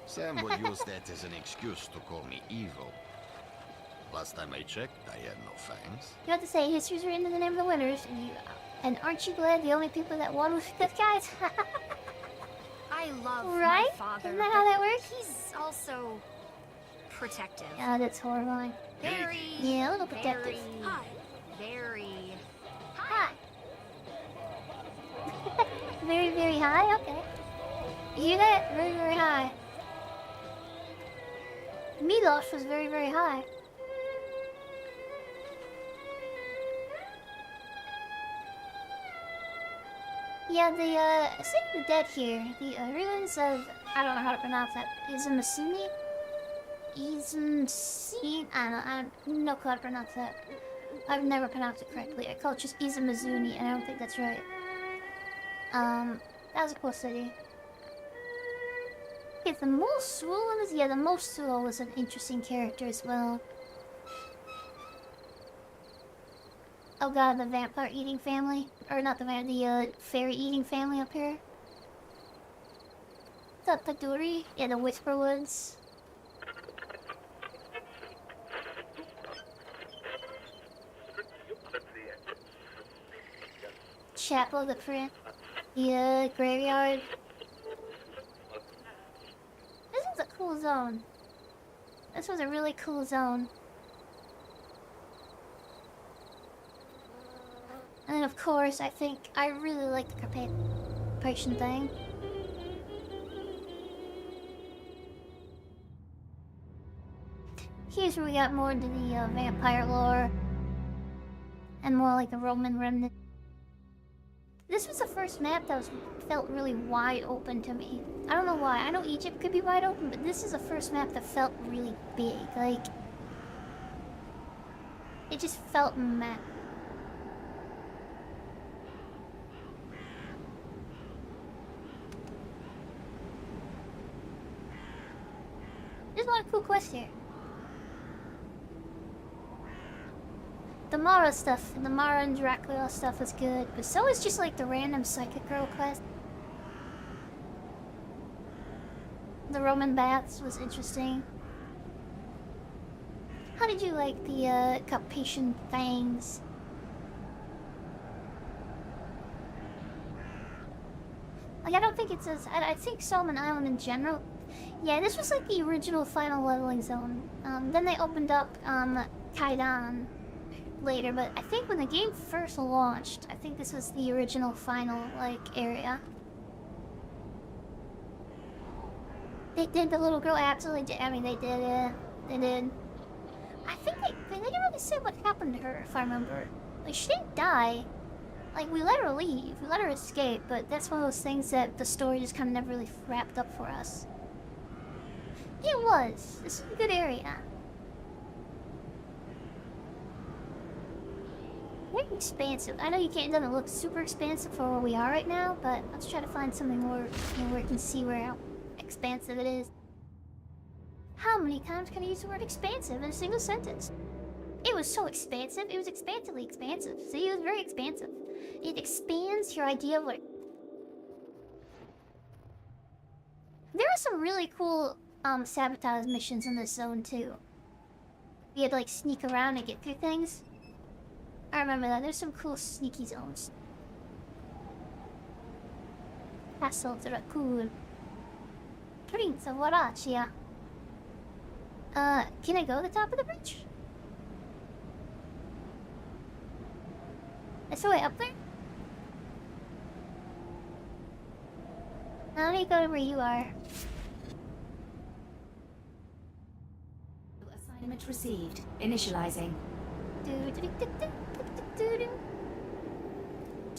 Sam would use that as an excuse to call me evil. Last time I checked, I had no fangs. You have to say history's written in the name of the winners, and aren't you glad the only people that won was good guys? I love right? my father. Isn't that how that works? He's also protective. Yeah, that's horrifying. Very. Yeah, a little protective. Very. Hi. Very. Hi. Very, very high? Okay. You hear that? Very, very high. Milos was very, very high. Yeah, seeing the dead here, the ruins of, I don't know how to pronounce that, Izumasuni? Izumsine? I don't know how to pronounce that. I've never pronounced it correctly. I call it just Izumazuni, and I don't think that's right. That was a cool city. Okay, the Mosul was, yeah, the Mosul was an interesting character as well. Oh god, the vampire eating family. Or not the fairy eating family up here. The Paduri? Yeah, the Whisperwoods. Chapel of the Prince. The graveyard. This was a cool zone. This was a really cool zone. And then of course, I think I really like the Carpathian thing. Here's where we got more into the vampire lore. And more like the Roman remnant. This was the first map that felt really wide open to me. I don't know why. I know Egypt could be wide open, but this is the first map that felt really big. Like, it just felt map. There's a lot of cool quests here. The Mara stuff, the Mara and Dracula stuff was good, but so is just like the random Psychic Girl quest. The Roman baths was interesting. How did you like the Carpathian fangs? Like, I don't think it says. I think Solomon Island in general. Yeah, this was like the original final leveling zone. Then they opened up Kaidan later, but I think when the game first launched, I think this was the original final like area. They did the little girl absolutely did. I mean, they did it. They did. I think they didn't really say what happened to her, if I remember. Like, she didn't die. Like, we let her leave, we let her escape, but that's one of those things that the story just kind of never really wrapped up for us. It was. This is a good area. Very expansive. I know you can't. It doesn't look super expansive for where we are right now, but let's try to find something more where we can see how expansive it is. How many times can I use the word expansive in a single sentence? It was so expansive. It was expansively expansive. See, it was very expansive. It expands your idea of what. There are some really cool sabotage missions in this zone too. You had to like sneak around and get through things. I remember that. There's some cool sneaky zones. Castle to the cool. Prince of Wallachia. Can I go to the top of the bridge? Is there a way up there? Now let me go to where you are. Assignment received. Initializing.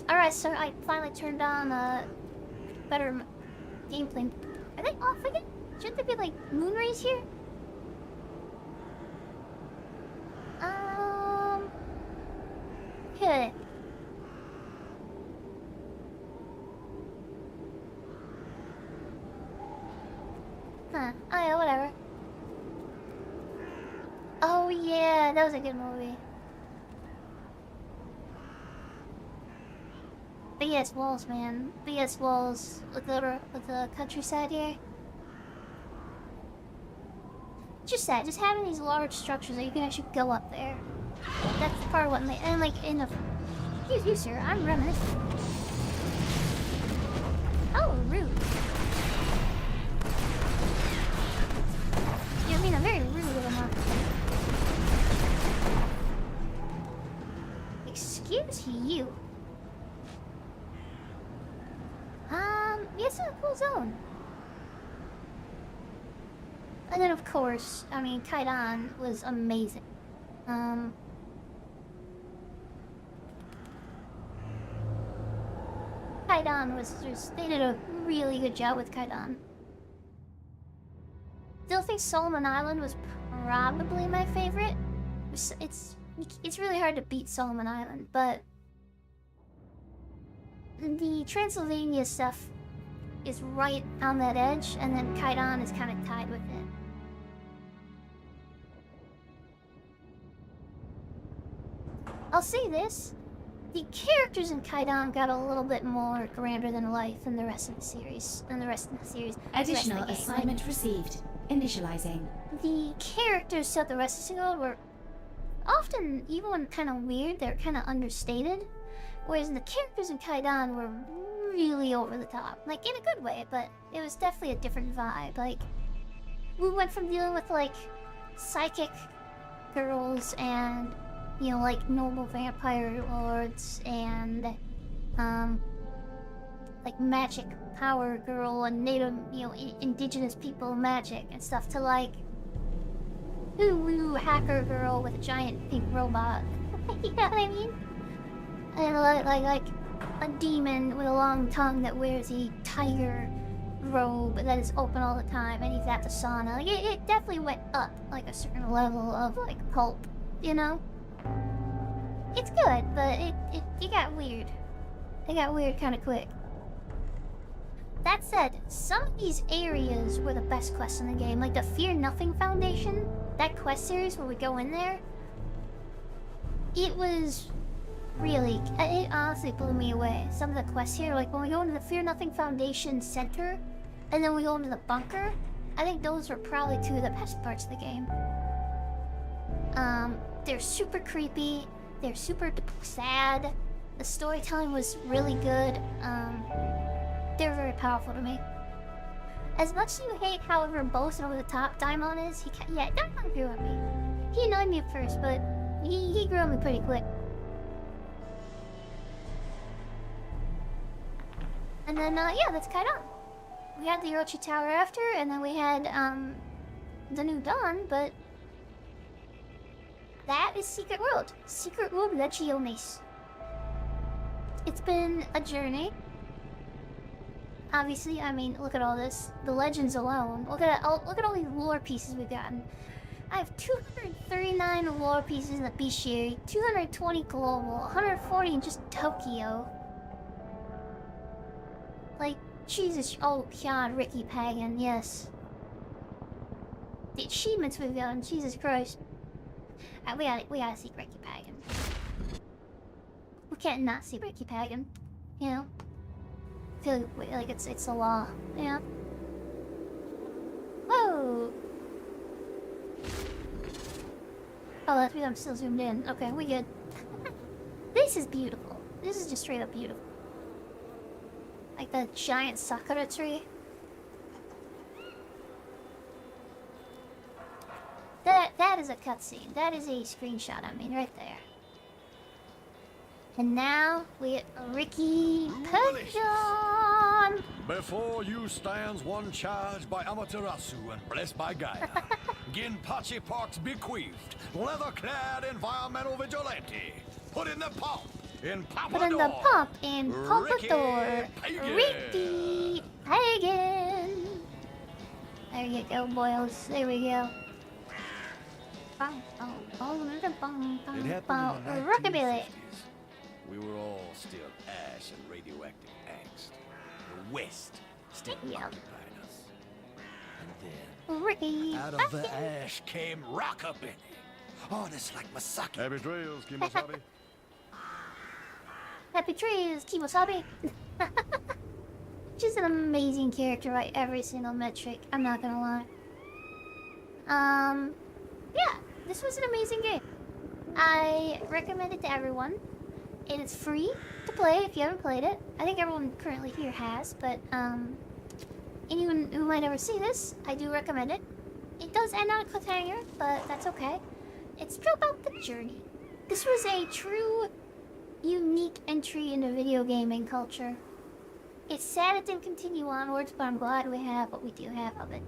Alright, so I finally turned on better gameplay. Are they off again? Shouldn't there be like moon rays here? Okay. Huh. Oh yeah, whatever. Oh yeah, that was a good movie. Big ass walls, man. Big ass walls with the countryside here. Just that, just having these large structures that you can actually go up there. That's part of what made, and like in the. Excuse you, sir. I'm reminiscing. Oh, rude. You mean a very rude little monster. Excuse you. Yes, it's a cool zone. And then, of course, I mean, Kaidan was amazing. Kaidan was just, they did a really good job with Kaidan. Still think Solomon Island was probably my favorite. It's really hard to beat Solomon Island, but the Transylvania stuff is right on that edge, and then Kaidan is kind of tied with it. I'll say this. The characters in Kaidan got a little bit more grander than life than the rest of the series. Additional assignment received. Initializing. The characters throughout the rest of the world were often, even when kind of weird, they're kind of understated. Whereas the characters in Kaidan were really over the top. Like, in a good way, but it was definitely a different vibe. Like, we went from dealing with, like, psychic girls and, you know, like, noble vampire lords and, like, magic power girl and native, you know, indigenous people magic and stuff to, like, woo-woo hacker girl with a giant pink robot. You know what I mean? And like a demon with a long tongue that wears a tiger robe that is open all the time and he's at the sauna. Like it definitely went up like a certain level of like pulp, you know? It's good, but it got weird. It got weird kind of quick. That said, some of these areas were the best quests in the game. Like the Fear Nothing Foundation, that quest series where we go in there. It was really, it honestly blew me away. Some of the quests here, like when we go into the Fear Nothing Foundation Center, and then we go into the bunker, I think those were probably two of the best parts of the game. They're super creepy, they're super sad, the storytelling was really good, they're very powerful to me. As much as you hate how verbose and over the top Daimon is, yeah, Daimon grew on me. He annoyed me at first, but he grew on me pretty quick. And then, yeah, that's Kaidan. We had the Orochi Tower after, and then we had, the New Dawn, but that is Secret World. Secret World Legiones. It's been a journey. Obviously, I mean, look at all this. The legends alone. Look at all these lore pieces we've gotten. I have 239 lore pieces in the bestiary, 220 global, 140 in just Tokyo. Like, Jesus, oh God, Ricky Pagan, yes. The achievements we've gotten, Jesus Christ. We gotta see Ricky Pagan. We can't not see Ricky Pagan, you know? I feel like it's the law, you know? Whoa! Oh, that's because I'm still zoomed in. Okay, we good. This is beautiful. This is just straight up beautiful. Like the giant sakura tree. That is a cutscene. That is a screenshot, I mean, right there. And now we get Ricky Penjon. Before you stands one charged by Amaterasu and blessed by Gaia. Ginpachi Park's bequeathed, leather-clad environmental vigilante. Put in the pump in Papador. Put in the pump in Papador. Ricky Pagan. There you go, boys. There we go. It happened in the Rockabilly. 1950s. We were all still ash and radioactive angst. The West still occupied us. And then, Ricky out of the ash came Rockabilly. Oh, that's like Masaki. Happy trails, Kimosabe. Happy trees, Kimosabe. She's an amazing character by every single metric. I'm not gonna lie. Yeah, this was an amazing game. I recommend it to everyone. It is free to play if you haven't played it. I think everyone currently here has, but anyone who might ever see this, I do recommend it. It does end on a cliffhanger, but that's okay. It's about the journey. This was a true, unique entry into video gaming culture. It's sad it didn't continue onwards, but I'm glad we have what we do have of it.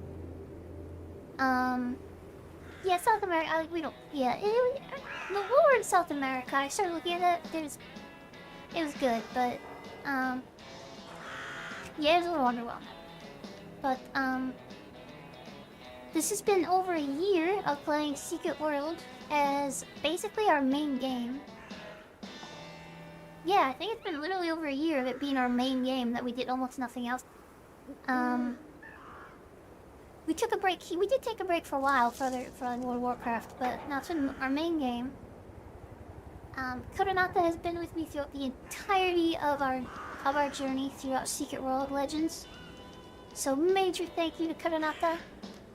Yeah, South America, we don't, yeah, the lore in South America, I started looking at it, it was good, but, yeah, it was a little underwhelming. But, this has been over a year of playing Secret World as basically our main game. Yeah, I think it's been literally over a year of it being our main game that we did almost nothing else. We took a break. We did take a break for a while for World of Warcraft, but now it's been our main game. Kuronata has been with me throughout the entirety of our journey throughout Secret World Legends. So major thank you to Kuronata.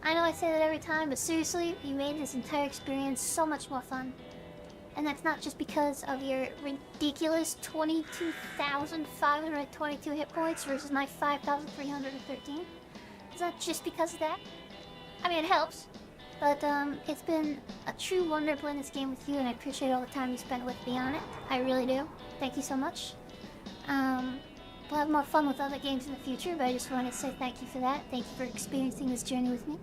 I know I say that every time, but seriously, you made this entire experience so much more fun. And that's not just because of your ridiculous 22,522 hit points versus my 5,313. It's not just because of that. I mean, it helps. But it's been a true wonder playing this game with you, and I appreciate all the time you spent with me on it. I really do. Thank you so much. We'll have more fun with other games in the future, but I just wanted to say thank you for that. Thank you for experiencing this journey with me.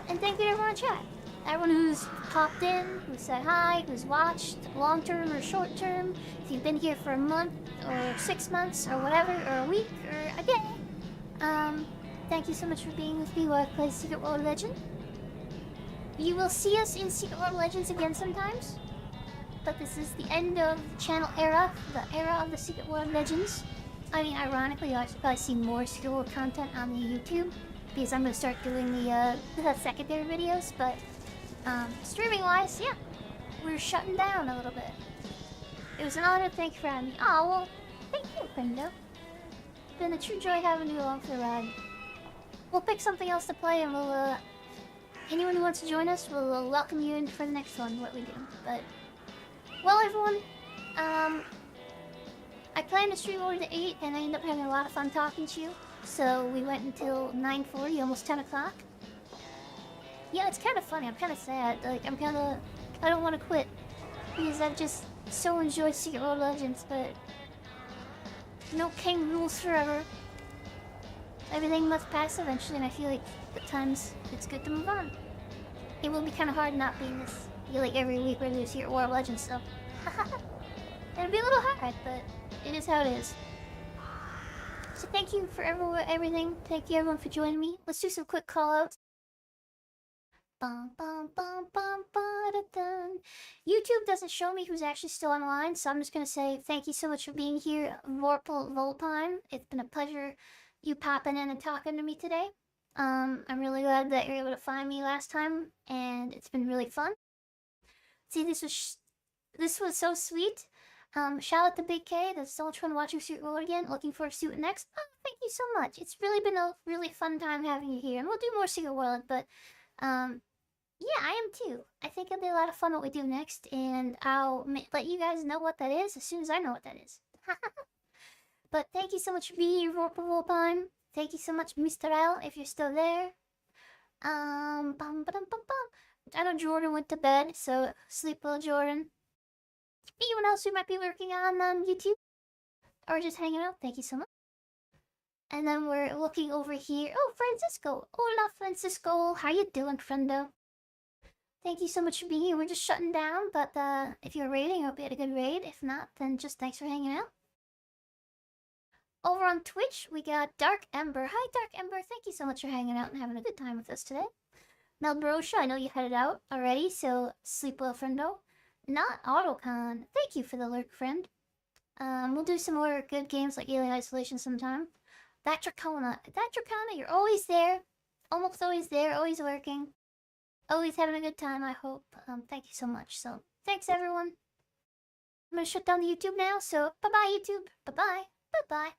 And thank you to everyone in chat. Everyone who's popped in, who said hi, who's watched, long term or short term. If you've been here for a month, or 6 months, or whatever, or a week, or a day. Thank you so much for being with me while I play Secret World Legend. You will see us in Secret World Legends again sometimes. But this is the end of the channel era, the era of the Secret World Legends. I mean, ironically, you'll actually probably see more Secret World content on the YouTube, because I'm going to start doing the secondary videos, but streaming-wise, yeah, we're shutting down a little bit. It was an honor, thank you for having me. Oh, well, thank you, Brendo. It's been a true joy having you along for the ride. We'll pick something else to play, and we'll, anyone who wants to join us, we'll welcome you in for the next one, what we do. But, well, everyone, I planned to stream over to 8, and I ended up having a lot of fun talking to you. So we went until 9:40, almost 10 o'clock. Yeah, it's kind of funny. I'm kind of sad. Like, I don't want to quit, because I've just so enjoyed Secret World Legends, but no king rules forever. Everything must pass eventually, and I feel like at times it's good to move on. It will be kind of hard not being this. I feel like every week we're doing Secret World Legends stuff. It'll be a little hard, but it is how it is. So thank you for everything. Thank you everyone for joining me. Let's do some quick call-outs. YouTube doesn't show me who's actually still online, so I'm just going to say thank you so much for being here, Vorpal Volpine. It's been a pleasure you popping in and talking to me today. I'm really glad that you were able to find me last time, and it's been really fun. See, this was so sweet. Shout out to Big K, that's so much fun watching Secret World again, looking for a suit next. Oh, thank you so much. It's really been a really fun time having you here, and we'll do more Secret World, but, yeah, I am too. I think it'll be a lot of fun what we do next, and I'll let you guys know what that is as soon as I know what that is. But thank you so much for being here, Vorpal. Thank you so much, Mr. L, if you're still there. Bum, ba-dum, bum, bum. I know Jordan went to bed, so sleep well, Jordan. Anyone else who might be lurking on YouTube? Or just hanging out, thank you so much. And then we're looking over here. Oh, Francisco. Hola, Francisco. How you doing, friendo? Thank you so much for being here. We're just shutting down, but if you're raiding, I hope you had a good raid. If not, then just thanks for hanging out. Over on Twitch, we got Dark Ember. Hi, Dark Ember. Thank you so much for hanging out and having a good time with us today. Melbrosha, I know you headed out already, so sleep well, friendo. Not Autocon. Thank you for the lurk, friend. We'll do some more good games like Alien Isolation sometime. That Dracona, you're always there. Almost always there, always working. Always having a good time, I hope. Thank you so much. So, thanks everyone. I'm gonna shut down the YouTube now, so bye-bye YouTube. Bye-bye. Bye-bye.